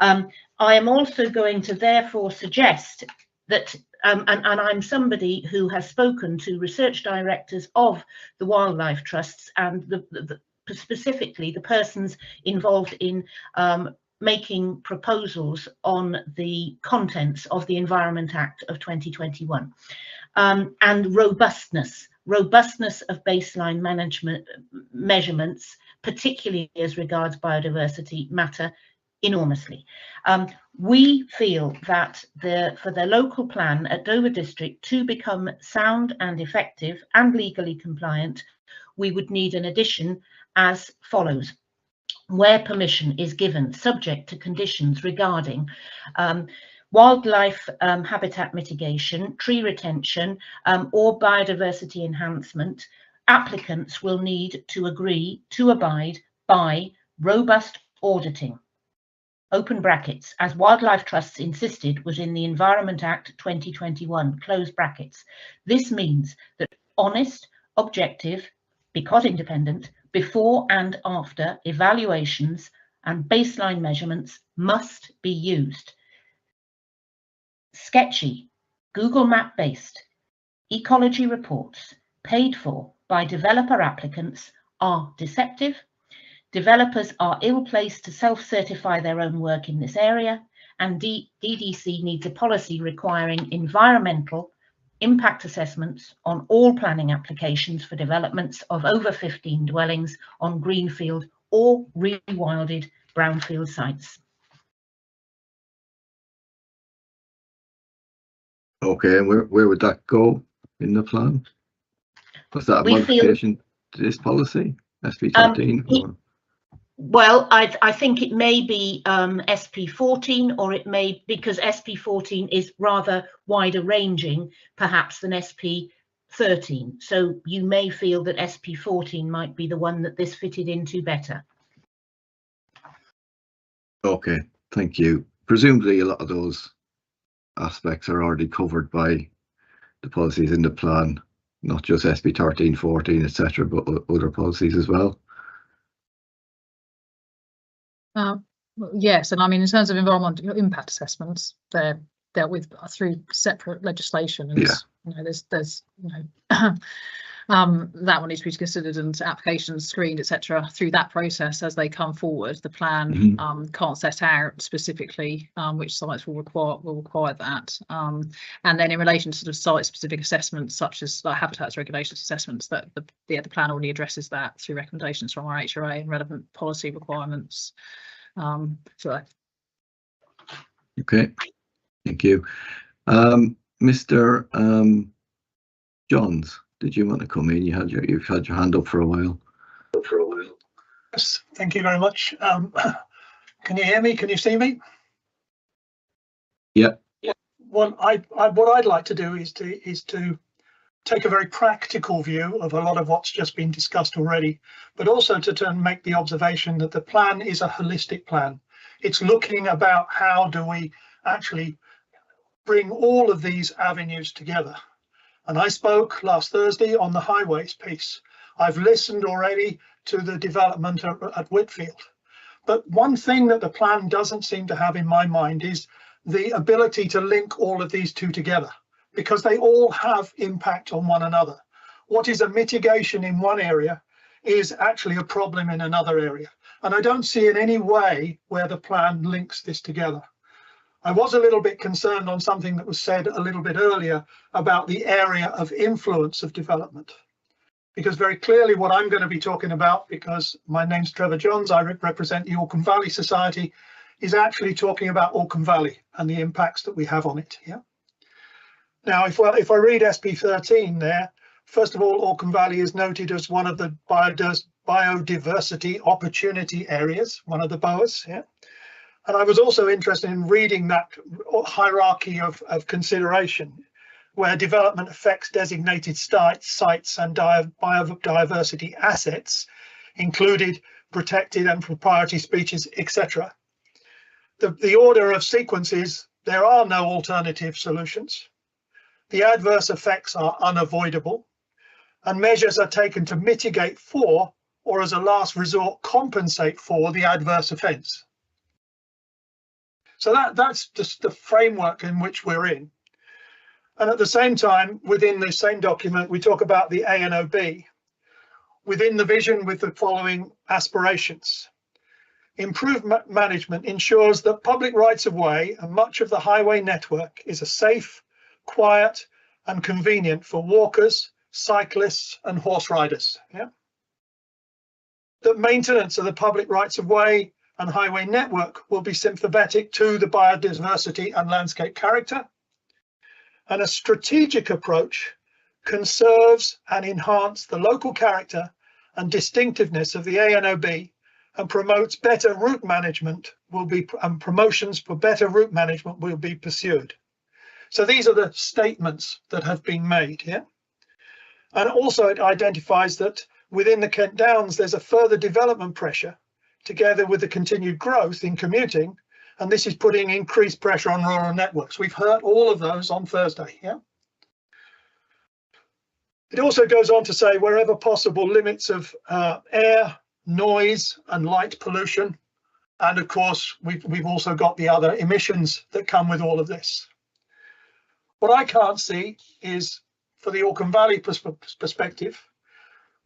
Speaker 6: I am also going to therefore suggest that, and I'm somebody who has spoken to research directors of the wildlife trusts and specifically the persons involved in making proposals on the contents of the Environment Act of 2021, and robustness of baseline management measurements, particularly as regards biodiversity, matter enormously. We feel that for the local plan at Dover District to become sound and effective and legally compliant, we would need an addition as follows. Where permission is given, subject to conditions regarding wildlife habitat mitigation, tree retention, or biodiversity enhancement, applicants will need to agree to abide by robust auditing, open brackets, as Wildlife Trusts insisted was in the Environment Act 2021, close brackets. This means that honest, objective, because independent, before and after evaluations and baseline measurements must be used. Sketchy, Google Map based ecology reports paid for by developer applicants are deceptive. Developers are ill-placed to self-certify their own work in this area, and DDC needs a policy requiring environmental impact assessments on all planning applications for developments of over 15 dwellings on greenfield or rewilded brownfield sites.
Speaker 8: Okay, and where would that go in the plan? Was that a modification to this policy, SP 13?
Speaker 6: Well, I think it may be SP 14, or it may, because SP 14 is rather wider ranging perhaps than SP 13. So you may feel that SP 14 might be the one that this fitted into better.
Speaker 8: Okay, thank you. Presumably a lot of those aspects are already covered by the policies in the plan, not just SP 13, 14, etc., but other policies as well.
Speaker 2: Yes, and I mean, in terms of environmental impact assessments, they're dealt with through separate legislation. And,
Speaker 8: yeah.
Speaker 2: You know, there's you know, that one needs to be considered and applications screened, etc. through that process as they come forward. The plan can't set out specifically which sites will require that. And then in relation to sort of site-specific assessments, such as like habitats regulations assessments, that the plan only addresses that through recommendations from our HRA and relevant policy requirements.
Speaker 8: Okay, thank you. Mr. Johns, did you want to come in? You've had your hand up for a while.
Speaker 9: Yes, thank you very much. Can you hear me? Can you see me?
Speaker 8: Yeah.
Speaker 9: Well, what I'd like to do is to take a very practical view of a lot of what's just been discussed already, but also to make the observation that the plan is a holistic plan. It's looking about how do we actually bring all of these avenues together. And I spoke last Thursday on the highways piece. I've listened already to the development at Whitfield. But one thing that the plan doesn't seem to have in my mind is the ability to link all of these two together, because they all have impact on one another. What is a mitigation in one area is actually a problem in another area. And I don't see in any way where the plan links this together. I was a little bit concerned on something that was said a little bit earlier about the area of influence of development, because very clearly what I'm going to be talking about, because my name's Trevor Johns, I represent the Orcombe Valley Society, is actually talking about Orcombe Valley and the impacts that we have on it. Yeah. Now, if I read SP 13 there, first of all, Orcombe Valley is noted as one of the biodiversity opportunity areas, one of the BOAs. Yeah. And I was also interested in reading that hierarchy of consideration, where development affects designated sites and biodiversity assets, included protected and proprietary species, etc. The order of sequence is there are no alternative solutions. The adverse effects are unavoidable, and measures are taken to mitigate for, or as a last resort, compensate for the adverse offence. So that's just the framework in which we're in. And at the same time, within the same document, we talk about the ANOB within the vision with the following aspirations. improved management ensures that public rights of way and much of the highway network is a safe, quiet and convenient for walkers, cyclists and horse riders. Yeah? That maintenance of the public rights of way and highway network will be sympathetic to the biodiversity and landscape character. And a strategic approach conserves and enhances the local character and distinctiveness of the ANOB and promotes better route management and promotions for better route management will be pursued. So these are the statements that have been made here. And also it identifies that within the Kent Downs, there's a further development pressure together with the continued growth in commuting. And this is putting increased pressure on rural networks. We've heard all of those on Thursday. Yeah. It also goes on to say wherever possible limits of air, noise and light pollution. And of course, we've also got the other emissions that come with all of this. What I can't see is, for the Orkham Valley perspective,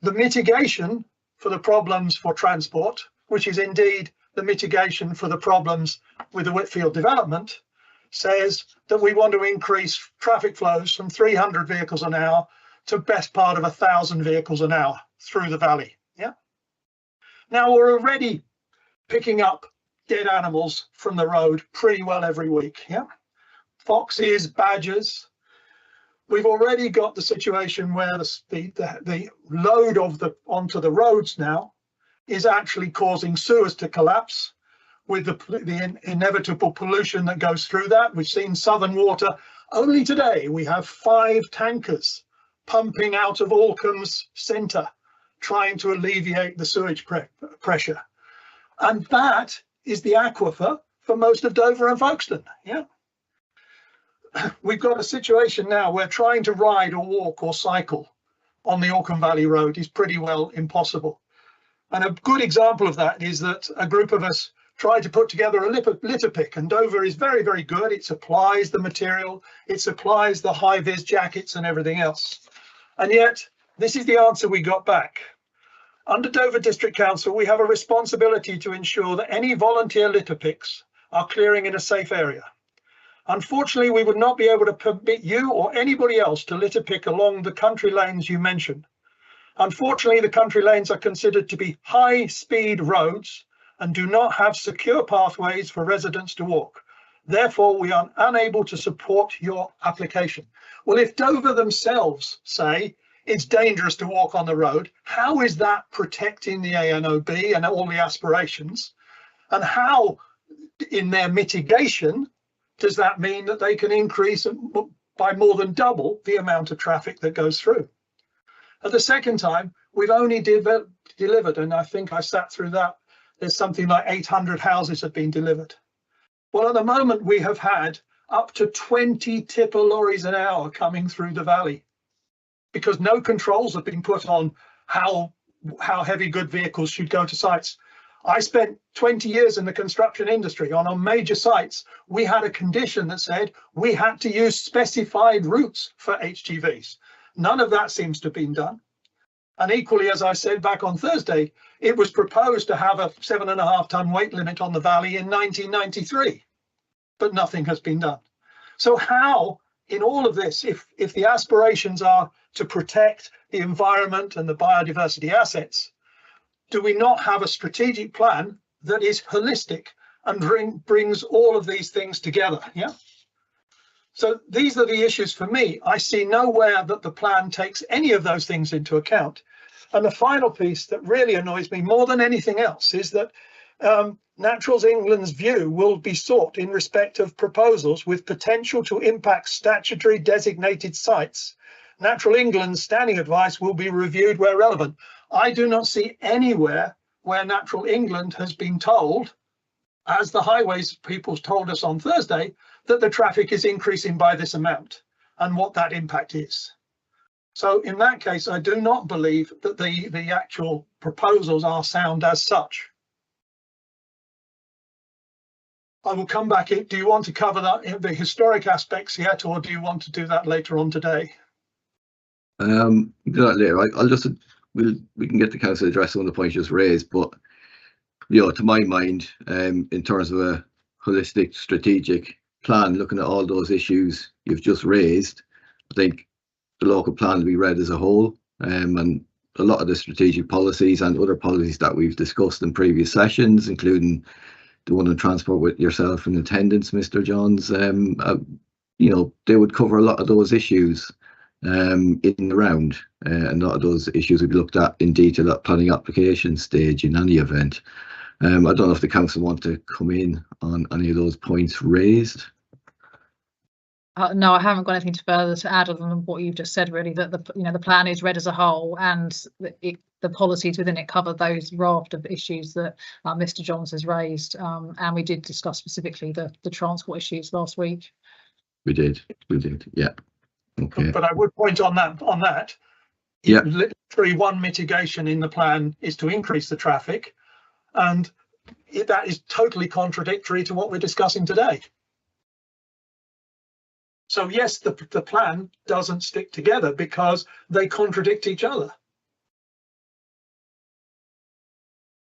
Speaker 9: the mitigation for the problems for transport, which is indeed the mitigation for the problems with the Whitfield development, says that we want to increase traffic flows from 300 vehicles an hour to best part of 1,000 vehicles an hour through the valley. Yeah. Now we're already picking up dead animals from the road pretty well every week. Yeah. Foxes, badgers. We've already got the situation where the load of onto the roads now is actually causing sewers to collapse with the inevitable pollution that goes through that. We've seen Southern Water. Only today we have 5 tankers pumping out of Orkham's centre, trying to alleviate the sewage pressure. And that is the aquifer for most of Dover and Folkestone. Yeah. We've got a situation now where trying to ride or walk or cycle on the Orkham Valley Road is pretty well impossible. And a good example of that is that a group of us tried to put together a litter pick, and Dover is very, very good. It supplies the material, it supplies the high-vis jackets and everything else. And yet, this is the answer we got back. Under Dover District Council, we have a responsibility to ensure that any volunteer litter picks are clearing in a safe area. Unfortunately, we would not be able to permit you or anybody else to litter pick along the country lanes you mentioned. Unfortunately, the country lanes are considered to be high-speed roads and do not have secure pathways for residents to walk. Therefore, we are unable to support your application. Well, if Dover themselves say it's dangerous to walk on the road, how is that protecting the ANOB and all the aspirations? And how, in their mitigation, does that mean that they can increase by more than double the amount of traffic that goes through? At the second time, we've only delivered, and I think I sat through that, there's something like 800 houses have been delivered. Well, at the moment, we have had up to 20 tipper lorries an hour coming through the valley because no controls have been put on how heavy good vehicles should go to sites. I spent 20 years in the construction industry. On major sites, we had a condition that said we had to use specified routes for HGVs. None of that seems to have been done. And equally, as I said back on Thursday, it was proposed to have a 7.5 ton weight limit on the valley in 1993, but nothing has been done. So how, in all of this, if the aspirations are to protect the environment and the biodiversity assets, do we not have a strategic plan that is holistic and brings all of these things together? Yeah. So these are the issues for me. I see nowhere that the plan takes any of those things into account. And the final piece that really annoys me more than anything else is that Naturals England's view will be sought in respect of proposals with potential to impact statutory designated sites. Natural England's standing advice will be reviewed where relevant. I do not see anywhere where Natural England has been told, as the highways people told us on Thursday, that the traffic is increasing by this amount and what that impact is. So in that case, I do not believe that the actual proposals are sound as such. I will come back. Do you want to cover that, the historic aspects yet, or do you want to do that later on today?
Speaker 8: Do that later. I'll just we can get the council to address some of the points just raised, but you know, to my mind, in terms of a holistic strategic plan, looking at all those issues you've just raised, I think the local plan will be read as a whole, and a lot of the strategic policies and other policies that we've discussed in previous sessions, including the one on transport with yourself in attendance, Mr. Johns, you know, they would cover a lot of those issues in the round, and a lot of those issues will be looked at in detail at planning application stage in any event. I don't know if the council want to come in on any of those points raised.
Speaker 2: No, I haven't got anything further to add other than what you've just said, really, that the plan is read as a whole, and the policies within it cover those raft of issues that Mr. Johns has raised, and we did discuss specifically the transport issues last week.
Speaker 8: We did, yeah. Okay.
Speaker 9: But I would point on that.
Speaker 8: Yeah.
Speaker 9: Literally one mitigation in the plan is to increase the traffic, and that is totally contradictory to what we're discussing today. So yes, the plan doesn't stick together because they contradict each other.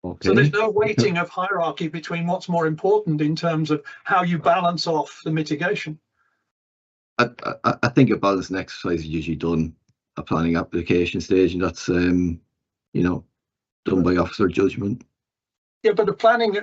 Speaker 8: Okay.
Speaker 9: So there's no weighting of hierarchy between what's more important in terms of how you balance off the mitigation.
Speaker 8: I think a balancing exercise is usually done at planning application stage, and that's you know, done by officer judgment.
Speaker 9: Yeah, but a planning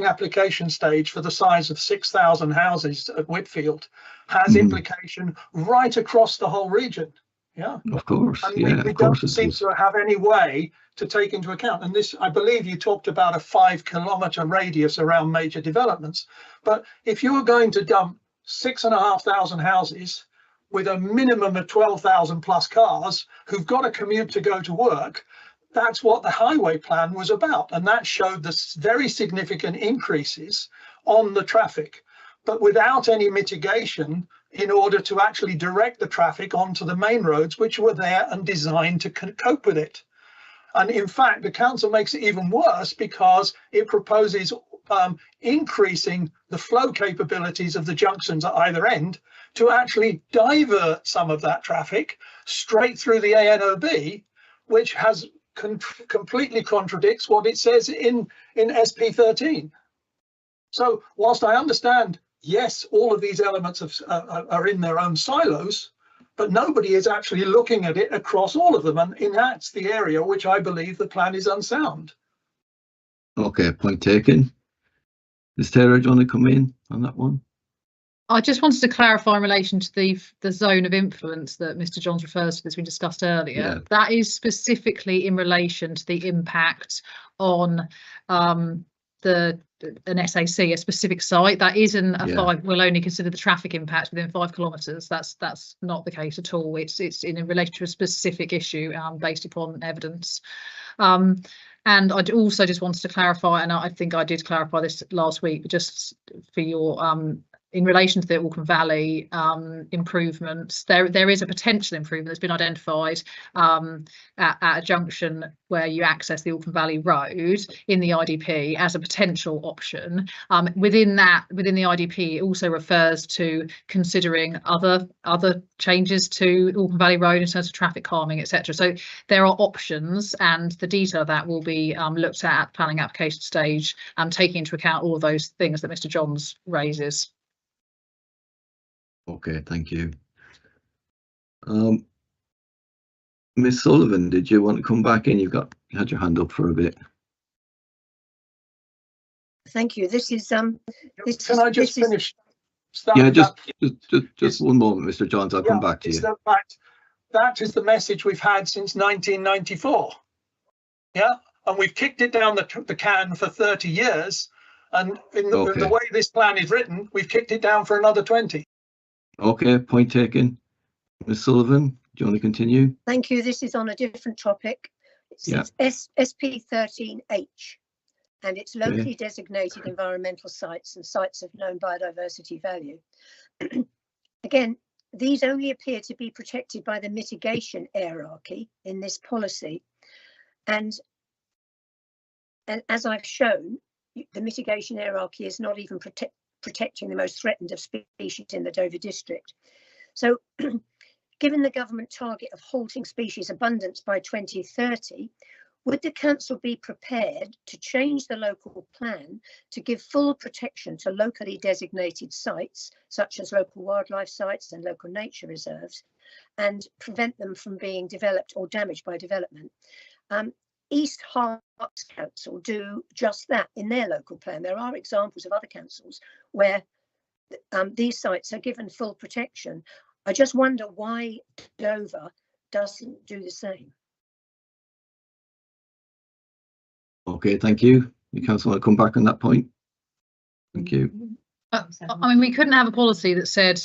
Speaker 9: application stage for the size of 6,000 houses at Whitfield has implication right across the whole region. Yeah,
Speaker 8: of course.
Speaker 9: And
Speaker 8: yeah,
Speaker 9: we
Speaker 8: of course
Speaker 9: don't seem to have any way to take into account. And this, I believe you talked about a 5-kilometre radius around major developments. But if you were going to dump 6,500 houses with a minimum of 12,000 plus cars who've got a commute to go to work, that's what the highway plan was about. And that showed the very significant increases on the traffic, but without any mitigation in order to actually direct the traffic onto the main roads, which were there and designed to cope with it. And in fact, the council makes it even worse because it proposes increasing the flow capabilities of the junctions at either end to actually divert some of that traffic straight through the ANOB, which has completely contradicts what it says in SP 13. So whilst I understand, yes, all of these elements are in their own silos, but nobody is actually looking at it across all of them, and that's the area which I believe the plan is unsound.
Speaker 8: Okay, point taken. Ms. Taylor, do you want to come in on that one?
Speaker 2: I just wanted to clarify in relation to the zone of influence that Mr. Johns refers to, that's been discussed earlier.
Speaker 8: Yeah.
Speaker 2: That is specifically in relation to the impact on an SAC, a specific site. That isn't a five. We'll only consider the traffic impact within 5 kilometres. That's not the case at all. It's in relation to a specific issue based upon evidence. And I'd also just wanted to clarify, and I think I did clarify this last week, but just for your in relation to the Auckland Valley improvements, there is a potential improvement that's been identified at a junction where you access the Auckland Valley Road in the IDP as a potential option. Within the IDP, it also refers to considering other changes to Auckland Valley Road in terms of traffic calming, etc. So there are options, and the detail of that will be looked at planning application stage, taking into account all of those things that Mr. Johns raises.
Speaker 8: Okay, thank you. Ms. Sullivan, did you want to come back in? You had your hand up for a bit.
Speaker 7: Thank you. This is
Speaker 9: Can I just finish?
Speaker 8: Yeah, just one moment, Mr. Johns. I'll come back to you.
Speaker 9: That is the message we've had since 1994. Yeah, and we've kicked it down the can for 30 years, and in the way this plan is written, we've kicked it down for another 20.
Speaker 8: Okay, point taken. Ms. Sullivan, do you want to continue?
Speaker 7: Thank you. This is on a different topic. It's SP 13H, and it's locally designated environmental sites and sites of known biodiversity value. Again, these only appear to be protected by the mitigation hierarchy in this policy. And as I've shown, the mitigation hierarchy is not even protecting the most threatened of species in the Dover district. So given the government target of halting species abundance by 2030, would the council be prepared to change the local plan to give full protection to locally designated sites, such as local wildlife sites and local nature reserves, and prevent them from being developed or damaged by development? East Herts Council do just that in their local plan. There are examples of other councils where these sites are given full protection. I just wonder why Dover doesn't do the same.
Speaker 8: Okay, thank you. The council want to come back on that point? Thank you.
Speaker 2: I mean, we couldn't have a policy that said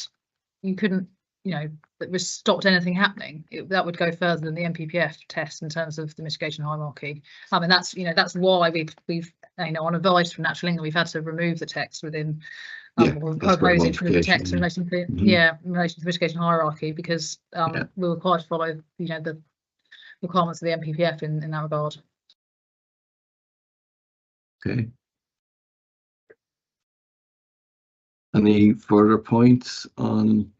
Speaker 2: you couldn't, you know, that was stopped anything happening. That would go further than the NPPF test in terms of the mitigation hierarchy. I mean, that's, you know, that's why we've you know, on advice from Natural England, we've had to remove the text within proposing to remove the text in relation to in relation to the mitigation hierarchy, because we're required to follow, you know, the requirements of the NPPF in that regard.
Speaker 8: Okay. Any further points on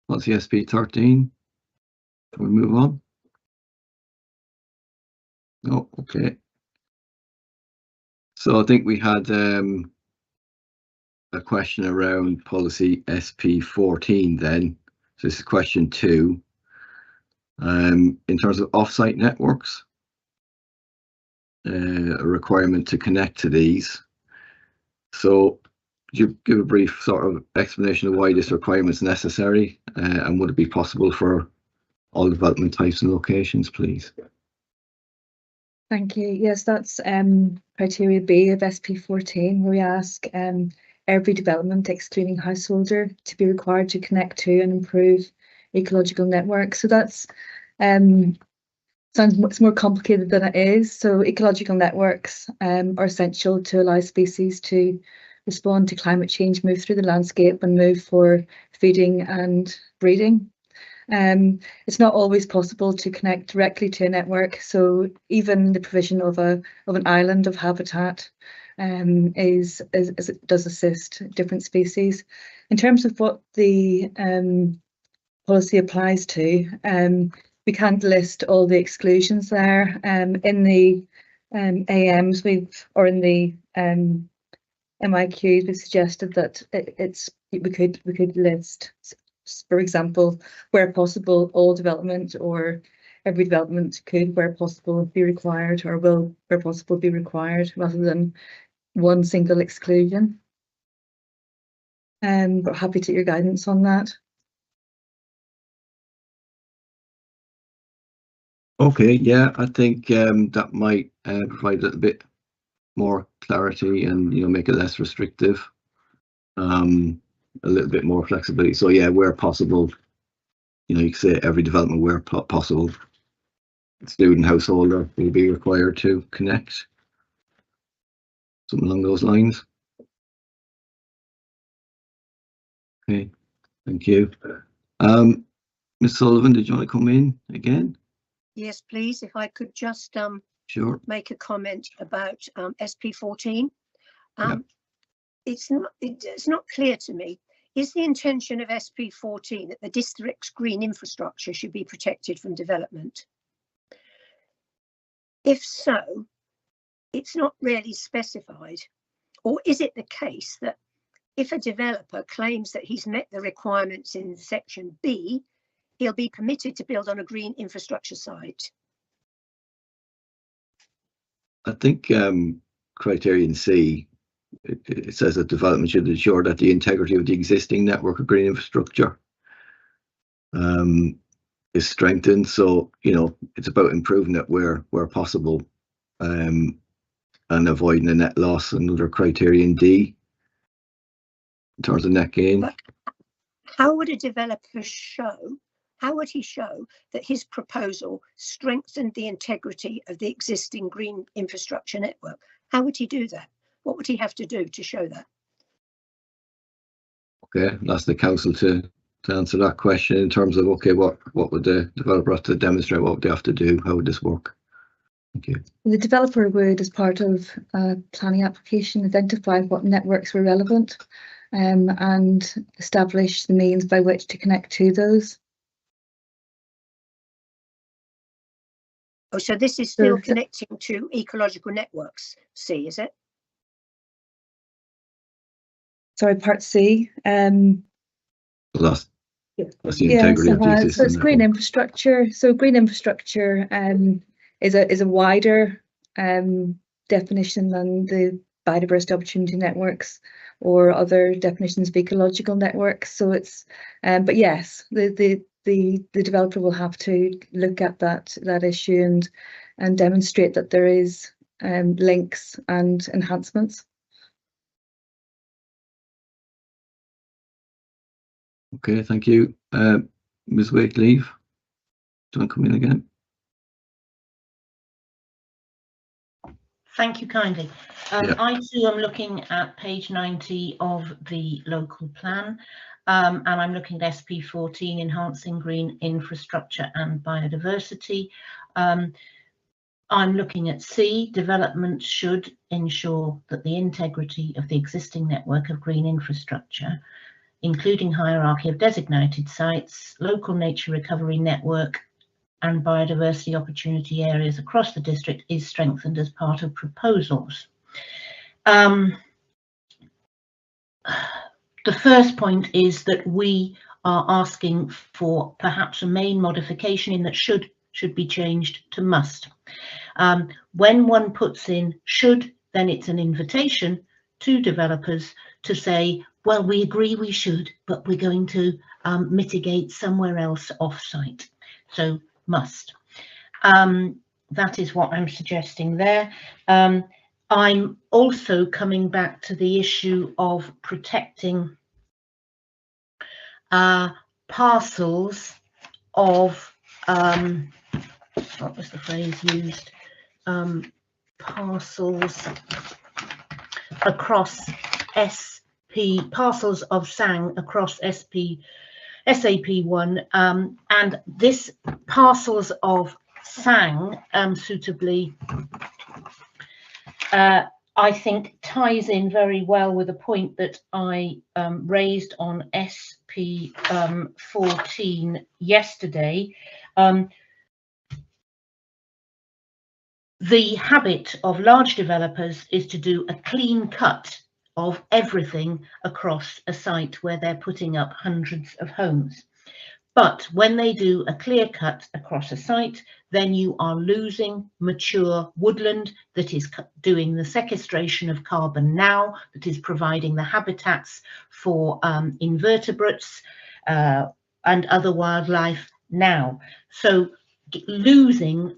Speaker 8: policy SP 13? Can we move on? No, okay. So I think we had a question around policy SP 14 then. So this is question 2. In terms of offsite networks, a requirement to connect to these. So could you give a brief sort of explanation of why this requirement is necessary, and would it be possible for all development types and locations, please?
Speaker 10: Thank you. Yes, that's criteria B of SP 14, where we ask every development, excluding householder, to be required to connect to and improve ecological networks. So that's sounds much more complicated than it is. So ecological networks are essential to allow species to respond to climate change, move through the landscape, and move for feeding and breeding. It's not always possible to connect directly to a network, so even the provision of an island of habitat does assist different species. In terms of what the policy applies to, we can't list all the exclusions there. In the AMs or in the MIQs, we've suggested that we could list, for example, where possible, all development or every development could, where possible, be required, or will, where possible, be required, rather than one single exclusion. But happy to get your guidance on that.
Speaker 8: Okay, yeah, I think that might provide a little bit more clarity and, you know, make it less restrictive, a little bit more flexibility. So yeah, where possible, you know, you can say every development where possible, student householder will be required to connect, something along those lines. Okay, thank you. Ms. Sullivan, did you want to come in again?
Speaker 7: Yes, please. If I could just
Speaker 8: Sure.
Speaker 7: make a comment about SP 14.
Speaker 8: Yep.
Speaker 7: It's not clear to me. Is the intention of SP 14 that the district's green infrastructure should be protected from development? If so, it's not really specified. Or is it the case that if a developer claims that he's met the requirements in section B, he'll be permitted to build on a green infrastructure site?
Speaker 8: I think criterion C, it says that development should ensure that the integrity of the existing network of green infrastructure is strengthened. So, you know, it's about improving it where possible, and avoiding a net loss. Another criterion D in terms of net gain.
Speaker 7: But how would a developer show? How would he show that his proposal strengthened the integrity of the existing green infrastructure network? How would he do that? What would he have to do to show that?
Speaker 8: Okay, that's the council to answer that question in terms of, okay, what would the developer have to demonstrate? What would they have to do? How would this work? Thank you.
Speaker 10: The developer would, as part of a planning application, identify what networks were relevant and establish the means by which to connect to those.
Speaker 7: Oh, so this is still
Speaker 10: So-
Speaker 7: connecting to ecological networks, C, is it?
Speaker 10: Sorry, part C.
Speaker 8: That's the
Speaker 10: Yeah,
Speaker 8: integrity of the
Speaker 10: so
Speaker 8: existing
Speaker 10: it's green
Speaker 8: network.
Speaker 10: infrastructure. So green infrastructure is a wider definition than the biodiversity opportunity networks or other definitions of ecological networks. So it's but yes, the developer will have to look at that issue and demonstrate that there is links and enhancements.
Speaker 8: Okay, thank you. Ms. Wakelee, do you want to come in again?
Speaker 6: Thank you kindly.
Speaker 8: Yeah.
Speaker 6: I too am looking at page 90 of the local plan, and I'm looking at SP14, enhancing green infrastructure and biodiversity. I'm looking at C, development should ensure that the integrity of the existing network of green infrastructure, including hierarchy of designated sites, local nature recovery network, and biodiversity opportunity areas across the district is strengthened as part of proposals. The first point is that we are asking for perhaps a main modification in that should be changed to must. When one puts in should, then it's an invitation to developers to say, well, we agree we should, but we're going to mitigate somewhere else off-site. So must. That is what I'm suggesting there. I'm also coming back to the issue of protecting parcels of, what was the phrase used? Parcels across parcels of SANG across SAP1, and this parcels of SANG suitably, I think ties in very well with a point that I raised on SP14 yesterday. The habit of large developers is to do a clean cut of everything across a site where they're putting up hundreds of homes. But when they do a clear cut across a site, then you are losing mature woodland that is doing the sequestration of carbon now, that is providing the habitats for invertebrates and other wildlife now. So losing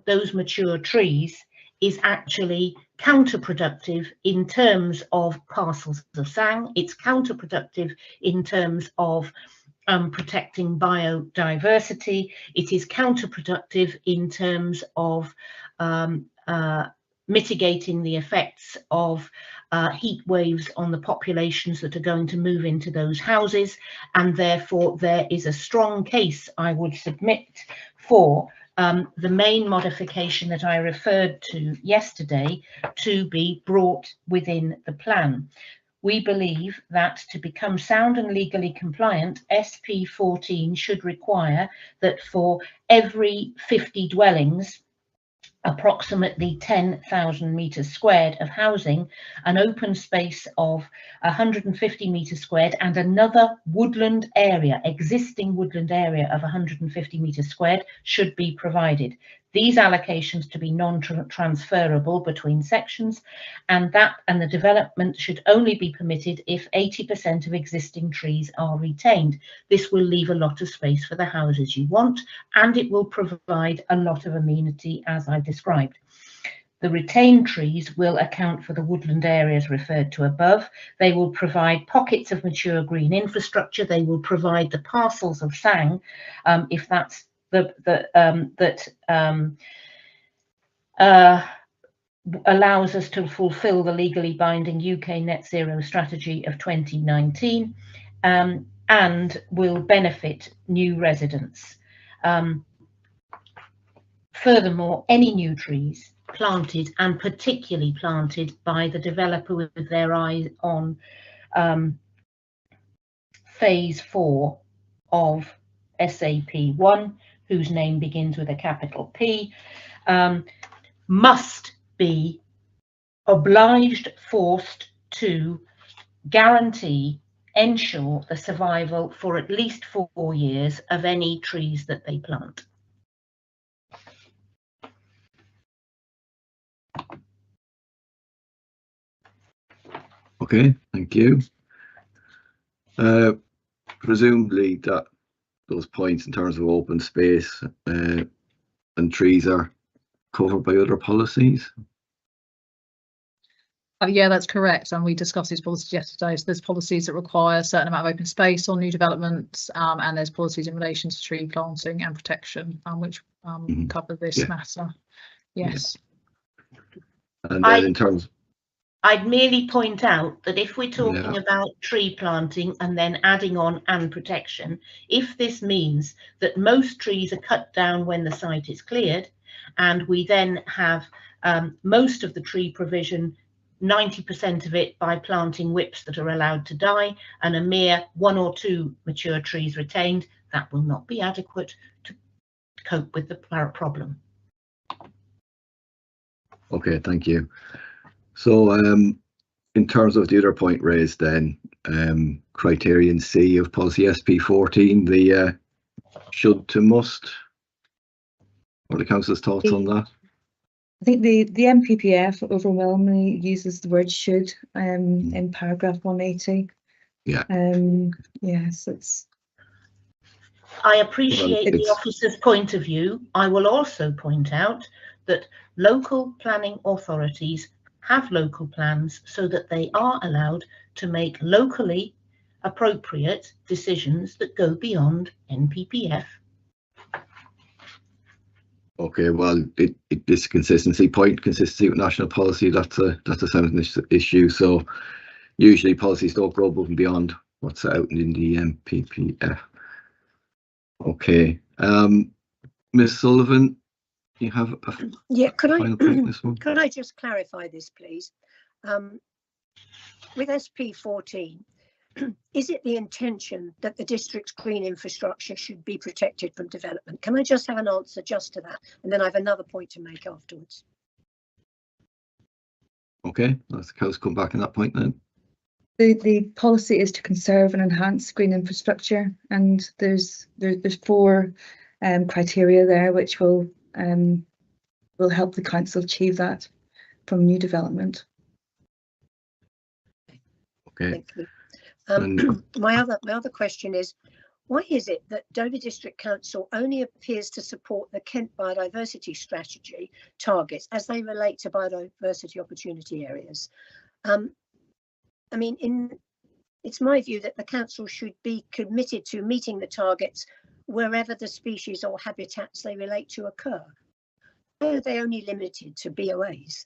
Speaker 6: those mature trees is actually counterproductive in terms of parcels of SANG. It's counterproductive in terms of protecting biodiversity. It is counterproductive in terms of mitigating the effects of heat waves on the populations that are going to move into those houses, and therefore there is a strong case, I would submit, for the main modification that I referred to yesterday to be brought within the plan. We believe that to become sound and legally compliant, SP14 should require that for every 50 dwellings, approximately 10,000 meters squared of housing, an open space of 150 meters squared and another woodland area, existing woodland area of 150 meters squared should be provided. These allocations to be non-transferable between sections, and the development should only be permitted if 80% of existing trees are retained. This will leave a lot of space for the houses you want, and it will provide a lot of amenity as I described. The retained trees will account for the woodland areas referred to above. They will provide pockets of mature green infrastructure. They will provide the parcels of SANG, if that's allows us to fulfill the legally binding UK net zero strategy of 2019, and will benefit new residents. Furthermore, any new trees planted, and particularly planted by the developer with their eye on phase 4 of SAP1, whose name begins with a capital P, must be obliged, forced to ensure the survival for at least 4 years of any trees that they plant.
Speaker 8: Okay, thank you. Presumably that those points in terms of open space and trees are covered by other policies.
Speaker 2: Yeah, that's correct. And we discussed these policies yesterday. So there's policies that require a certain amount of open space on new developments, and there's policies in relation to tree planting and protection, which cover this matter. Yes.
Speaker 8: And then in terms,
Speaker 6: I'd merely point out that if we're talking about tree planting and then adding on and protection, if this means that most trees are cut down when the site is cleared, and we then have most of the tree provision, 90% of it by planting whips that are allowed to die, and a mere 1 or 2 mature trees retained, that will not be adequate to cope with the problem.
Speaker 8: okay, thank you. So in terms of the other point raised then, criterion C of policy SP14, the should to must, what are the council's thoughts on that?
Speaker 10: I think the MPPF overwhelmingly uses the word should in paragraph 180.
Speaker 8: Yeah.
Speaker 10: Yes, it's.
Speaker 6: I appreciate the officer's point of view. I will also point out that local planning authorities have local plans so that they are allowed to make locally appropriate decisions that go beyond NPPF.
Speaker 8: Okay, well, this consistency with national policy, that's a sensitive issue. So usually policies don't go above and beyond what's out in the MPPF. Okay, Ms. Sullivan, you have a final point on this one?
Speaker 7: Could I just clarify this, please? With SP14, is it the intention that the district's green infrastructure should be protected from development? Can I just have an answer just to that? And then I have another point to make afterwards.
Speaker 8: Okay, let's come back on that point then.
Speaker 10: The policy is to conserve and enhance green infrastructure, and there's 4 criteria there which will help the council achieve that from new development.
Speaker 8: Okay.
Speaker 7: Thank you. My other question is, why is it that Dover District Council only appears to support the Kent Biodiversity Strategy targets as they relate to biodiversity opportunity areas? I mean, it's my view that the council should be committed to meeting the targets wherever the species or habitats they relate to occur. Why are they only limited to BOAs?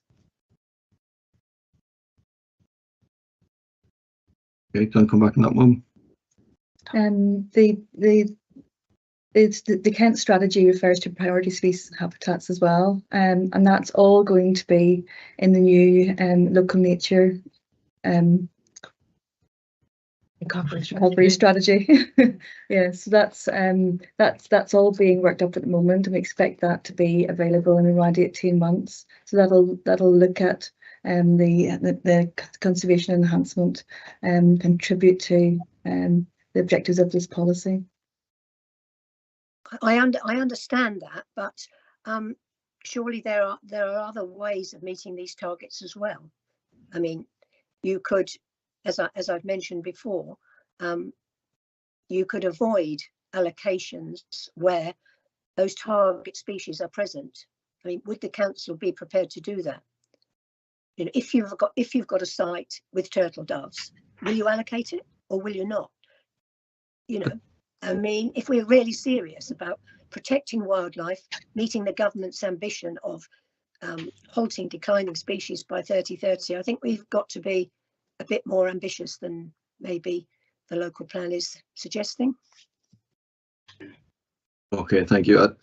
Speaker 8: Okay, can I come back on that one?
Speaker 10: The Kent strategy refers to priority species and habitats as well, and that's all going to be in the new local nature recovery strategy. Yeah, so that's all being worked up at the moment, and we expect that to be available in around 18 months. So that'll look at the conservation enhancement and contribute to the objectives of this policy.
Speaker 7: I understand that, but surely there are other ways of meeting these targets as well. I mean, you could, as I've mentioned before, you could avoid allocations where those target species are present. I mean, would the council be prepared to do that? You know, if you've got a site with turtle doves, will you allocate it or will you not? You know, I mean, if we're really serious about protecting wildlife, meeting the government's ambition of halting declining species by 2030, I think we've got to be a bit more ambitious than maybe the local plan is suggesting.
Speaker 8: Okay, thank you.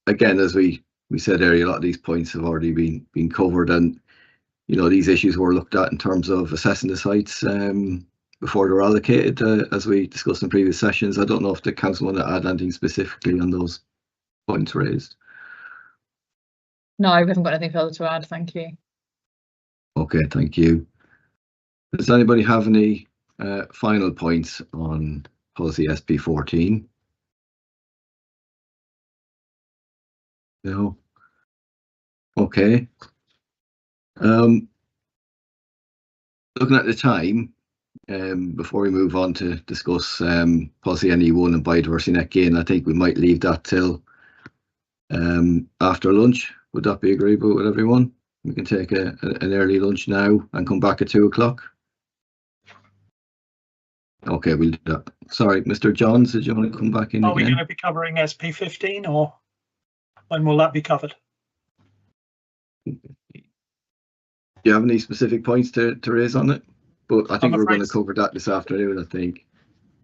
Speaker 8: Again, as we said earlier, a lot of these points have already been covered, and you know, these issues were looked at in terms of assessing the sites before they're allocated, as we discussed in previous sessions. I don't know if the council want to add anything specifically on those points raised.
Speaker 2: No, we haven't got anything further to add. Thank you.
Speaker 8: Okay, thank you. Does anybody have any final points on policy SP14? No. Okay. Looking at the time, before we move on to discuss policy NE1 and biodiversity net gain, I think we might leave that till after lunch. Would that be agreeable with everyone? We can take an early lunch now and come back at 2 o'clock. Okay, we'll do that. Sorry, Mr. Johns, did you want to come back in
Speaker 9: Are we
Speaker 8: again?
Speaker 9: going to be covering SP15, or when will that be covered?
Speaker 8: Do you have any specific points to raise on it? But I think we're going to cover that this afternoon, I think.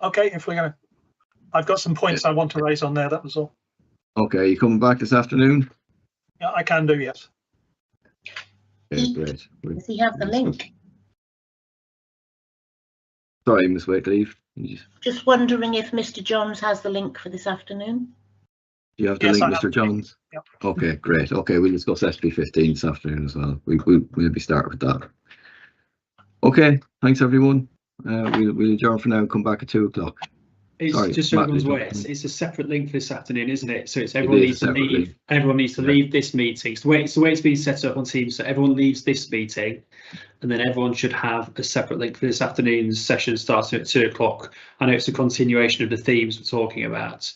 Speaker 9: Okay, if we're going to, I've got some points I want to raise on there, that was all.
Speaker 8: Okay, you coming back this afternoon?
Speaker 9: Yeah, I can do, yes.
Speaker 8: Okay, great.
Speaker 6: Does he have the link?
Speaker 8: Sorry, Ms. Wakelee.
Speaker 6: Just wondering if Mr. Johns has the link for this afternoon.
Speaker 8: Do you have the
Speaker 9: Yes,
Speaker 8: link,
Speaker 9: I have
Speaker 8: Mr.
Speaker 9: the link.
Speaker 8: Johns?
Speaker 9: Yep.
Speaker 8: Okay, great. Okay, we'll discuss SP15 this afternoon as well. We'll maybe start with that. Okay, thanks everyone. We'll adjourn for now and come back at 2 o'clock.
Speaker 1: It's
Speaker 8: Sorry,
Speaker 1: just so
Speaker 8: Matt,
Speaker 1: everyone's
Speaker 8: did you-
Speaker 1: aware, it's a separate link for this afternoon, isn't it? So it's everyone
Speaker 8: is
Speaker 1: needs to
Speaker 8: separate
Speaker 1: leave.
Speaker 8: link.
Speaker 1: Everyone needs to
Speaker 8: Yeah.
Speaker 1: leave this meeting. So it's the way it's been set up on Teams. So everyone leaves this meeting, and then everyone should have a separate link for this afternoon's session starting at 2 o'clock. I know it's a continuation of the themes we're talking about.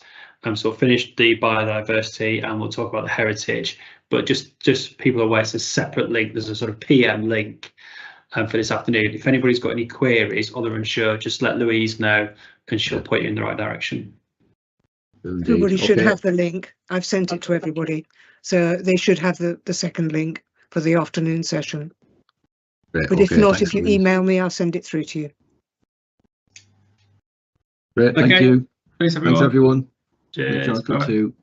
Speaker 1: So we'll finish the biodiversity and we'll talk about the heritage. But just people are aware, it's a separate link. There's a sort of PM link for this afternoon. If anybody's got any queries or they're unsure, just let Louise know and she'll point you in the right direction.
Speaker 8: Indeed.
Speaker 11: Everybody should
Speaker 8: Okay.
Speaker 11: have the link. I've sent it to everybody. So they should have the second link for the afternoon session.
Speaker 8: Great,
Speaker 11: But if
Speaker 8: okay,
Speaker 11: not,
Speaker 8: thanks,
Speaker 11: if you
Speaker 8: Louise.
Speaker 11: email me, I'll send it through to you.
Speaker 8: Great, thank
Speaker 1: Okay.
Speaker 8: you.
Speaker 1: Thanks
Speaker 8: Thanks everyone.
Speaker 1: Cheers.
Speaker 8: Adjourn till
Speaker 1: Bye.
Speaker 8: 2.